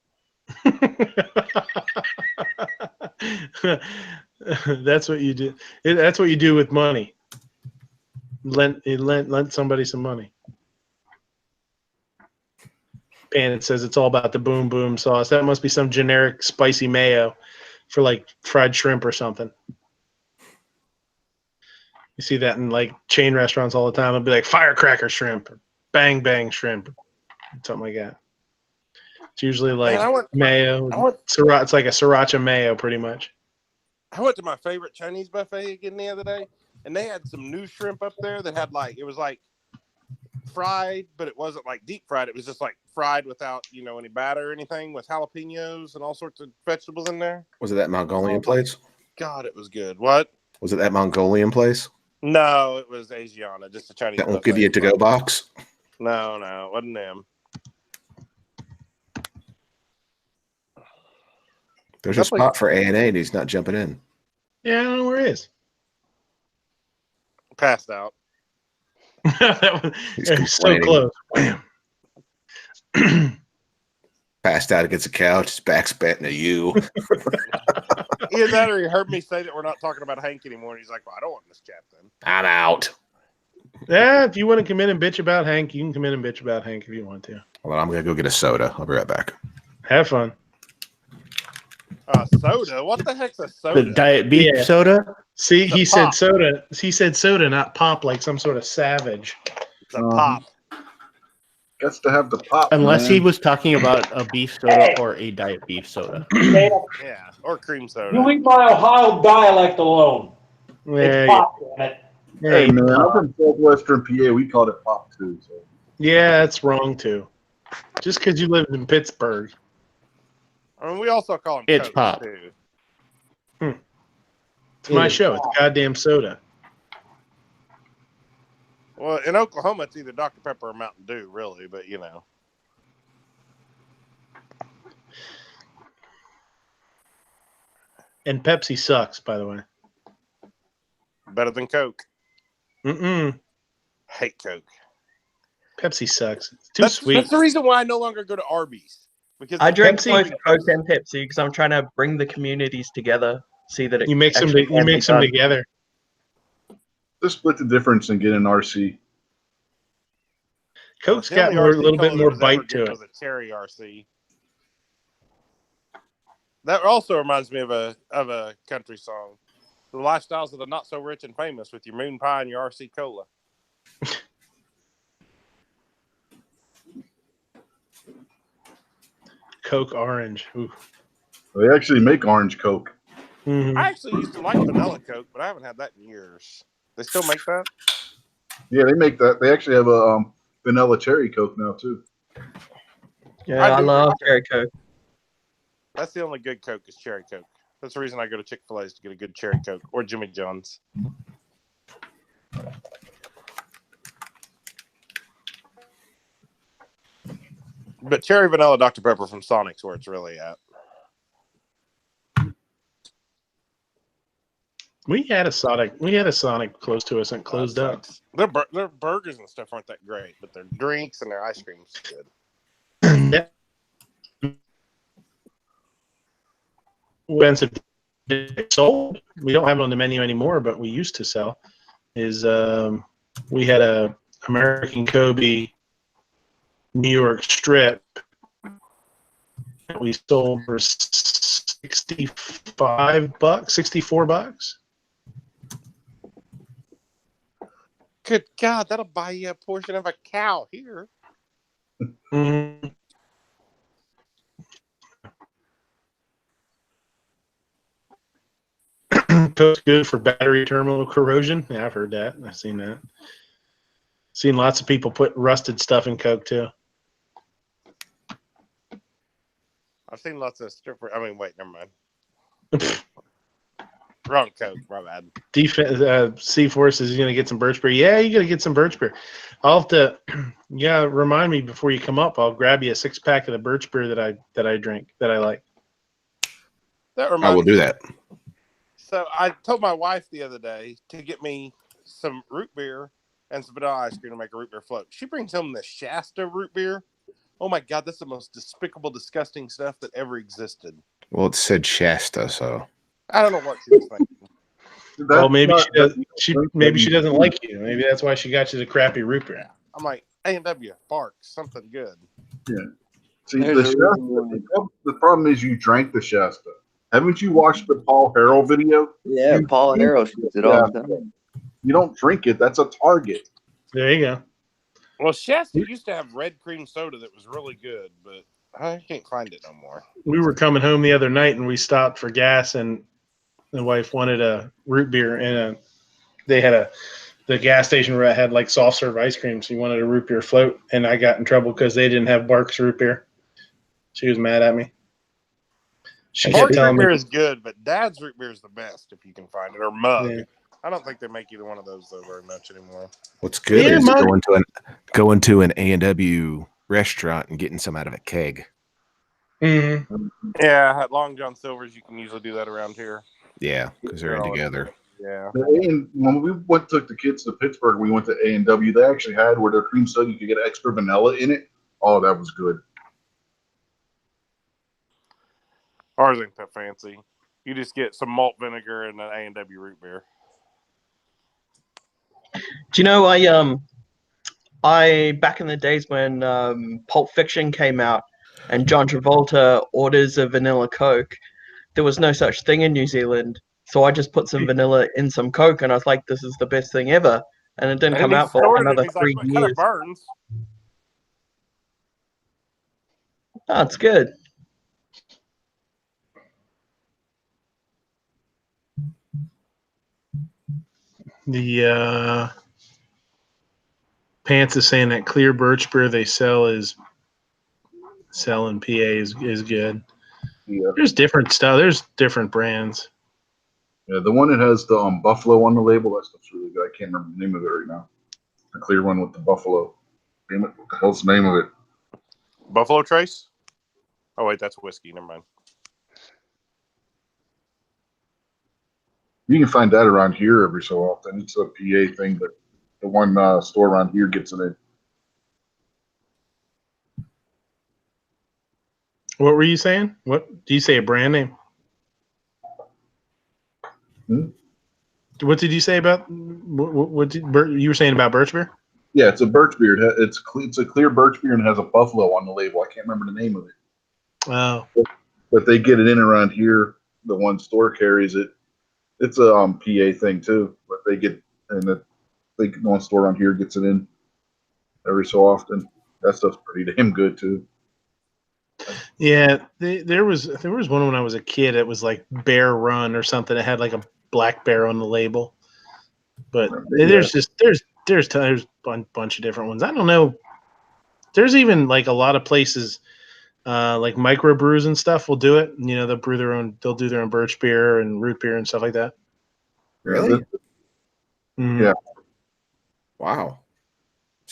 That's what you do. That's what you do with money. Lent somebody some money. and it says it's all about the boom boom sauce. That must be some generic spicy mayo for like fried shrimp or something. You see that in like chain restaurants all the time. It'll be like firecracker shrimp, or bang bang shrimp, something like that. It's usually like mayo. Sriracha. It's like a sriracha mayo, pretty much. I went to my favorite Chinese buffet again the other day, and they had some new shrimp up there that had like, it was like fried, but it wasn't like deep fried. It was just like fried without, any batter or anything, with jalapenos and all sorts of vegetables in there. Was it that Mongolian place? God, it was good. What? Was it that Mongolian place? No, it was Asiana, just a Chinese That won't buffet. give you a to-go box? No, it wasn't them. There's a spot for A&A and he's not jumping in. Yeah, I don't know where it is. Passed out. It was so close. Passed out against a couch, his back's betting at you. Either that or he heard me say that we're not talking about Hank anymore. And he's like, well, I don't want this chat then. I'm out. Yeah, if you want to come in and bitch about Hank, you can come in and bitch about Hank if you want to. Well, I'm going to go get a soda. I'll be right back. Have fun. Soda? What the heck's a soda? The diet beef soda? See, he said pop. soda. He said soda, not pop, like some sort of savage. It's a pop. Gets to have the pop. Unless man. he was talking about a beef soda or a diet beef soda. Yeah, or cream soda. You leave my Ohio dialect alone. It's pop, damn it. Hey, man, I'm from Southwestern PA. We called it pop, too. So. Yeah, that's wrong, too. Just because you lived in Pittsburgh. I mean, we also call him It's Coke, pop. too. It's my show. It's goddamn soda. Well, in Oklahoma, it's either Dr. Pepper or Mountain Dew, really, but And Pepsi sucks, by the way. Better than Coke. Mm-mm. Hate Coke. Pepsi sucks. It's too sweet. That's the reason why I no longer go to Arby's. Because I drink Pepsi- both Coke and Pepsi because I'm trying to bring the communities together. See that it You mix them. actually You can be mix them done. together. Just split the difference and get an RC. Coke's The got only more, a RC little bit Cola more that was ever bite to good it. was a cherry RC. That also reminds me of a country song. The lifestyles of the not so rich and famous with your moon pie and your RC Cola. Coke orange. Ooh. They actually make orange Coke. Mhm. I actually used to like vanilla Coke, but I haven't had that in years. They still make that? Yeah, they make that. They actually have a vanilla cherry Coke now, too. Yeah, I do love like cherry Coke. That's the only good Coke is cherry Coke. That's the reason I go to Chick-fil-A's to get a good cherry Coke or Jimmy John's. But cherry vanilla Dr. Pepper from Sonic's where it's really at. We had a Sonic. We had a Sonic close to us and closed up. Their burgers and stuff aren't that great, but their drinks and their ice cream's good. Expensive sold. We don't have it on the menu anymore, but we used to sell. Is we had a American Kobe New York strip that we sold for $65, $64. Good God, that'll buy you a portion of a cow here. Mm-hmm. Coke's good for battery terminal corrosion. Yeah, I've heard that. I've seen that. Seen lots of people put rusted stuff in Coke too. I've seen lots of stripper. I mean, wait, never mind. Wrong Coke, my bad. C-Force is going to get some birch beer. Yeah, you got to get some birch beer. I'll have to. Yeah, remind me before you come up. I'll grab you a 6-pack of the birch beer that I drink that I like. That I will do that. So I told my wife the other day to get me some root beer and some vanilla ice cream to make a root beer float. She brings home the Shasta root beer. Oh my God, that's the most despicable, disgusting stuff that ever existed. Well, it said Shasta, so. I don't know what she was thinking. Well, maybe she doesn't. Maybe she doesn't like you. Maybe that's why she got you the crappy root beer. I'm like, A&W, Bark, something good. Yeah. See, the problem is you drank the Shasta. Haven't you watched the Paul Harrell video? Yeah, Paul Harrell shoots it all the time. You don't drink it. That's a target. There you go. Well, Shasta used to have red cream soda that was really good, but I can't find it no more. We were coming home the other night and we stopped for gas, and the wife wanted a root beer, and the gas station had like soft serve ice cream. So he wanted a root beer float, and I got in trouble because they didn't have Barks root beer. She was mad at me. Barks root beer is good, but Dad's root beer is the best if you can find it, or Mug. Yeah. I don't think they make either one of those though very much anymore. What's good is going to an A&W restaurant and getting some out of a keg. Mm-hmm. Yeah, at Long John Silver's, you can usually do that around here. Yeah, because they're in together. Yeah. And when we took the kids to Pittsburgh, we went to A&W. They actually had where their cream soda, you could get extra vanilla in it. Oh, that was good. Ours ain't that fancy. You just get some malt vinegar and an A&W root beer. Do you know, I back in the days when Pulp Fiction came out and John Travolta orders a vanilla Coke, there was no such thing in New Zealand. So I just put some vanilla in some Coke, and I was like, this is the best thing ever. And it didn't come out for like another 3 years. Kind of burns. Oh, it's good. The Pants is saying that clear birch beer they sell in PA is good. Yeah. There's different stuff. There's different brands. Yeah, the one that has the buffalo on the label, that stuff's really good. I can't remember the name of it right now. The clear one with the buffalo. Damn it, what the hell's the name of it? Buffalo Trace? Oh, wait, that's whiskey. Never mind. You can find that around here every so often. It's a PA thing, but the one store around here gets it in. What were you saying? What do you say? A brand name? What did you say about what you were saying about birch beer? Yeah, it's a birch beer. It's a clear birch beer and it has a buffalo on the label. I can't remember the name of it. Oh, but they get it in around here. The one store carries it. It's a PA thing too, but they get one store around here gets it in every so often. That stuff's pretty damn good too. yeah. There was one when I was a kid. It was like Bear Run or something. It had like a black bear on the label. But there's a bunch of different ones. I don't know. There's even like a lot of places, like microbrews and stuff will do it. You know, they'll brew their own. They'll do their own birch beer and root beer and stuff like that. Really? Yeah. Wow.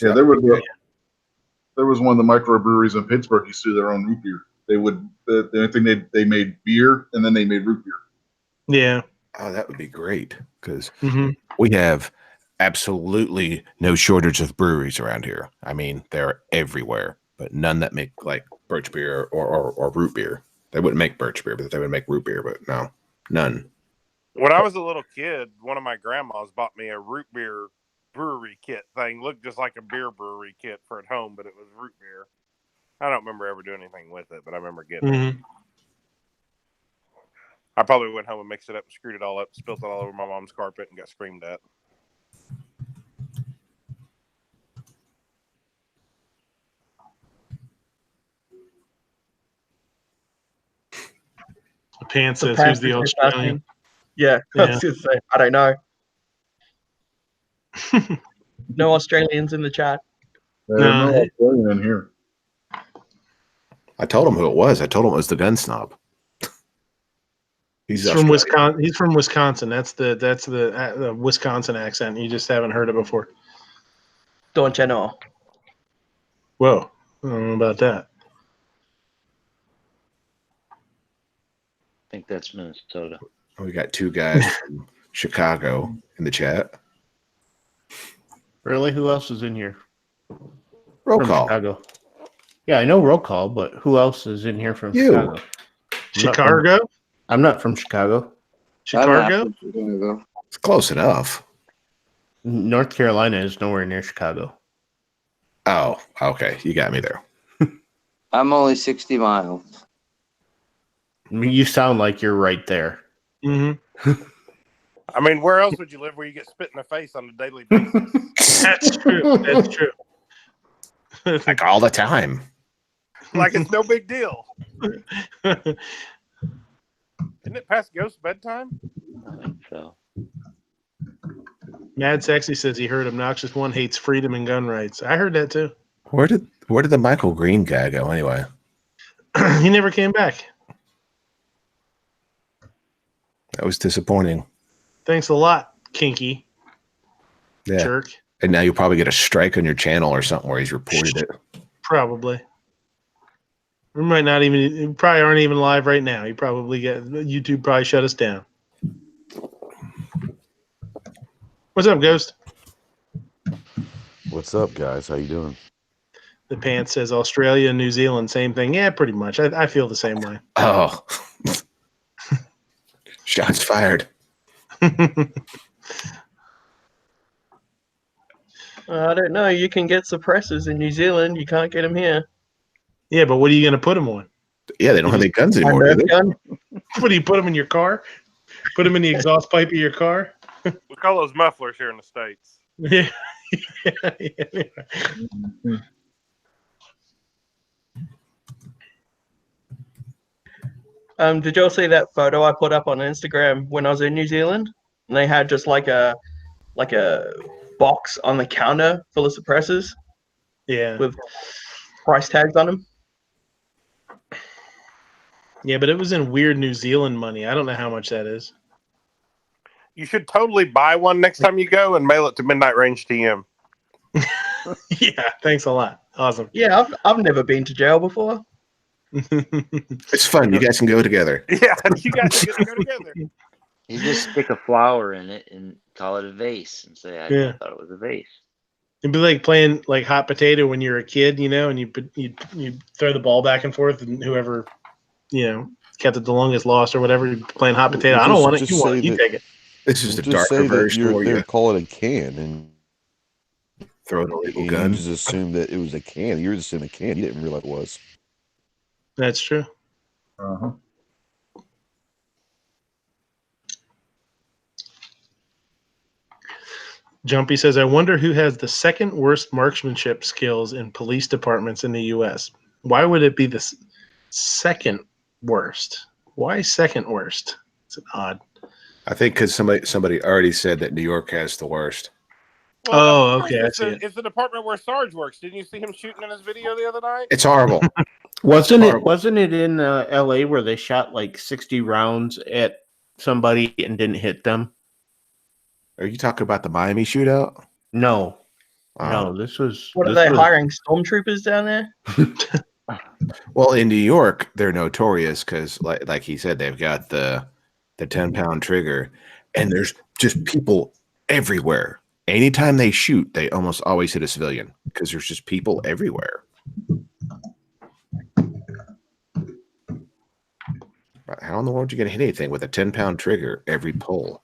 Yeah, there was one of the microbreweries in Pittsburgh used to do their own root beer. They would the only thing they made beer and then they made root beer. Yeah. Oh, that would be great because we have absolutely no shortage of breweries around here. I mean, they're everywhere, but none that make like birch beer or root beer. They wouldn't make birch beer, but they would make root beer. But no, none. When I was a little kid, one of my grandmas bought me a root beer brewery kit thing. Looked just like a beer brewery kit for at home, but it was root beer. I don't remember ever doing anything with it, but I remember getting it. I probably went home and mixed it up and screwed it all up, spilled it all over my mom's carpet, and got screamed at. Pants says, who's the Australian? Yeah, I was going to say, I don't know. No Australians in the chat. There's no Australian in here. I told him who it was. I told him it was the gun snob. He's from Wisconsin. He's from Wisconsin. That's the Wisconsin accent. You just haven't heard it before. Don't you know? Whoa, I don't know about that. I think that's Minnesota. We got two guys from Chicago in the chat. Really? Who else is in here? Roll from call. Chicago. Yeah, I know roll call, but who else is in here from You. Chicago? Chicago? I'm not from Chicago. Chicago? It's close enough. North Carolina is nowhere near Chicago. Oh, okay. You got me there. I'm only 60 miles. I mean, you sound like you're right there. Mm-hmm. I mean, where else would you live where you get spit in the face on a daily basis? That's true. That's true. Like all the time. Like it's no big deal. Isn't it past ghost bedtime? I think so. Mad Sexy says he heard Obnoxious One hates freedom and gun rights. I heard that too. Where did the Michael Green guy go anyway? He never came back. That was disappointing. Thanks a lot, Kinky. Yeah. Jerk. And now you'll probably get a strike on your channel or something where he's reported it. Probably. We might not even. We probably aren't even live right now. You probably get YouTube. Probably shut us down. What's up, Ghost? What's up, guys? How you doing? The Pants says Australia and New Zealand, same thing. Yeah, pretty much. I feel the same way. Oh. Shots fired. I don't know. You can get suppressors in New Zealand. You can't get them here. Yeah, but what are you going to put them on? Yeah, they don't have any guns anymore, do they? Gun? What do you put them in your car? Put them in the exhaust pipe of your car? We call those mufflers here in the States. Yeah. Did y'all see that photo I put up on Instagram when I was in New Zealand? And they had just like a box on the counter full of suppressors. Yeah. With price tags on them. Yeah, but it was in weird New Zealand money. I don't know how much that is. You should totally buy one next time you go and mail it to Midnight Range TM. Yeah, thanks a lot. Awesome. Yeah, I've never been to jail before. It's fun. You guys can go together. Yeah, you guys get to go together. You just stick a flower in it and call it a vase and say, I thought it was a vase. It'd be like playing like hot potato when you're a kid, you know, and you throw the ball back and forth, and whoever, you know, kept it the longest lost or whatever. You're playing hot potato. I don't want it. You want it. You take it. This is the Just darker say version that where they you call it a can and throw an illegal you gun. just assumed that it was a can. You were just in a can. You didn't realize it was. That's true. Uh-huh. Jumpy says, I wonder who has the second worst marksmanship skills in police departments in the U.S. Why would it be the second worst? Why second worst? It's odd. I think because somebody already said that New York has the worst. Well, okay. It's the department where Sarge works. Didn't you see him shooting in his video the other night? It's horrible. Wasn't it in L.A. where they shot like 60 rounds at somebody and didn't hit them? Are you talking about the Miami shootout? No. No, this was... What are they hiring stormtroopers down there? Well, in New York, they're notorious because, like he said, they've got the 10-pound trigger, and there's just people everywhere. Anytime they shoot, they almost always hit a civilian because there's just people everywhere. How in the world are you going to hit anything with a 10-pound trigger every pull?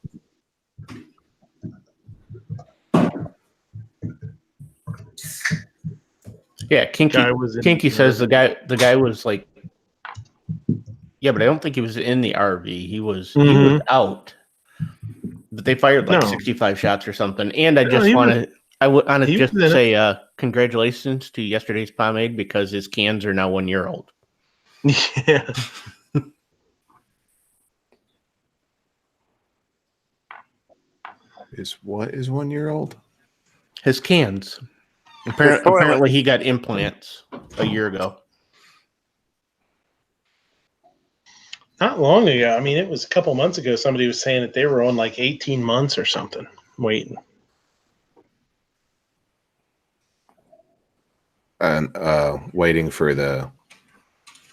Yeah, Kinky says the guy was like, yeah, but I don't think he was in the RV. He was out. But they fired like 65 shots or something. And I just want to just say congratulations to yesterday's pomade because his cans are now 1 year old. Yeah. What is 1 year old? His cans. Apparently he got implants a year ago. Not long ago. I mean, it was a couple months ago. Somebody was saying that they were on like 18 months or something waiting. And waiting for the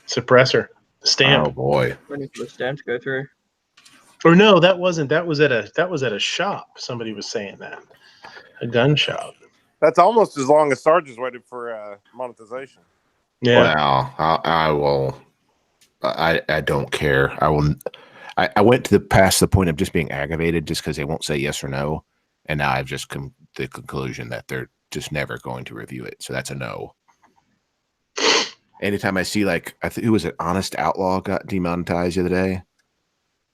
suppressor stamp. Oh boy. Waiting for the stamp to go through. Or no, that wasn't. That was at a shop. Somebody was saying that. A gun shop. That's almost as long as Sarge has waited for monetization. Yeah. Well, I will. I don't care. I will. I went to past the point of just being aggravated just because they won't say yes or no, and now I've just come to the conclusion that they're just never going to review it. So that's a no. anytime I see like who was it? Honest Outlaw got demonetized the other day.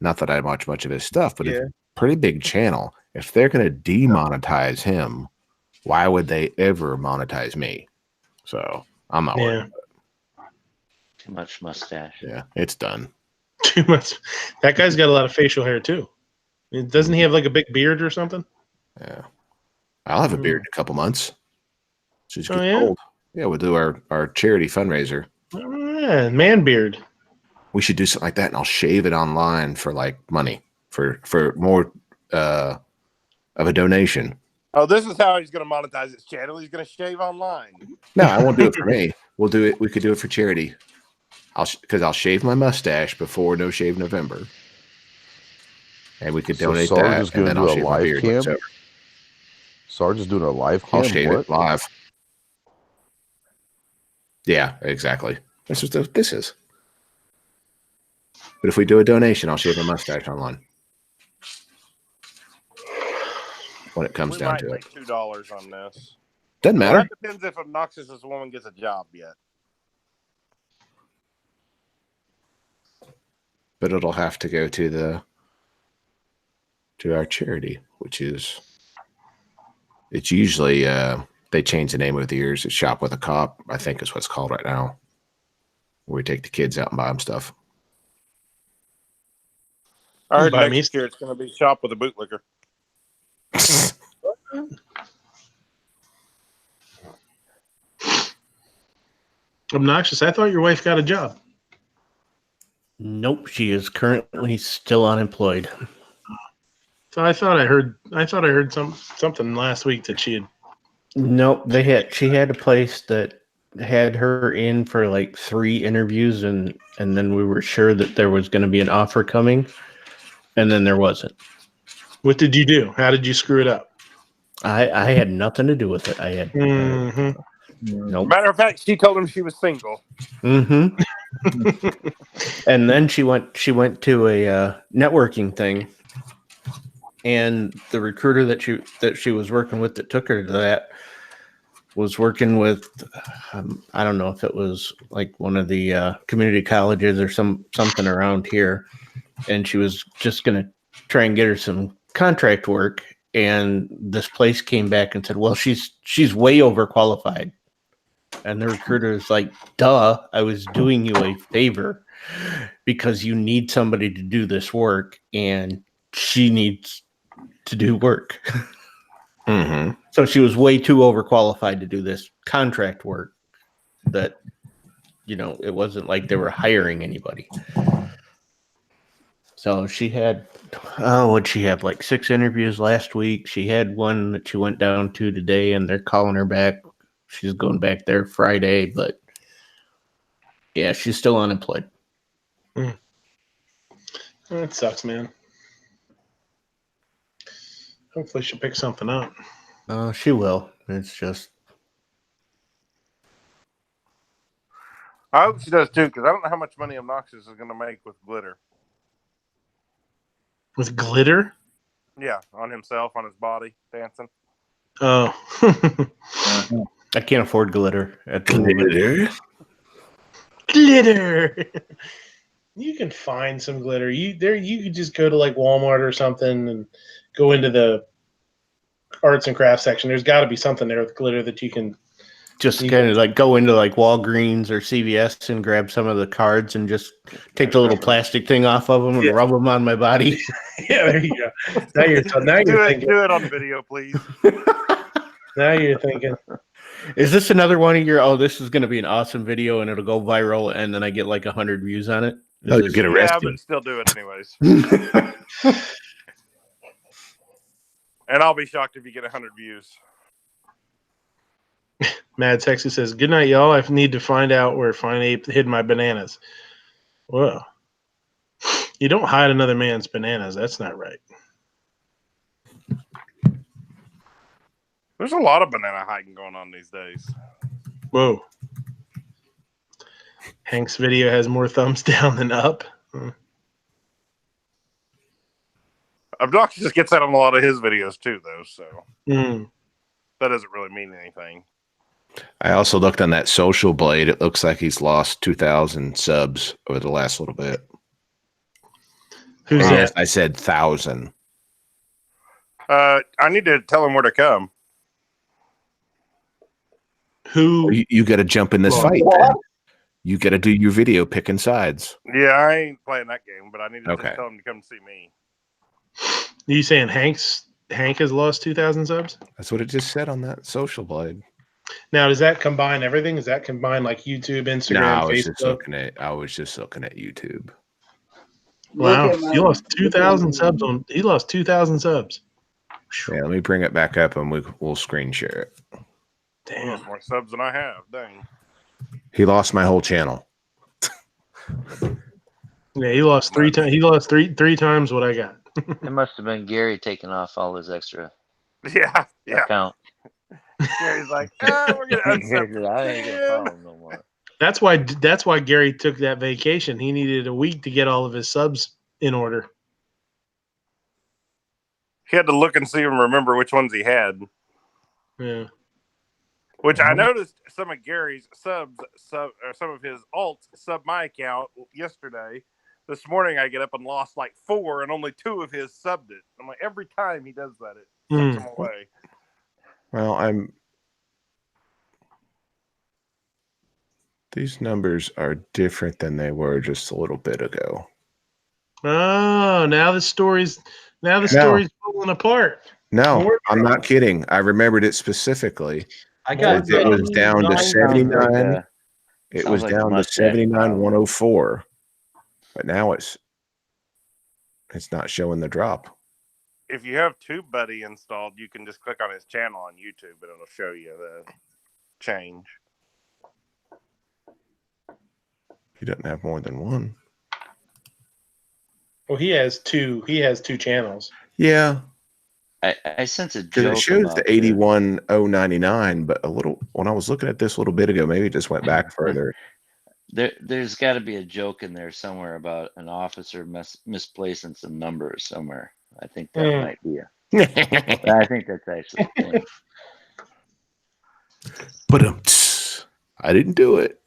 Not that I watch much of his stuff, but it's a pretty big channel. If they're going to demonetize him, why would they ever monetize me? So I'm not worried about it. Too much mustache. Yeah, it's done. Too much. That guy's got a lot of facial hair too. Doesn't he have like a big beard or something? Yeah. I'll have a beard in a couple months. She's Oh, getting old. Yeah, we'll do our charity fundraiser. Yeah, man beard. We should do something like that, and I'll shave it online for like money for more of a donation. Oh, this is how he's going to monetize his channel. He's going to shave online. No, I won't do it for me. We'll do it. We could do it for charity. I'll shave my mustache before No Shave November, and we could donate Sarge that. is going to do a live cam. Sarge is doing a live cam. I'll shave it live. Yeah, exactly. That's what this is. But if we do a donation, I'll shave my mustache online. When it comes down to it, $2 on this. Doesn't matter. Well, that depends if Obnoxious as woman gets a job yet. But it'll have to go to our charity, which is it's usually they change the name over the years. It's Shop with a Cop, I think is what it's called right now. Where we take the kids out and buy them stuff. I heard next year it's going to be Shop with a Bootlicker. Obnoxious. I thought your wife got a job. Nope, she is currently still unemployed. So I thought I heard something last week that she had. Nope, she had a place that had her in for like 3 interviews, and then we were sure that there was going to be an offer coming, and then there wasn't. What did you do? How did you screw it up? I had nothing to do with it. I had nope. Matter of fact, she told him she was single. Mm-hmm. And then she went to a networking thing, and the recruiter that she was working with that took her to that was working with I don't know if it was like one of the community colleges or something around here, and she was just gonna try and get her some contract work, and this place came back and said, well, she's way overqualified. And the recruiter is like, duh, I was doing you a favor because you need somebody to do this work, and she needs to do work. Mm-hmm. So she was way too overqualified to do this contract work that, it wasn't like they were hiring anybody. So she had, what'd she have, like 6 interviews last week? She had one that she went down to today, and they're calling her back. She's going back there Friday, but yeah, she's still unemployed. That sucks, man. Hopefully she'll pick something up. She will. It's just... I hope she does too, because I don't know how much money Obnoxious is going to make with glitter. With glitter? Yeah, on himself, on his body, dancing. Oh. I can't afford glitter. Glitter? Glitter! You can find some glitter. You could just go to like Walmart or something and go into the arts and crafts section. There's got to be something there with glitter that you can just kind of like go into like Walgreens or CVS and grab some of the cards and just take the little plastic thing off of them and rub them on my body. Yeah, there you go. Now you're thinking. Do it on video, please. Now you're thinking. Is this another one of your? Oh, this is going to be an awesome video and it'll go viral, and then I get like 100 views on it. You get arrested. Yeah, but still do it anyways. And I'll be shocked if you get 100 views. Mad Texas says, "Good night, y'all. I need to find out where Fine Ape hid my bananas." Well, you don't hide another man's bananas. That's not right. There's a lot of banana hiding going on these days. Whoa. Hank's video has more thumbs down than up. Obnoxious gets that on a lot of his videos too, though, so that doesn't really mean anything. I also looked on that Social Blade. It looks like he's lost 2,000 subs over the last little bit. Who's that? I said 1,000. I need to tell him where to come. Who? You got to jump in this fight. Man. You got to do your video picking sides. Yeah, I ain't playing that game, but I need to just tell him to come see me. Are you saying Hank has lost 2,000 subs? That's what it just said on that Social Blade. Now, does that combine everything? Does that combine like YouTube, Instagram, Facebook? I was just looking at YouTube. Wow, he lost 2,000 subs on. He lost 2,000 subs. Yeah, let me bring it back up and we'll screen share it. Damn, more subs than I have. Dang. He lost my whole channel. Yeah, he lost 3 times. He lost three times what I got. It must have been Gary taking off all his extra. Yeah. Account. Gary's like, we're gonna unsub. I ain't gonna follow him no more. That's why Gary took that vacation. He needed a week to get all of his subs in order. He had to look and see and remember which ones he had. Yeah. Which I noticed some of Gary's some of his alts sub my account yesterday. This morning I get up and lost like 4 and only 2 of his subbed it. I'm like, every time he does that, it sucks him away. Well, these numbers are different than they were just a little bit ago. Oh, now the story's falling apart. No, I'm not kidding. I remembered it specifically. It was down to 79. It was down to 79,104. But now it's not showing the drop. If you have TubeBuddy installed, you can just click on his channel on YouTube and it'll show you the change. He doesn't have more than one. Well, he has 2. He has 2 channels. Yeah. I sense a joke. It shows the 81,099, but when I was looking at this a little bit ago, maybe it just went back further. There's got to be a joke in there somewhere about an officer misplacing some numbers somewhere. I think that might be I think that's actually funny. But I didn't do it.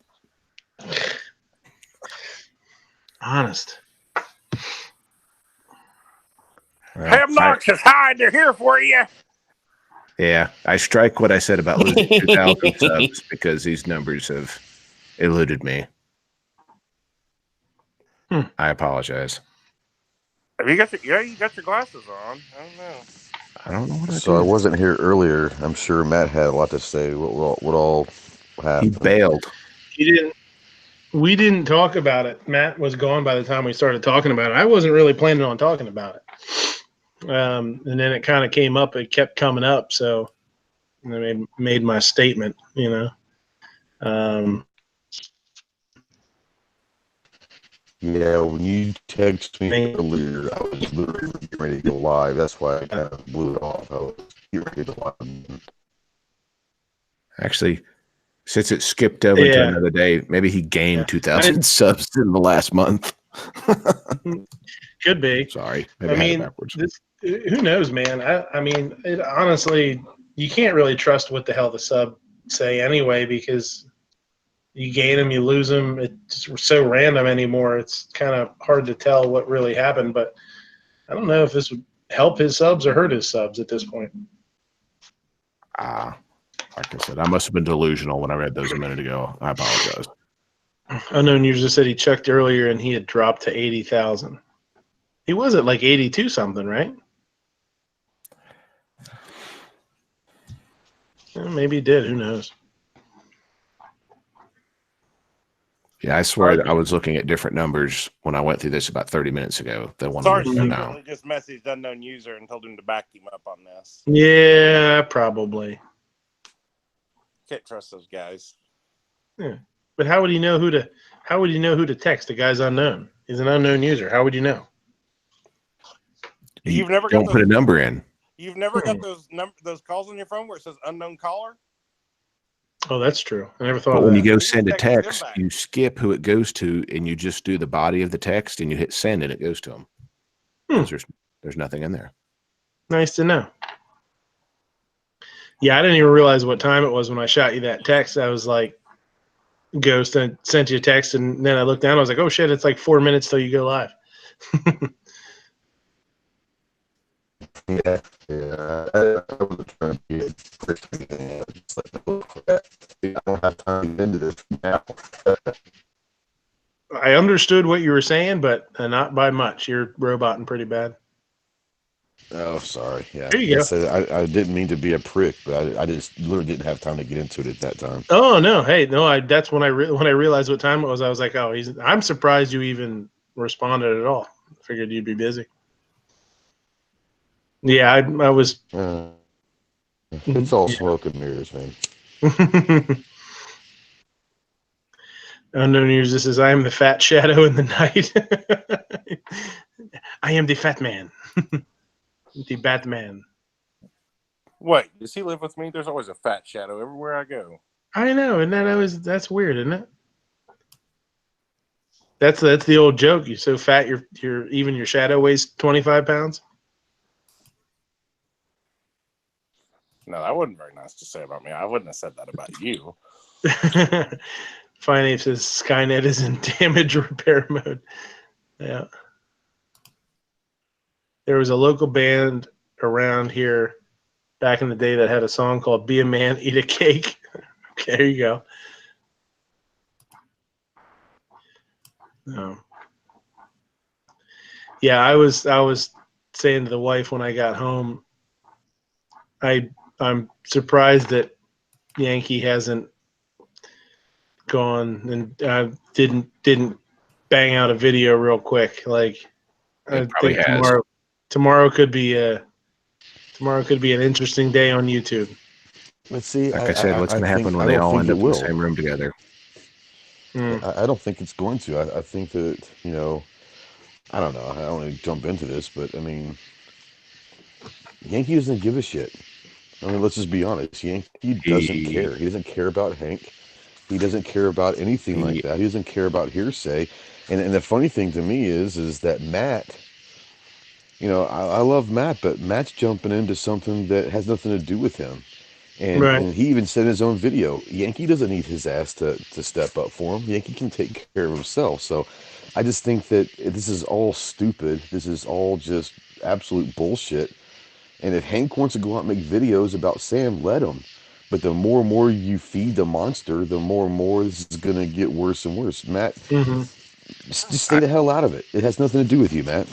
Honest. Well, hey, obnoxious hide, they're here for you. Yeah, I strike what I said about losing 2,000 subs because these numbers have eluded me. I apologize. Have you got you got your glasses on? I don't know. I don't know what I So I wasn't here earlier. I'm sure Matt had a lot to say. What all happened? He bailed. He didn't. We didn't talk about it. Matt was gone by the time we started talking about it. I wasn't really planning on talking about it. And then it kind of came up. It kept coming up. So I made my statement, Yeah, when you texted me earlier, I was literally getting ready to go live. That's why I kind of blew it off. I was getting ready to go live. Actually, since it skipped over to another day, maybe he gained 2,000 subs in the last month. Could be. Sorry. I mean, who knows, man? I mean, honestly, you can't really trust what the hell the sub say anyway, because you gain them, you lose them. It's so random anymore. It's kind of hard to tell what really happened, but I don't know if this would help his subs or hurt his subs at this point. Like I said, I must have been delusional when I read those a minute ago. I apologize. Unknown user said he checked earlier and he had dropped to 80,000. He was at like 82 something, right? Well, maybe he did. Who knows? Yeah, I swear that I was looking at different numbers when I went through this about 30 minutes ago. The one now. Just messaged unknown user and told him to back him up on this. Yeah, probably. Can't trust those guys. Yeah. But how would he know who to text? The guy's unknown. He's an unknown user. How would you know? You've never don't put a number in. You've never got those calls on your phone where it says unknown caller? Oh, that's true. I never thought But of when that. you go send a text, you skip who it goes to, and you just do the body of the text, and you hit send, and it goes to them. There's nothing in there. Nice to know. Yeah, I didn't even realize what time it was when I shot you that text. I was like, Ghost, and sent you a text, and then I looked down. I was like, oh shit, it's like 4 minutes till you go live. Yeah, I was trying to be a Christian, and it's like, oh, crap. I don't have time to get into this now. I understood what you were saying, but not by much. You're roboting pretty bad. Oh, sorry. Yeah, There you go. I didn't mean to be a prick, but I just literally didn't have time to get into it at that time. Oh no, hey, no, that's when I realized what time it was. I was like, oh, I'm surprised you even responded at all. I figured you'd be busy. Yeah, I was. It's all smoke and mirrors, man. Unknown News. This is I am the fat shadow in the night. I am the fat man, the Batman. Wait, does he live with me? There's always a fat shadow everywhere I go. I know, and that's weird, isn't it? That's the old joke. You're so fat, you're even your shadow weighs 25 pounds. No, that wasn't very nice to say about me. I wouldn't have said that about you. Fine Ape says Skynet is in damage repair mode. Yeah. There was a local band around here back in the day that had a song called Be a Man, Eat a Cake. Okay, there you go. No. Yeah, I was saying to the wife when I got home, I'm surprised that Yankee hasn't gone and didn't bang out a video real quick. Like I think tomorrow could be an interesting day on YouTube. Let's see. Like I said, what's going to happen when they all end up in the same room together? I don't think it's going to. I think that, I don't know. I don't want to jump into this, but I mean, Yankee doesn't give a shit. I mean, let's just be honest. Yankee doesn't care. He doesn't care about Hank. He doesn't care about anything like that. He doesn't care about hearsay. And the funny thing to me is that Matt, I love Matt, but Matt's jumping into something that has nothing to do with him. And he even said in his own video, Yankee doesn't need his ass to step up for him. Yankee can take care of himself. So I just think that this is all stupid. This is all just absolute bullshit. And if Hank wants to go out and make videos about Sam, let him. But the more and more you feed the monster, the more and more this is going to get worse and worse. Matt, just stay the hell out of it. It has nothing to do with you, Matt.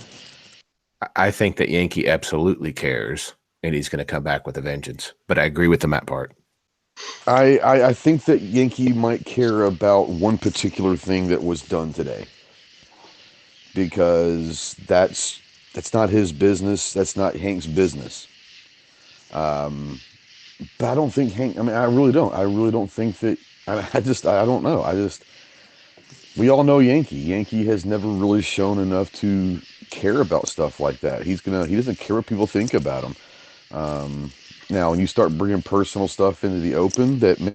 I think that Yankee absolutely cares, and he's going to come back with a vengeance. But I agree with the Matt part. I think that Yankee might care about one particular thing that was done today, because that's not his business. That's not Hank's business. But I don't think Hank. I mean, I really don't. I really don't think that. I don't know. We all know Yankee. Yankee has never really shown enough to care about stuff like that. He doesn't care what people think about him. Now, when you start bringing personal stuff into the open that may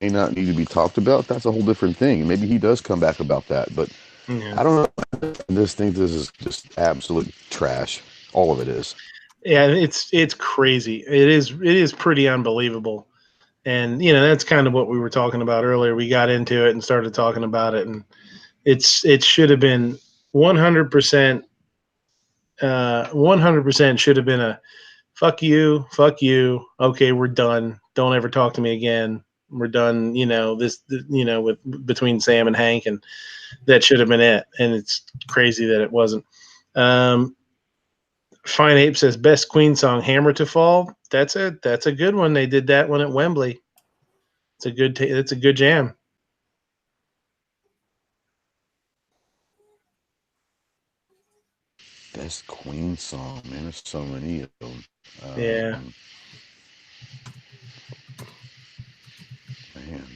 not need to be talked about, that's a whole different thing. Maybe he does come back about that, but I don't know. I just think this is just absolute trash. All of it is. Yeah, it's crazy. It is pretty unbelievable. And that's kind of what we were talking about earlier. We got into it and started talking about it, and it should have been 100%. 100% should have been a fuck you. Okay, we're done. Don't ever talk to me again. We're done. With between Sam and Hank, and that should have been it. And it's crazy that it wasn't. Fine Ape says best Queen song, "Hammer to Fall." That's a good one. They did that one at Wembley. It's a good. It's a good jam. Best Queen song, man. There's so many of them. Yeah. Man.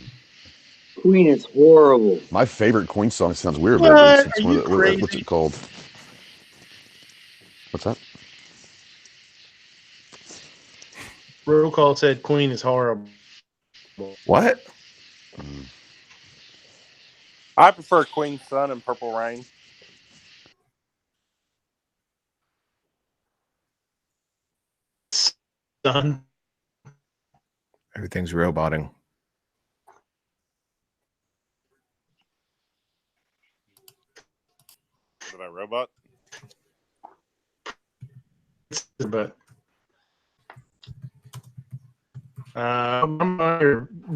Queen is horrible. My favorite Queen song sounds weird, What? but it's Are one you of the, crazy? what's it called? What's that? Roll call said Queen is horrible. What? I prefer Queen's Sun and Purple Rain. Sun. Everything's roboting. Did I robot? But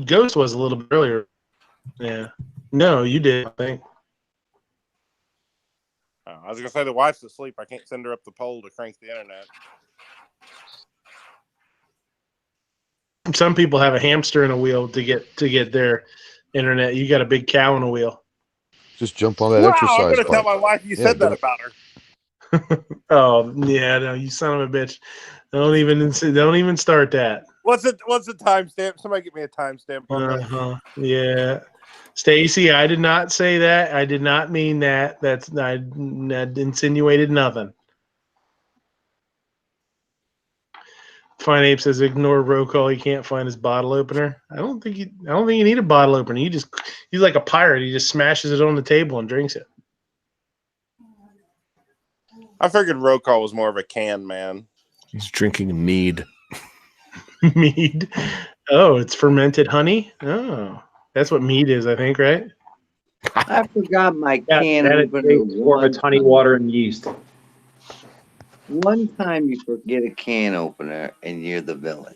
Ghost was a little bit earlier. Yeah. No, you did, I think. I was gonna say the wife's asleep. I can't send her up the pole to crank the internet. Some people have a hamster in a wheel to get their internet. You got a big cow in a wheel. Just jump on that Wow, exercise I'm gonna bike. tell my wife you said that about her. Oh yeah, no, you son of a bitch! Don't even start that. What's the timestamp? Somebody get me a timestamp on that. Yeah, Stacy, I did not say that. I did not mean that. I insinuated nothing. Fine Ape says ignore roll call. He can't find his bottle opener. I don't think you need a bottle opener. He's like a pirate. He just smashes it on the table and drinks it. I figured roll call was more of a can man. He's drinking mead. Mead. Oh, it's fermented honey. Oh, that's what mead is, I think, right? I forgot my can opener. Or it's honey, water, and yeast. One time you forget a can opener and you're the villain.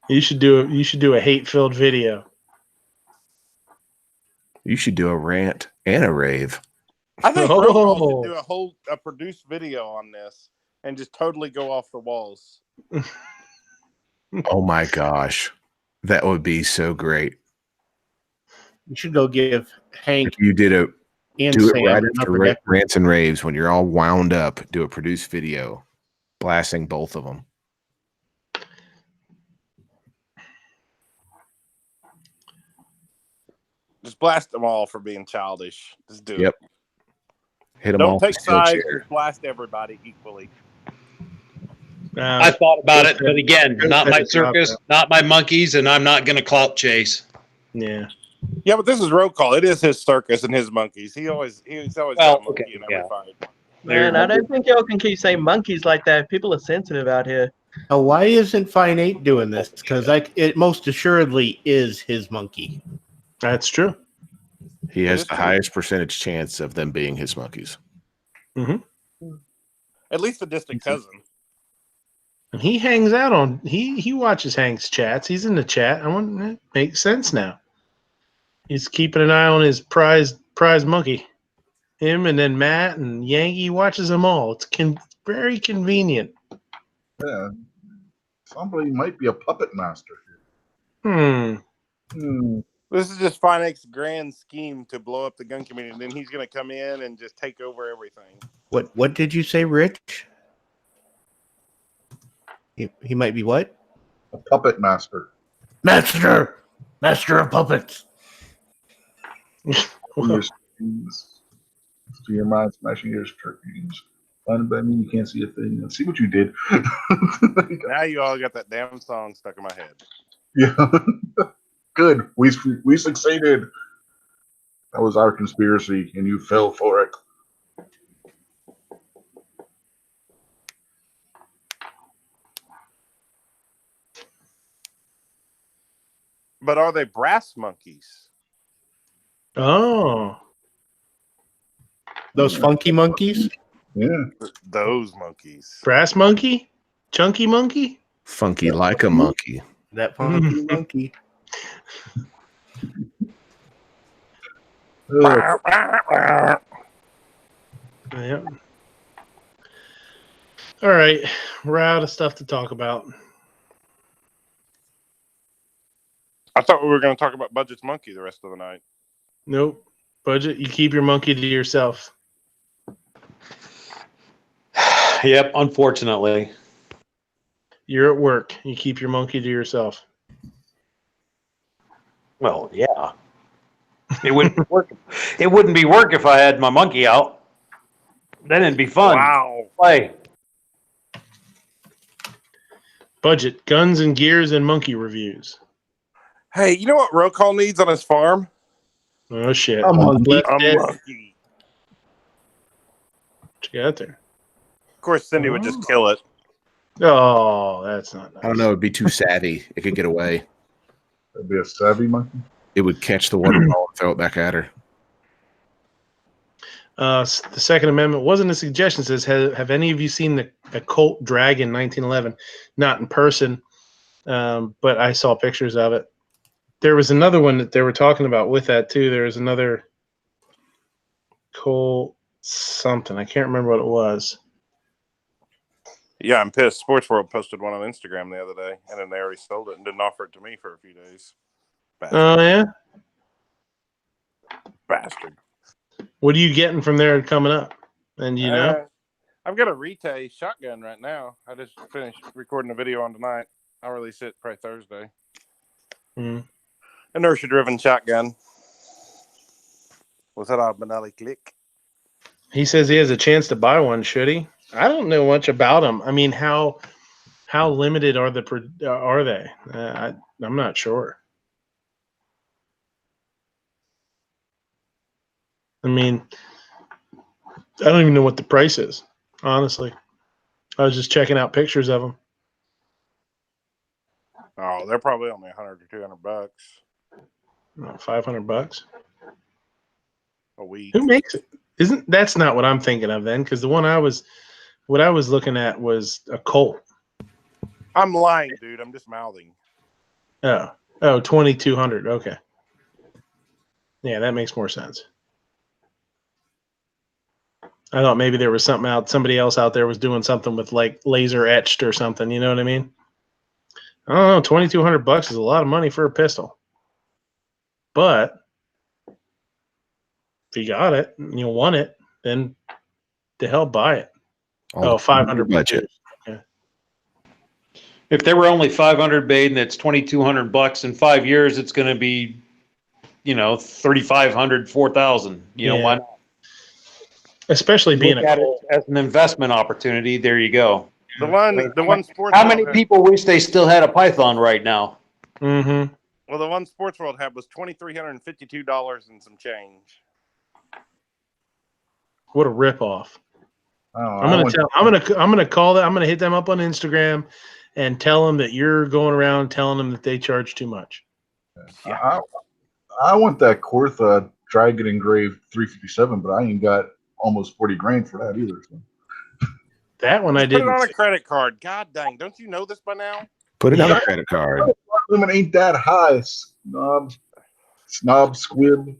You should do a hate-filled video. You should do a rant and a rave. I think roll call should do a produced video on this and just totally go off the walls. Oh my gosh. That would be so great. You should go give Hank. If you did do it right after deck. rants and raves when you're all wound up. Do a produced video, blasting both of them. Just blast them all for being childish. Just do it. Hit them Don't all. take sides. Just blast everybody equally. I thought about it, but again, not my circus, not my monkeys, and I'm not going to clout chase. Yeah. Yeah, but this is roll call. It is his circus and his monkeys. He's always got a monkey in every fight. Man, I don't think y'all can keep saying monkeys like that. People are sensitive out here. Oh, why isn't Fine 8 doing this? Because it most assuredly is his monkey. That's true. He has the highest percentage chance of them being his monkeys. Mm-hmm. At least a distant cousin. And he hangs out on. He watches Hank's chats. He's in the chat. It makes sense now. He's keeping an eye on his prize monkey. Him and then Matt and Yankee watches them all. It's very convenient. Yeah. Somebody might be a puppet master here. This is just Fine 8's grand scheme to blow up the gun community, and then he's going to come in and just take over everything. What did you say, Rich? He might be what? A puppet master. Master of puppets. To your mind, smashing your turkeys. Blinded by me, you can't see a thing. See what you did. Now you all got that damn song stuck in my head. Yeah. Good. We succeeded. That was our conspiracy, and you fell for it. But are they brass monkeys? Oh. Those funky monkeys? Yeah. Those monkeys. Brass monkey? Chunky monkey? Funky like a monkey. That funky monkey. Yep. All right. We're out of stuff to talk about. I thought we were going to talk about Budget's monkey the rest of the night. Nope. Budget, you keep your monkey to yourself. Yep, unfortunately. You're at work. You keep your monkey to yourself. Well, yeah. It wouldn't be work. It wouldn't be work if I had my monkey out. Then it'd be fun. Wow. Play. Budget, guns and gears and monkey reviews. Hey, you know what roll call needs on his farm? Oh, shit. A monkey. A monkey. What you got there? course, Cindy would just kill it. Oh, that's not nice. I don't know. It'd be too savvy. It could get away. It'd be a savvy monkey. It would catch the water ball and throw it back at her. The Second Amendment wasn't a suggestion. It says, have any of you seen the Colt Dragon 1911? Not in person, but I saw pictures of it. There was another one that they were talking about with that too. There was another Colt something. I can't remember what it was. Yeah, I'm pissed. Sports World posted one on Instagram the other day, and then they already sold it and didn't offer it to me for a few days. Bastard. Oh, yeah? Bastard. What are you getting from there coming up? And you know? I've got a Rite shotgun right now. I just finished recording a video on tonight. I'll release it probably Thursday. Mm. Inertia-driven shotgun. Was that a Benelli click? He says he has a chance to buy one. Should he? I don't know much about them. I mean, how limited are they? I'm not sure. I mean, I don't even know what the price is, honestly. I was just checking out pictures of them. Oh, they're probably only $100 or $200. $500 a week. Who makes it? That's not what I'm thinking of then? Because what I was looking at was a Colt. I'm lying, dude. I'm just mouthing. Oh, $2,200. Okay. Yeah, that makes more sense. I thought maybe there was somebody else out there was doing something with like laser etched or something. You know what I mean? I don't know. $2,200 is a lot of money for a pistol. But if you got it and you want it, then the hell buy it. $500 budget. Yeah. If they were only 500 made and it's $2,200 in 5 years, it's going to be, 3,500, 4,000. Why not? Especially being Look at it as an investment opportunity. There you go. The one sports. How many people wish they still had a Python right now? Mm-hmm. Well, the one Sports World had was $2,352 and some change. What a ripoff! Oh, I'm gonna call that. I'm gonna hit them up on Instagram and tell them that you're going around telling them that they charge too much. Yeah. I want that Cortha Dragon engraved 357, but I ain't got almost 40 grand for that either. So. That one Just I didn't. Put it on a credit card. God dang! Don't you know this by now? Put it on a credit card. Limit ain't that high. Snob squib.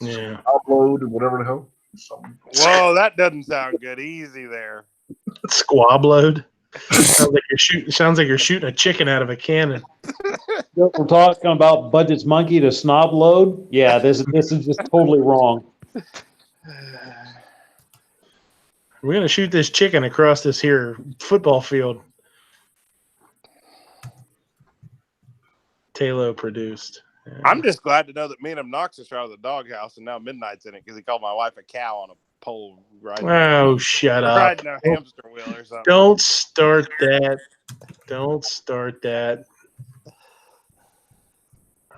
Yeah. Upload or whatever the hell. Whoa, that doesn't sound good. Easy there. Squab-load. Sounds like you're shooting a chicken out of a cannon. We're talking about Budget's monkey to snob load. Yeah, this is just totally wrong. We're gonna shoot this chicken across this here football field. Talo produced. Yeah. I'm just glad to know that me and Obnoxious are out of the doghouse, and now Midnight's in it because he called my wife a cow on a pole riding. Oh, shut up! Riding a hamster wheel or something. Don't start that. Don't start that.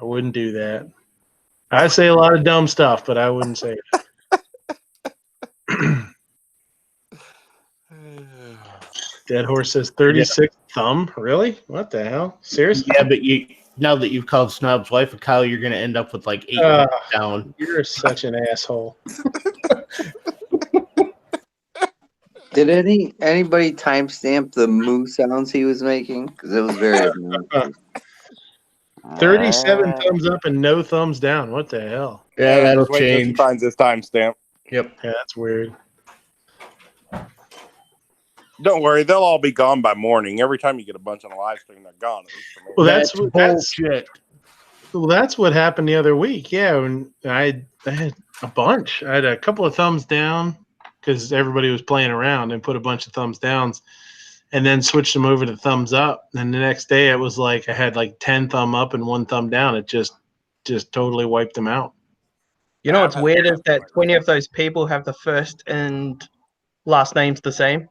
I wouldn't do that. I say a lot of dumb stuff, but I wouldn't say it. Dead Horse says 36 thumb. Really? What the hell? Seriously? Yeah, but now that you've called Snob's wife a cow, you're going to end up with like 8 down. You're such an asshole. Did anybody timestamp the moo sounds he was making? Because it was very annoying. 37 thumbs up and no thumbs down. What the hell? Yeah, that'll Just wait till he change. finds his timestamp. Yep. Yeah, that's weird. Don't worry, they'll all be gone by morning. Every time you get a bunch on a live stream, they're gone. Well, that's what happened the other week. Yeah, when I had a bunch. I had a couple of thumbs down because everybody was playing around and put a bunch of thumbs downs, and then switched them over to thumbs up. And the next day, it was like I had like 10 thumb up and 1 thumb down. It just totally wiped them out. You know what's weird is that 20 of those people have the first and last names the same.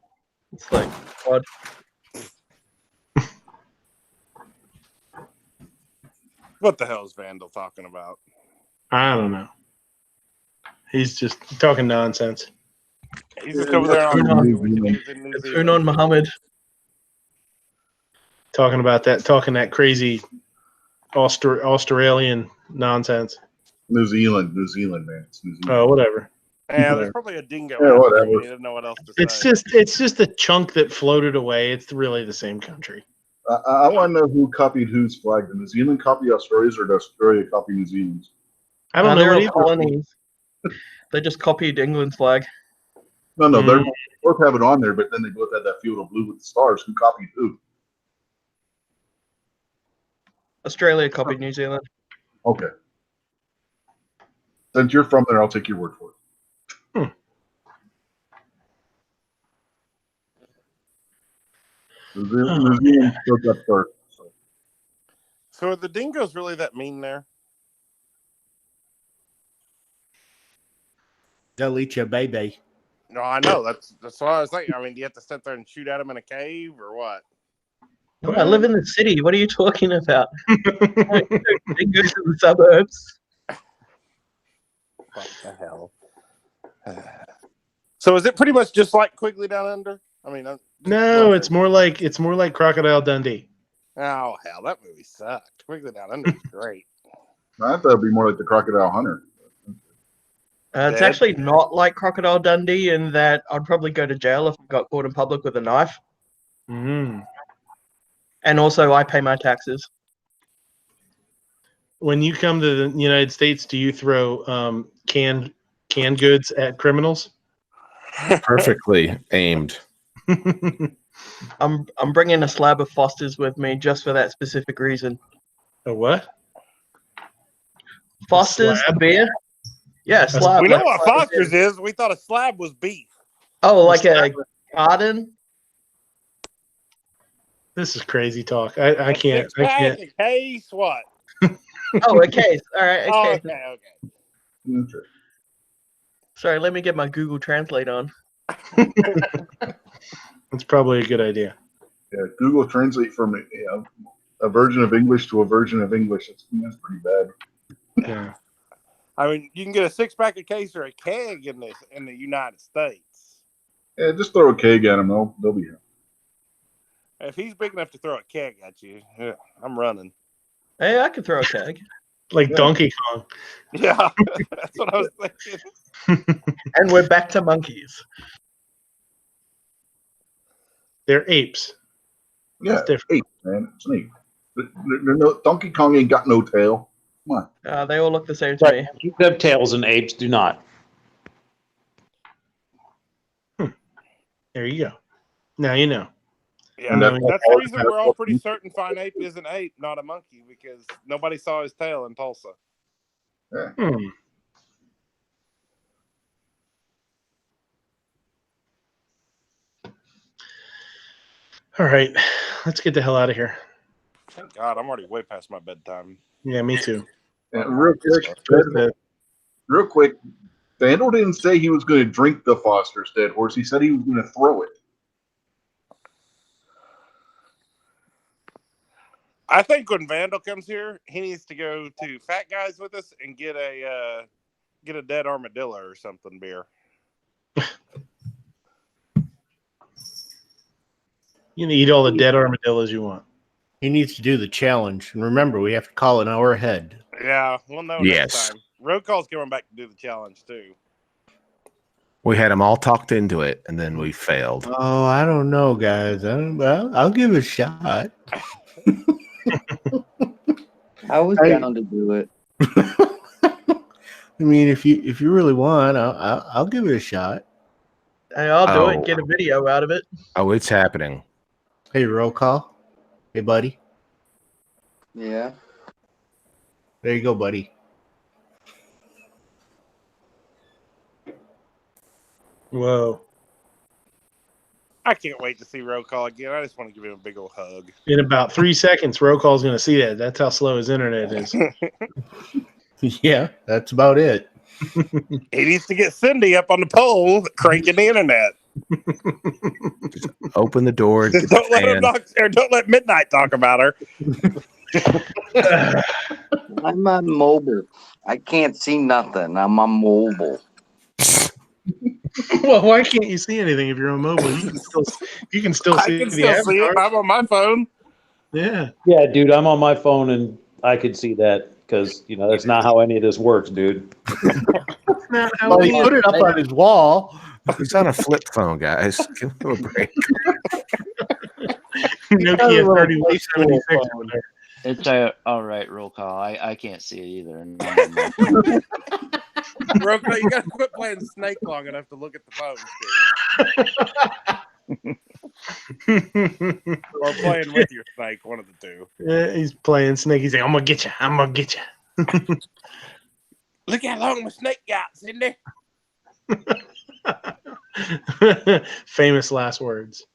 It's like odd. What the hell is Vandal talking about? I don't know. He's just talking nonsense. He's just over there on Unon Muhammad. Talking that crazy Australian nonsense. New Zealand, man. It's New Zealand. Oh, whatever. Yeah, there's probably a dingo. Yeah, whatever. He didn't know what else to say. It's just a chunk that floated away. It's really the same country. I want to know who copied whose flag. The New Zealand copy Australia's, or the Australia copy New Zealand's? I don't know. They're What all colonies. They just copied England's flag. No, they both have it on there, but then they both had that field of blue with the stars. Who copied who? Australia copied New Zealand. Okay. Since you're from there, I'll take your word for it. New Zealand spoke up first. So are the dingoes really that mean there? They'll eat your baby. No, I know. That's what I was thinking. I mean, do you have to sit there and shoot at them in a cave or what? No, I live in the city. What are you talking about? Dingoes in the suburbs. What the hell? So is it pretty much just like Quigley Down Under? I mean, no, it's more like Crocodile Dundee. Oh hell, that movie sucked. Quigley Down Under was great. I thought it'd be more like the Crocodile Hunter. It's actually not like Crocodile Dundee in that I'd probably go to jail if I got caught in public with a knife. Mm. And also, I pay my taxes. When you come to the United States, do you throw canned goods at criminals? Perfectly aimed. I'm bringing a slab of Foster's with me just for that specific reason. A what? Foster's beer. Yeah, slab. We know what Foster's is. We thought a slab was beef. Oh, like a garden. This is crazy talk. I can't. A case, what? Oh, a case. All right. A case. Okay. Sorry, let me get my Google Translate on. That's probably a good idea. Yeah, Google Translate from a version of English to a version of English. That's pretty bad. Yeah. I mean, you can get a 6-pack of case or a keg in the United States. Yeah, just throw a keg at them. They'll be here. If he's big enough to throw a keg at you, yeah, I'm running. Hey, I can throw a keg. Like Donkey Kong. Yeah, that's what I was thinking. And we're back to monkeys. They're apes. Yeah, apes, man. It's an ape. Donkey Kong ain't got no tail. Come on. They all look the same to me. You have tails and apes do not. There you go. Now you know. Yeah, that's the reason we're all pretty certain Fine Ape is an ape, not a monkey, because nobody saw his tail in Tulsa. Yeah. All right, let's get the hell out of here. Thank God, I'm already way past my bedtime. Yeah, me too. Yeah, real quick, Vandal didn't say he was going to drink the Foster's dead horse. He said he was going to throw it. I think when Vandal comes here, he needs to go to Fat Guys with us and get a dead armadillo or something beer. You can eat all the dead armadillos you want. He needs to do the challenge. And remember, we have to call an hour ahead. Yeah, we'll know next time. Road Call's coming back to do the challenge, too. We had them all talked into it, and then we failed. Oh, I don't know, guys. I'll give it a shot. I was down to do it. I mean, if you really want, I'll give it a shot. Hey, I'll do it. Get a video out of it. Oh, it's happening. Hey, roll call. Hey, buddy. Yeah. There you go, buddy. Whoa. I can't wait to see Roll Call again. I just want to give him a big old hug. In about 3 seconds, Roll Call's going to see that. That's how slow his internet is. Yeah, that's about it. He needs to get Cindy up on the pole cranking the internet. Just open the door. Just don't let him talk, or don't let Midnight talk about her. I'm on mobile. I can't see nothing. I'm on mobile. Well, why can't you see anything if you're on mobile? You can still see I can the still see it. avatar. I'm on my phone. Yeah. Yeah, dude, I'm on my phone and I could see that because that's not how any of this works, dude. Not how Well, he put it up on his wall. He's on a flip phone, guys. Give him a break. Nokia 3176 over there. It's all right. Roll call. I can't see it either. Roko, you got to quit playing Snake long enough to look at the phone screen. Or playing with your Snake, one of the two. Yeah, he's playing Snake. He's like, I'm gonna get you. I'm gonna get you. Look how long my Snake got, Cindy. Famous last words.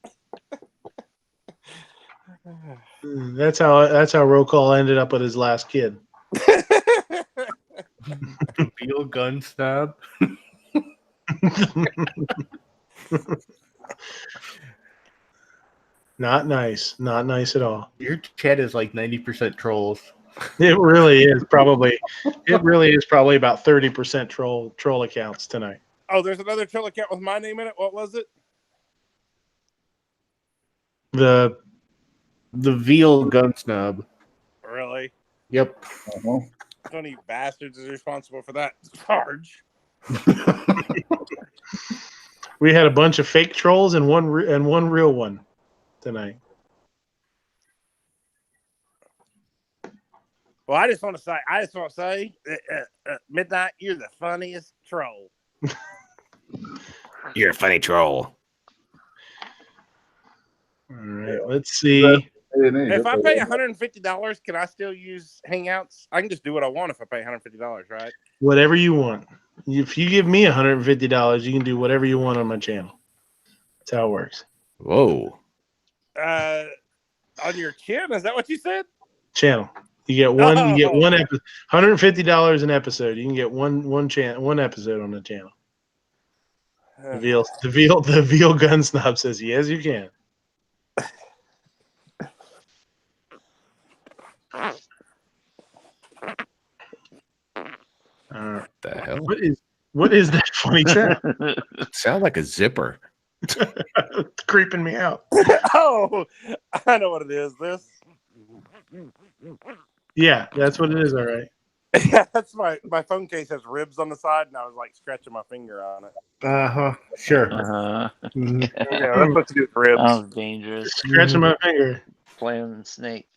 That's how roll call ended up with his last kid. Real gun stab. Not nice. Not nice at all. Your chat is like 90% trolls. It really is probably. It really is probably about 30% troll accounts tonight. Oh, there's another troll account with my name in it. What was it? The Veal gun snub. Really? Yep. Tony Bastards is responsible for that charge. We had a bunch of fake trolls and one real one tonight. Well, I just want to say, Midnight, you're the funniest troll. You're a funny troll. All right, let's see. If I pay $150, can I still use Hangouts? I can just do what I want if I pay $150, right? Whatever you want. If you give me $150, you can do whatever you want on my channel. That's how it works. Whoa. On your chin? Is that what you said? Channel. You get one. You get one episode. $150 an episode. You can get one episode on the channel. The veal gun snob says yes, you can. The hell? What is that funny sound? Sound like a zipper. It's creeping me out. Oh, I know what it is. This. Yeah, that's what it is. All right. Yeah, that's my phone case has ribs on the side, and I was like scratching my finger on it. Sure. Yeah, that's what to do with ribs. That was dangerous. Scratching my finger. Playing the Snake.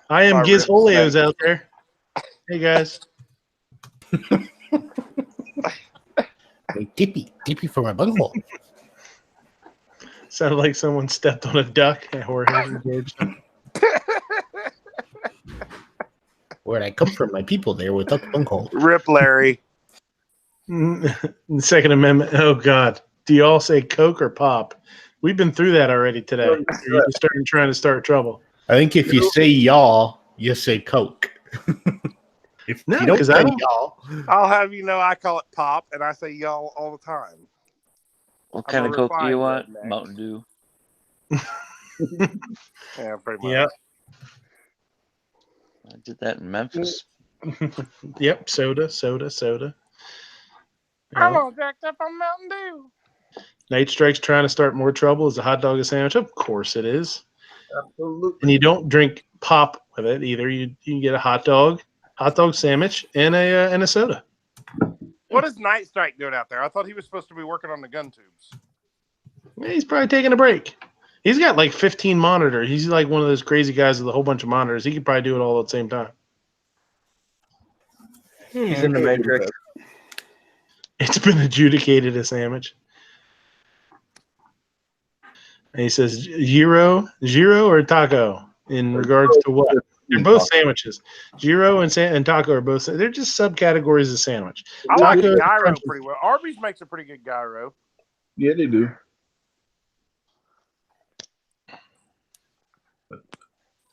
I am Giz Holios out there. Hey guys. Hey, Dippy for my bunghole. Sounded like someone stepped on a duck at Jorge engaged. Where'd I come from? My people there with duck bunghole. Rip Larry. Second Amendment. Oh God. Do you all say Coke or pop? We've been through that already today. You're just trying to start trouble. I think if you say y'all, you say Coke. If No, you don't because say I don't. y'all, I'll have you know I call it pop, and I say y'all all the time. What kind of Coke do you want? Mountain Dew. Yeah, pretty much. Yep. I did that in Memphis. Yep. Soda. I'm all jacked up on Mountain Dew. Night Strike's trying to start more trouble. Is a hot dog a sandwich? Of course it is. Absolutely. And you don't drink pop with it either. You can get a hot dog sandwich, and a soda. What is Night Strike doing out there? I thought he was supposed to be working on the gun tubes. Yeah, he's probably taking a break. He's got like 15 monitors. He's like one of those crazy guys with a whole bunch of monitors. He could probably do it all at the same time. He's in the Matrix. It's been adjudicated a sandwich. And he says, gyro or taco in regards to what? They're both sandwiches. Gyro and taco are both. They're just subcategories of sandwich. I like gyro pretty well. Arby's makes a pretty good gyro. Yeah, they do.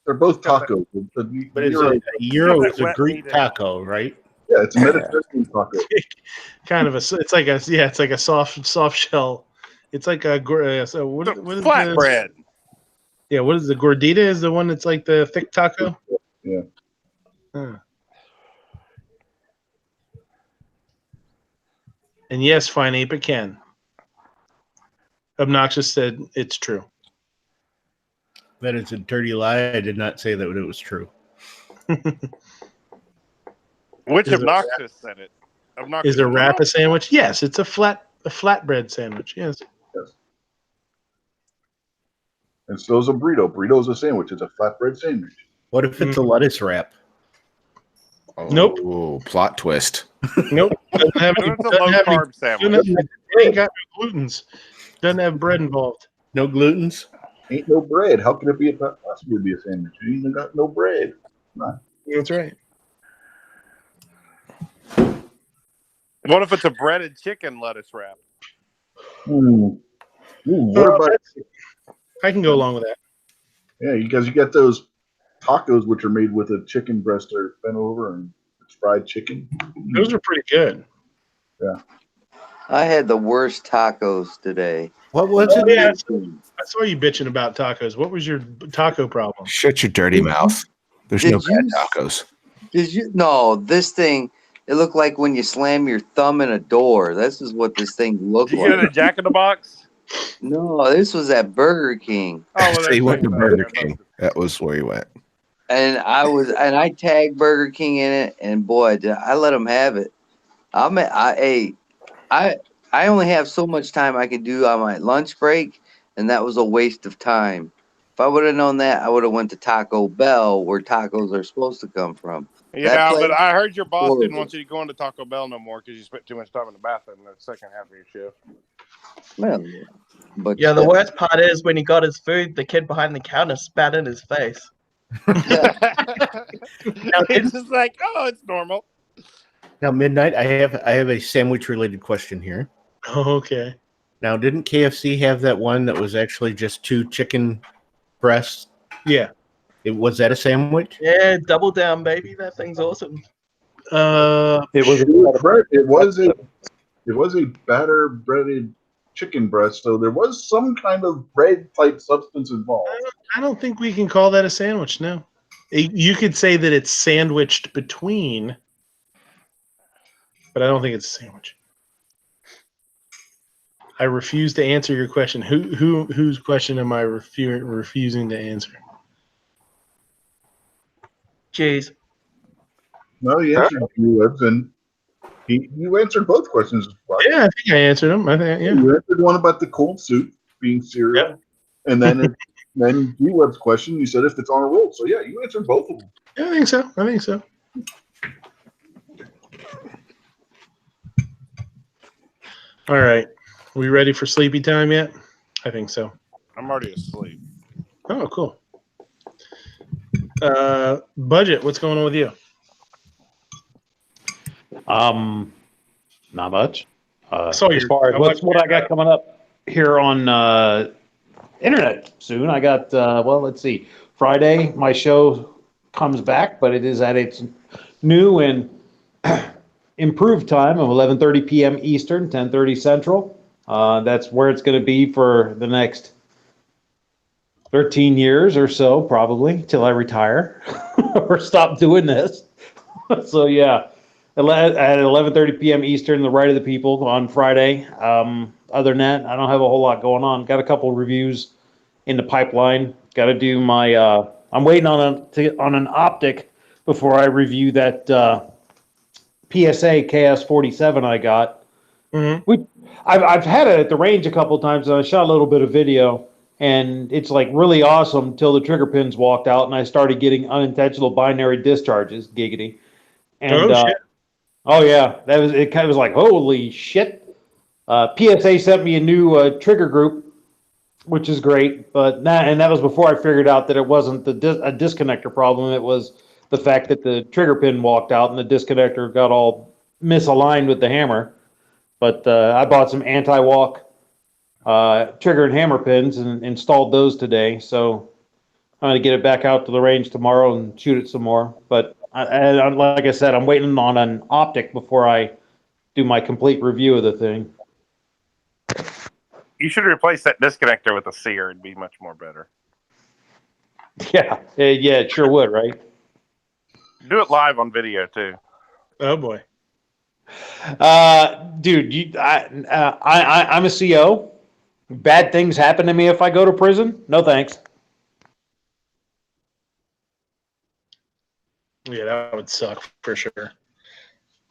They're both tacos. but it's a gyro is a Greek taco, right? Yeah, it's a Mediterranean taco. Kind of it's like a soft shell. It's like a so what is flatbread. Yeah, what is the gordita? Is the one that's like the thick taco? Yeah. Huh. And yes, Fine Ape, it can. Obnoxious said it's true. That is a dirty lie. I did not say that it was true. Which Is Obnoxious said it? Obnoxious Is a wrap General? a sandwich? Yes, it's a flatbread sandwich. Yes. And so is a burrito. Burrito's a sandwich. It's a flatbread sandwich. What if it's a lettuce wrap? Nope. Oh, plot twist. Nope. Doesn't have any, It's a low-carb sandwich. Ain't got no glutens. Doesn't have bread involved. No glutens? Ain't no bread. How can it possibly be a sandwich? You ain't got no bread. Nah. That's right. What if it's a breaded chicken lettuce wrap? What about? I can go along with that. Yeah, because you got those tacos which are made with a chicken breast that are bent over and it's fried chicken. Those are pretty good. Yeah. I had the worst tacos today. What was Oh, it? yeah, I saw you bitching about tacos. What was your taco problem? Shut your dirty mouth. There's no bad tacos. Did you? No, this thing. It looked like when you slam your thumb in a door. This is what this thing looked Did you like. get a Jack in the Box? No, this was at Burger King. Oh, So you went to Burger King. That was where you went. And I tagged Burger King in it, and boy, I let them have it. I only have so much time I could do on my lunch break, and that was a waste of time. If I would have known that, I would have went to Taco Bell, where tacos are supposed to come from. Yeah, but I heard your boss didn't want you to go into Taco Bell no more because you spent too much time in the bathroom in the second half of your shift. Well, but Yeah, the worst part is when he got his food, the kid behind the counter spat in his face. It's just like, oh, it's normal. Now, Midnight, I have a sandwich related question here. Oh, okay. Now, didn't KFC have that one that was actually just 2 chicken breasts? Yeah. Was that a sandwich? Yeah, double down, baby. That thing's awesome. It was a batter breaded chicken breast, so there was some kind of bread type substance involved. I don't think we can call that a sandwich. No, you could say that it's sandwiched between, but I don't think it's a sandwich. I refuse to answer your question. Whose question am I refusing to answer? Jeez. No, you answered Hughes, and you answered both questions. Yeah, I think I answered them. I think, yeah. You answered one about the cold soup being cereal, and then G-Web's question, you said if it's on a roll. So yeah, you answered both of them. Yeah, I think so. All right, we ready for sleepy time yet? I think so. I'm already asleep. Oh, cool. Budget, what's going on with you? Not much. As So far as what I got coming up here on internet soon, I got let's see. Friday, my show comes back, but it is at its new and improved time of 11:30 p.m. Eastern, 10:30 Central. That's where it's going to be for the next 13 years or so, probably, till I retire or stop doing this. So yeah, at 11:30 p.m. Eastern, the Right of the People on Friday. Other than that, I don't have a whole lot going on. Got a couple reviews in the pipeline. Got to do my. I'm waiting on an optic before I review that PSA KS47 I got. Mm-hmm. I've had it at the range a couple times, and I shot a little bit of video, and it's like really awesome until the trigger pins walked out, and I started getting unintentional binary discharges. Giggity. And shit. oh yeah, it kind of was like holy shit. PSA sent me a new trigger group, which is great, but that was before I figured out that it wasn't a disconnector problem. It was the fact that the trigger pin walked out and the disconnector got all misaligned with the hammer. But I bought some anti-walk trigger and hammer pins and installed those today. So I'm going to get it back out to the range tomorrow and shoot it some more. But like I said, I'm waiting on an optic before I do my complete review of the thing. You should replace that disconnector with a sear. It'd be much more better. Yeah, it sure would, right? Do it live on video too. Oh boy. Dude, I'm a CO. Bad things happen to me if I go to prison. No thanks. Yeah, that would suck for sure.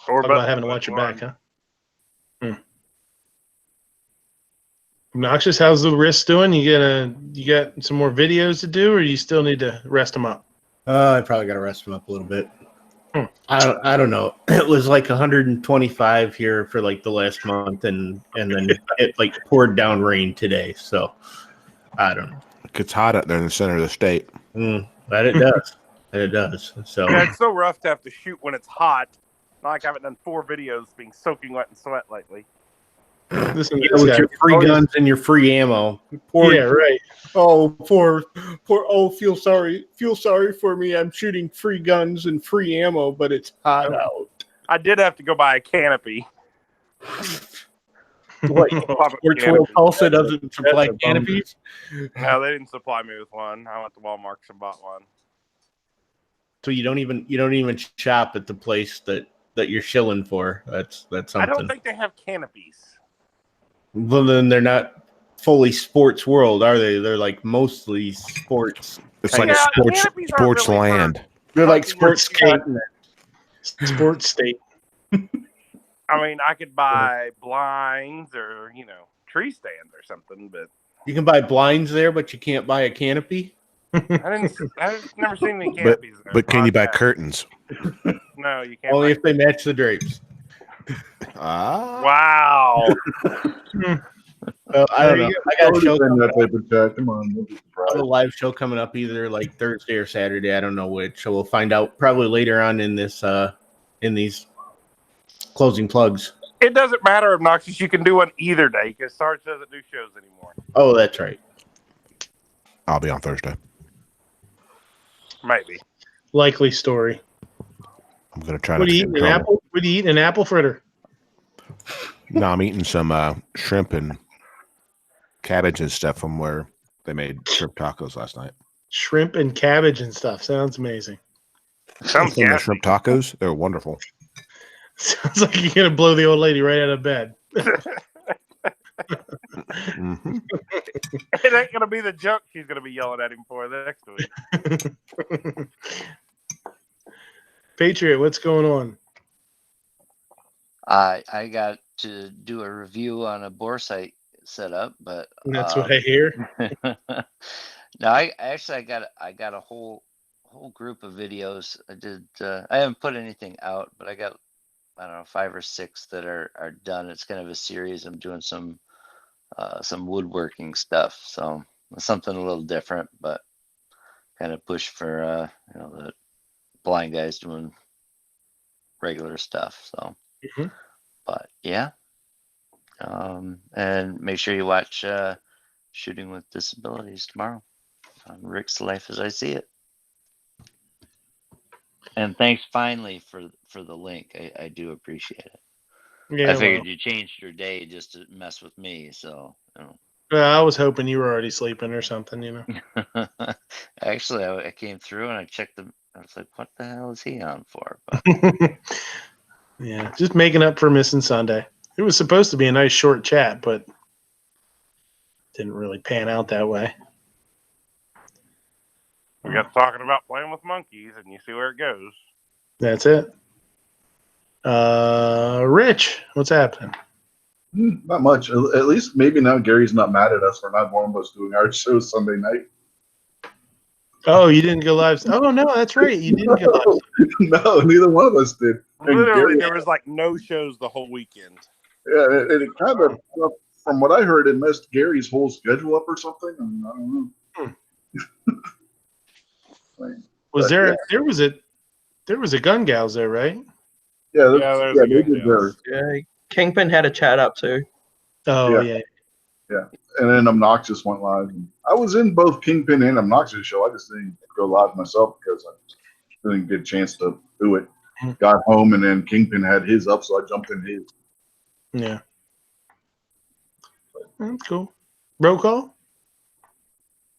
Or Talk about having to watch your back, huh? Obnoxious, how's the wrist doing? You got some more videos to do, or you still need to rest them up? I probably got to rest them up a little bit. I don't know. It was like 125 here for like the last month, and then it like poured down rain today. So I don't know. It gets hot out there in the center of the state. But it does. It does. So yeah, it's so rough to have to shoot when it's hot. Not like I haven't done 4 videos being soaking wet in sweat lately. Listen, with your free guns and your free ammo. Yeah, right. Feel sorry for me. I'm shooting free guns and free ammo, but it's hot out. I did have to go buy a canopy. What? Hasbro Pulse doesn't supply canopies? No, they didn't supply me with one. I went to Walmart and bought one. So you don't even shop at the place that you're shilling for. That's something. I don't think they have canopies. Well, then they're not fully sports world, are they? They're like mostly sports. It's like sports really land. They're like sports continent. Sports state. I mean, I could buy blinds or tree stands or something, but you can buy blinds there, but you can't buy a canopy. I've never seen any canopies. But can you buy curtains? No, you can't. Only if they match the drapes. Wow. Well, I don't know. I got a show coming up. Come on, I have a live show coming up either like Thursday or Saturday. I don't know which. So we'll find out probably later on in this in these closing plugs. It doesn't matter, Obnoxious. You can do one either day because Sarge doesn't do shows anymore. Oh, that's right. I'll be on Thursday. Maybe. Likely story. I'm gonna try. What do you eat? An apple? What do you eat? An apple fritter? No, I'm eating some shrimp and cabbage and stuff from where they made shrimp tacos last night. Shrimp and cabbage and stuff. Sounds amazing. Sounds the shrimp tacos. They're wonderful. Sounds like you're gonna blow the old lady right out of bed. Mm-hmm. It ain't gonna be the junk she's gonna be yelling at him for the next week. Patriot, what's going on? I got to do a review on a Boresight setup, but that's what I hear. No, I got a whole group of videos. I haven't put anything out, but I got 5 or 6 that are done. It's kind of a series. I'm doing some woodworking stuff, so something a little different, but kind of push for the blind guys doing regular stuff. So, but yeah, and make sure you watch Shooting with Disabilities tomorrow on Rick's Life as I See It. And thanks finally for the link. I do appreciate it. Yeah, I figured you changed your day just to mess with me, so. Well, I was hoping you were already sleeping or something, Actually, I came through and I checked them. I was like, "What the hell is he on for?" But yeah, just making up for missing Sunday. It was supposed to be a nice short chat, but didn't really pan out that way. We got talking about playing with monkeys, and you see where it goes. That's it. Rich, what's happening? Not much. At least maybe now Gary's not mad at us for not one of us doing our show Sunday night. Oh, you didn't go live? Oh, no, that's right. You didn't go live. No, neither one of us did. Literally, there was like no shows the whole weekend. Yeah, it kind of, from what I heard, it messed Gary's whole schedule up or something. I mean, I don't know. Was there was a gun gals there, right? Yeah, they did theirs. Yeah, Kingpin had a chat up too. Oh yeah. And then Obnoxious went live. I was in both Kingpin and Obnoxious show. I just didn't go live myself because I didn't get a chance to do it. Got home and then Kingpin had his up, so I jumped in his. Yeah. That's cool. Roll call?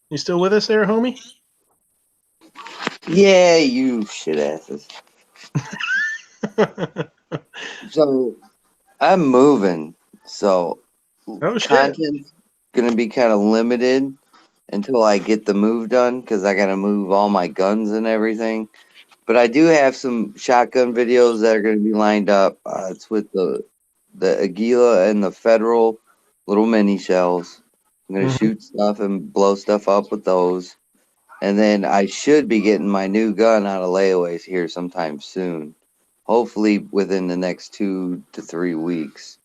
You still with us there, homie? Yeah, you shit asses. So I'm moving, so shit. content's gonna be kind of limited until I get the move done because I gotta move all my guns and everything. But I do have some shotgun videos that are gonna be lined up. It's with the Aguila and the Federal little mini shells. I'm gonna shoot stuff and blow stuff up with those. And then I should be getting my new gun out of layaways here sometime soon. Hopefully within the next 2 to 3 weeks.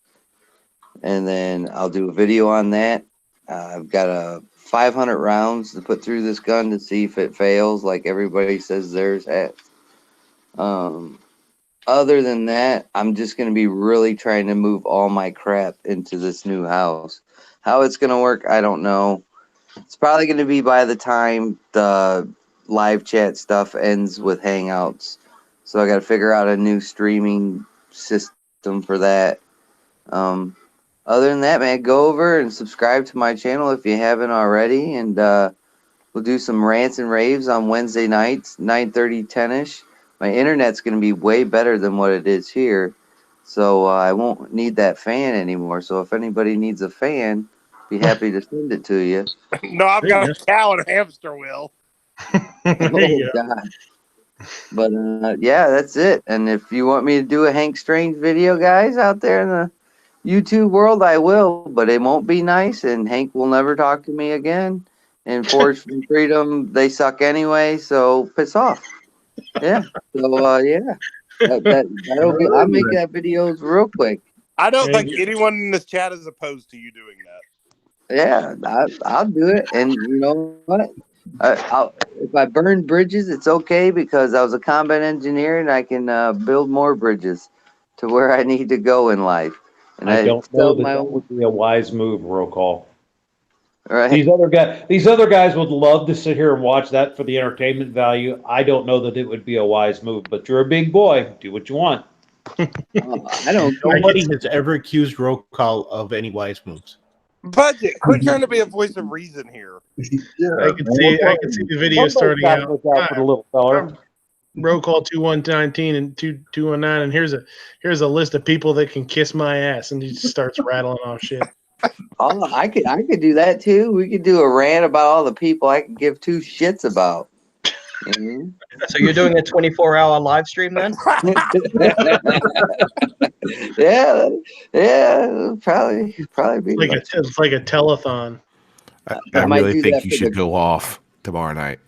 And then I'll do a video on that. I've got 500 rounds to put through this gun to see if it fails like everybody says theirs has. Other than that, I'm just going to be really trying to move all my crap into this new house. How it's going to work, I don't know. It's probably going to be by the time the live chat stuff ends with Hangouts. So I got to figure out a new streaming system for that. Other than that, man, go over and subscribe to my channel if you haven't already. And we'll do some rants and raves on Wednesday nights, 9:30, 10-ish. My internet's going to be way better than what it is here. So I won't need that fan anymore. So if anybody needs a fan, be happy to send it to you. No, I've got a cow and a hamster wheel. Oh, God. But yeah, that's it. And if you want me to do a Hank Strange video, guys, out there in the YouTube world, I will. But it won't be nice, and Hank will never talk to me again. And Forge from Freedom, they suck anyway, so piss off. Yeah. So, yeah. That'll be, I'll make that videos real quick. I don't think anyone in this chat is opposed to you doing that. Yeah, I'll do it. And you know what? If I burn bridges, it's okay because I was a combat engineer and I can build more bridges to where I need to go in life. And I don't know that would be a wise move, roll call. Right. These other guys would love to sit here and watch that for the entertainment value. I don't know that it would be a wise move, but you're a big boy. Do what you want. I don't. Nobody has ever accused roll call of any wise moves. Budget, quit trying to be a voice of reason here. Yeah, I can see the video starting out. For the little fella. Roll call 2119 and 2219, and here's a list of people that can kiss my ass, and he just starts rattling off shit. Oh, I could do that too. We could do a rant about all the people I could give two shits about. Mm-hmm. So you're doing a 24-hour live stream then? yeah, probably be it's like a telethon. I really think you should go off tomorrow night.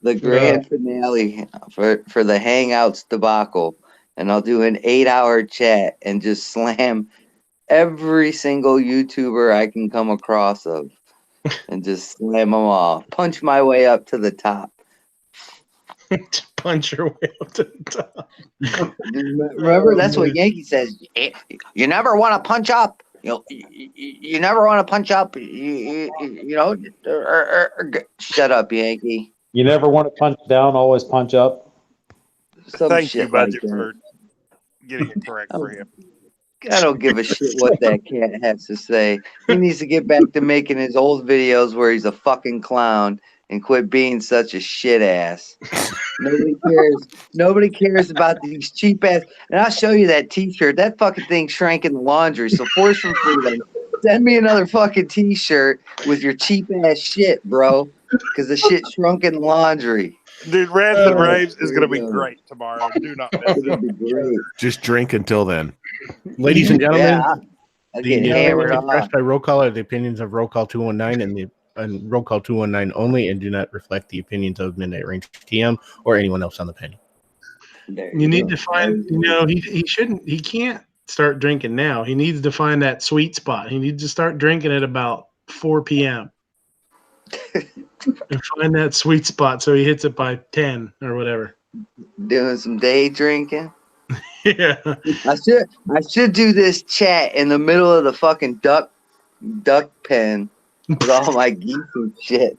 The grand finale for the Hangouts debacle, and I'll do an 8-hour chat and just slam every single YouTuber I can come across of, and just slam them all. Punch my way up to the top. Punch your way up to the top. Remember, that's what Yankee says. You never want to punch up. You never want to punch up. You know. Shut up, Yankee. You never want to punch down. Always punch up. Thank you, Budget, for getting it correct for him. I don't give a shit what that cat has to say. He needs to get back to making his old videos where he's a fucking clown and quit being such a shit ass. Nobody cares. Nobody cares about these cheap ass. And I'll show you that T-shirt. That fucking thing shrank in the laundry. So Force from Freedom, send me another fucking T-shirt with your cheap ass shit, bro. Because the shit shrunk in the laundry. Dude, Rants and Raves is going to be great tomorrow. Do not miss it. Just drink until then. Ladies and gentlemen, the opinions expressed by Roll Call are the opinions of Roll Call 219 and Roll Call 219 only, and do not reflect the opinions of Midnight Range TM or anyone else on the panel. You need to find, he can't start drinking now. He needs to find that sweet spot. He needs to start drinking at about 4 p.m. and find that sweet spot so he hits it by 10 or whatever. Doing some day drinking. Yeah. I should do this chat in the middle of the fucking duck pen with all my geese and shit.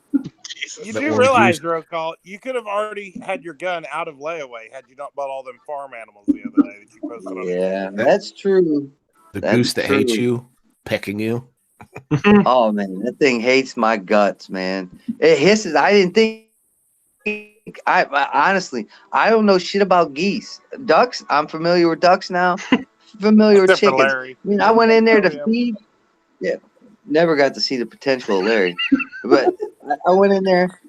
You do realize, Roll Call, you could have already had your gun out of layaway had you not bought all them farm animals the other day that you posted on. Yeah, that's true. The goose that hates you, pecking you. Oh man, that thing hates my guts, man. It hisses. I didn't think. I honestly, I don't know shit about geese. Ducks, I'm familiar with ducks now. familiar with Except for chickens. Larry. I mean, I went in there to Yeah. feed. Yeah, never got to see the potential of Larry, but I went in there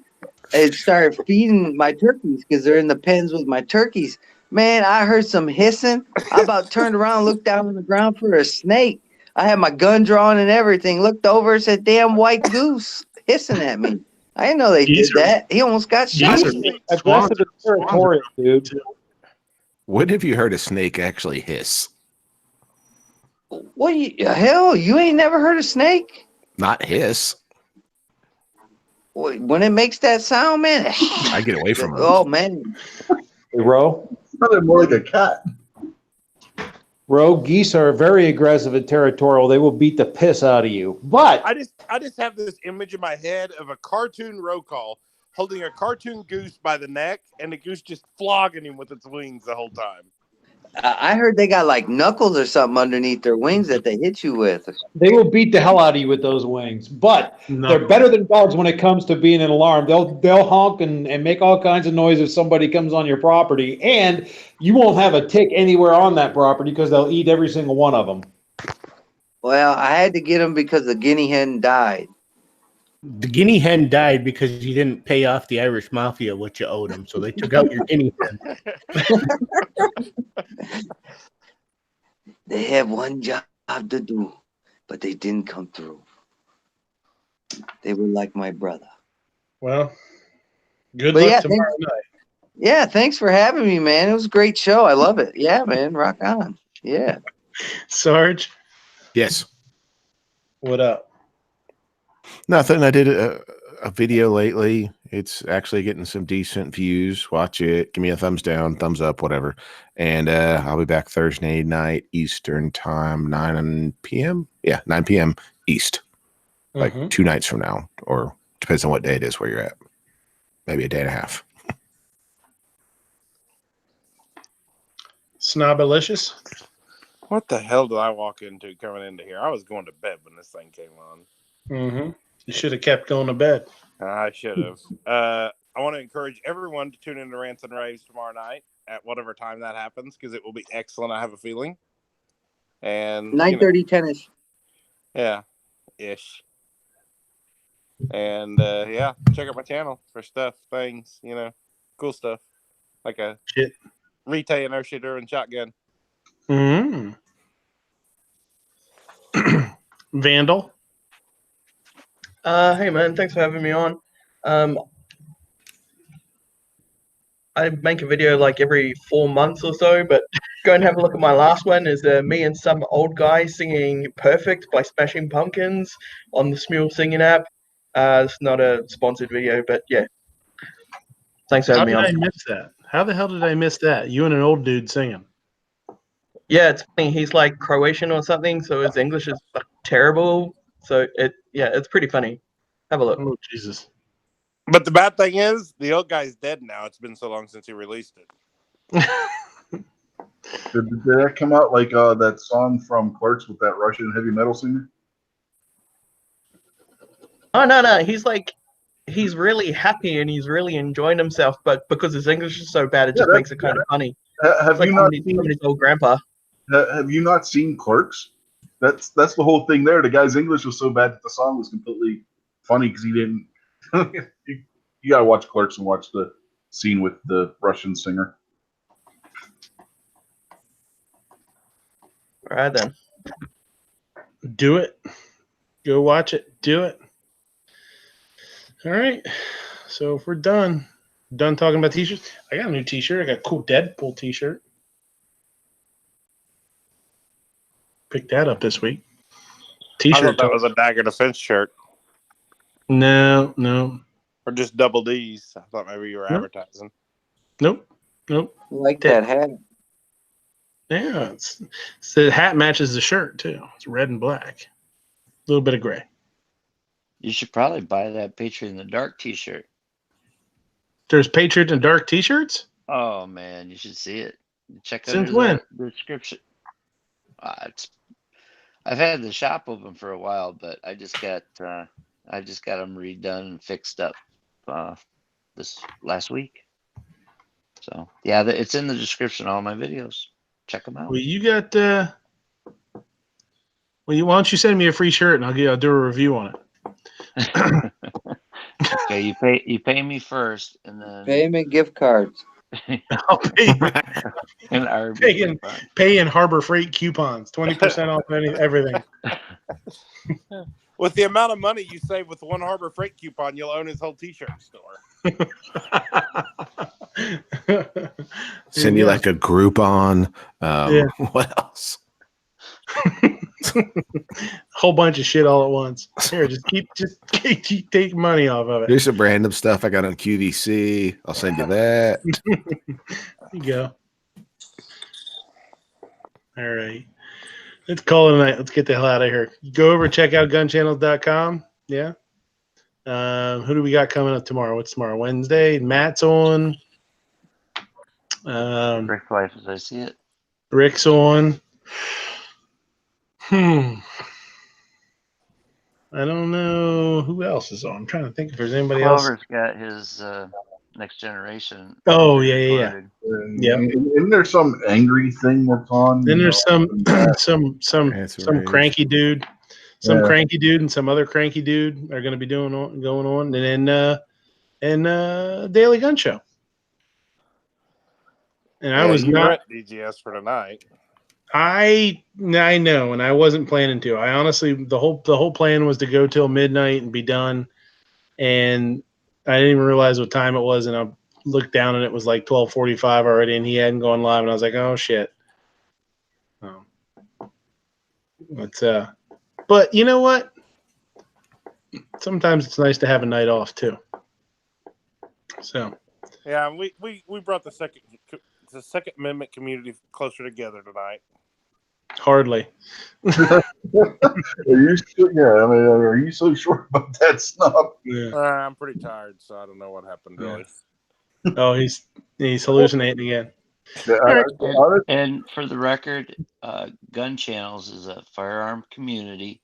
and started feeding my turkeys because they're in the pens with my turkeys. Man, I heard some hissing. I about turned around, looked down on the ground for a snake. I had my gun drawn and everything. Looked over and said, "Damn white goose hissing at me." I didn't know they did that. He almost got shot. Aggressive and territorial, dude. When have you heard a snake actually hiss? What hell? You ain't never heard a snake? Not hiss. When it makes that sound, man. I get away from it. Oh man. Hey, Ro. Sounded more like a cat. Ro, geese are very aggressive and territorial. They will beat the piss out of you. But I just have this image in my head of a cartoon roll call holding a cartoon goose by the neck and the goose just flogging him with its wings the whole time. I heard they got like knuckles or something underneath their wings that they hit you with. they will beat the hell out of you with those wings. But they're better than dogs when it comes to being an alarm. They'll honk and make all kinds of noise if somebody comes on your property, and you won't have a tick anywhere on that property because they'll eat every single one of them. Well, I had to get them because the guinea hen died. The guinea hen died because you didn't pay off the Irish mafia what you owed them, so they took out your guinea hen. They had one job to do, but they didn't come through. They were like my brother. Well, good luck tomorrow night. Yeah, thanks for having me, man. It was a great show. I love it. Yeah, man, rock on. Yeah. Sarge? Yes. What up? Nothing. I did a video lately. It's actually getting some decent views. Watch it. Give me a thumbs down, thumbs up, whatever. And I'll be back Thursday night Eastern time, 9 p.m. Yeah, 9 p.m. East. Like 2 nights from now, or depends on what day it is where you're at. Maybe a day and a half. Snobalicious? What the hell did I walk into coming into here? I was going to bed when this thing came on. Mm-hmm. You should have kept going to bed. I should have. I want to encourage everyone to tune in to Rants and Raves tomorrow night at whatever time that happens, because it will be excellent. I have a feeling. And 9:30 tennis. Yeah, ish. And yeah, check out my channel for stuff, things, cool stuff, like a retail no shooter and shotgun. Vandal. Hey man, thanks for having me on. I make a video like every 4 months or so, but go and have a look at my last one. Is me and some old guy singing "Perfect" by Smashing Pumpkins on the Smule singing app. It's not a sponsored video, but yeah. Thanks for having me on. How did I miss that? How the hell did I miss that? You and an old dude singing. Yeah, it's funny. He's like Croatian or something, so his English is terrible. So it's pretty funny. Have a look. Oh Jesus! But the bad thing is, the old guy's dead now. It's been so long since he released it. Did that come out like that song from Clerks with that Russian heavy metal singer? Oh no, he's really happy and he's really enjoying himself, but because his English is so bad, it just makes it kind of funny. Have you not seen his old grandpa? Have you not seen Clerks? That's the whole thing there. The guy's English was so bad that the song was completely funny because he didn't. You gotta watch Clerks and watch the scene with the Russian singer. All right then. Do it. Go watch it. Do it. All right. So if we're done talking about t-shirts, I got a new t-shirt. I got a cool Deadpool t-shirt. Picked that up this week. T-shirt. I thought that was a Dagger Defense shirt. No. Or just double D's. I thought maybe you were advertising. Nope. Like that hat. Yeah, the hat matches the shirt too. It's red and black. A little bit of gray. You should probably buy that Patriot in the Dark t-shirt. There's Patriot in the Dark t-shirts? Oh man, you should see it. Check out Since when? The description. I've had the shop open for a while, but I just got them redone and fixed up this last week. So yeah, it's in the description of all my videos. check them out. Well, you got. Why don't you send me a free shirt and I'll do a review on it. Okay, you pay me first, and then Payment gift cards. I'll pay an RB pay in Harbor Freight coupons, 20% off everything. With the amount of money you save with one Harbor Freight coupon, you'll own his whole T-shirt store. Send you like a Groupon. What else? Whole bunch of shit all at once. Here, just keep take money off of it. Here's some random stuff I got on QVC. I'll send you that. There you go. All right. Let's call it a night. Let's get the hell out of here. Go over and check out gunchannels.com. Yeah. Who do we got coming up tomorrow? What's tomorrow? Wednesday. Matt's on. Rick's wife, as I see it. Rick's on. I don't know who else is on. I'm trying to think if there's anybody else. Clover's got his Next Generation. Oh, yeah. Isn't there some angry thing that's on? Then there's some cranky dude. Some cranky dude and some other cranky dude are going to be going on. And then Daily Gun Show. And I was not DGS for tonight. I know, and I wasn't planning to. I honestly, the whole plan was to go till midnight and be done, and I didn't even realize what time it was. And I looked down, and it was like 12:45 already, and he hadn't gone live, and I was like, "Oh shit!" But you know what? Sometimes it's nice to have a night off too. So. Yeah, we brought the Second Amendment community closer together tonight. Hardly. Are you so sure about that stuff? Yeah. I'm pretty tired, so I don't know what happened really. Oh, he's hallucinating again. And for the record, Gun Channels is a firearm community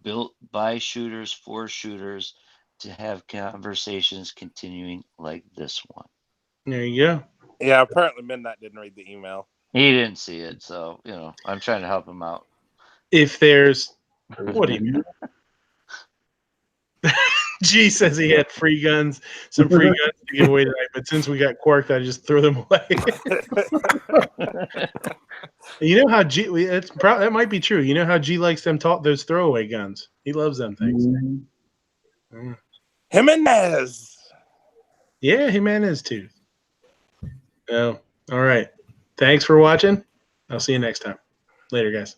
built by shooters for shooters to have conversations continuing like this one. There you go. Yeah, apparently Midnight didn't read the email. He didn't see it, so I'm trying to help him out. If there's what do you mean? G says he had some free guns to give away tonight, but since we got quirked, I just threw them away. You know how G? That might be true. You know how G likes those throwaway guns. He loves them things. Jimenez. Yeah, Jimenez too. Oh, all right. Thanks for watching. I'll see you next time. Later, guys.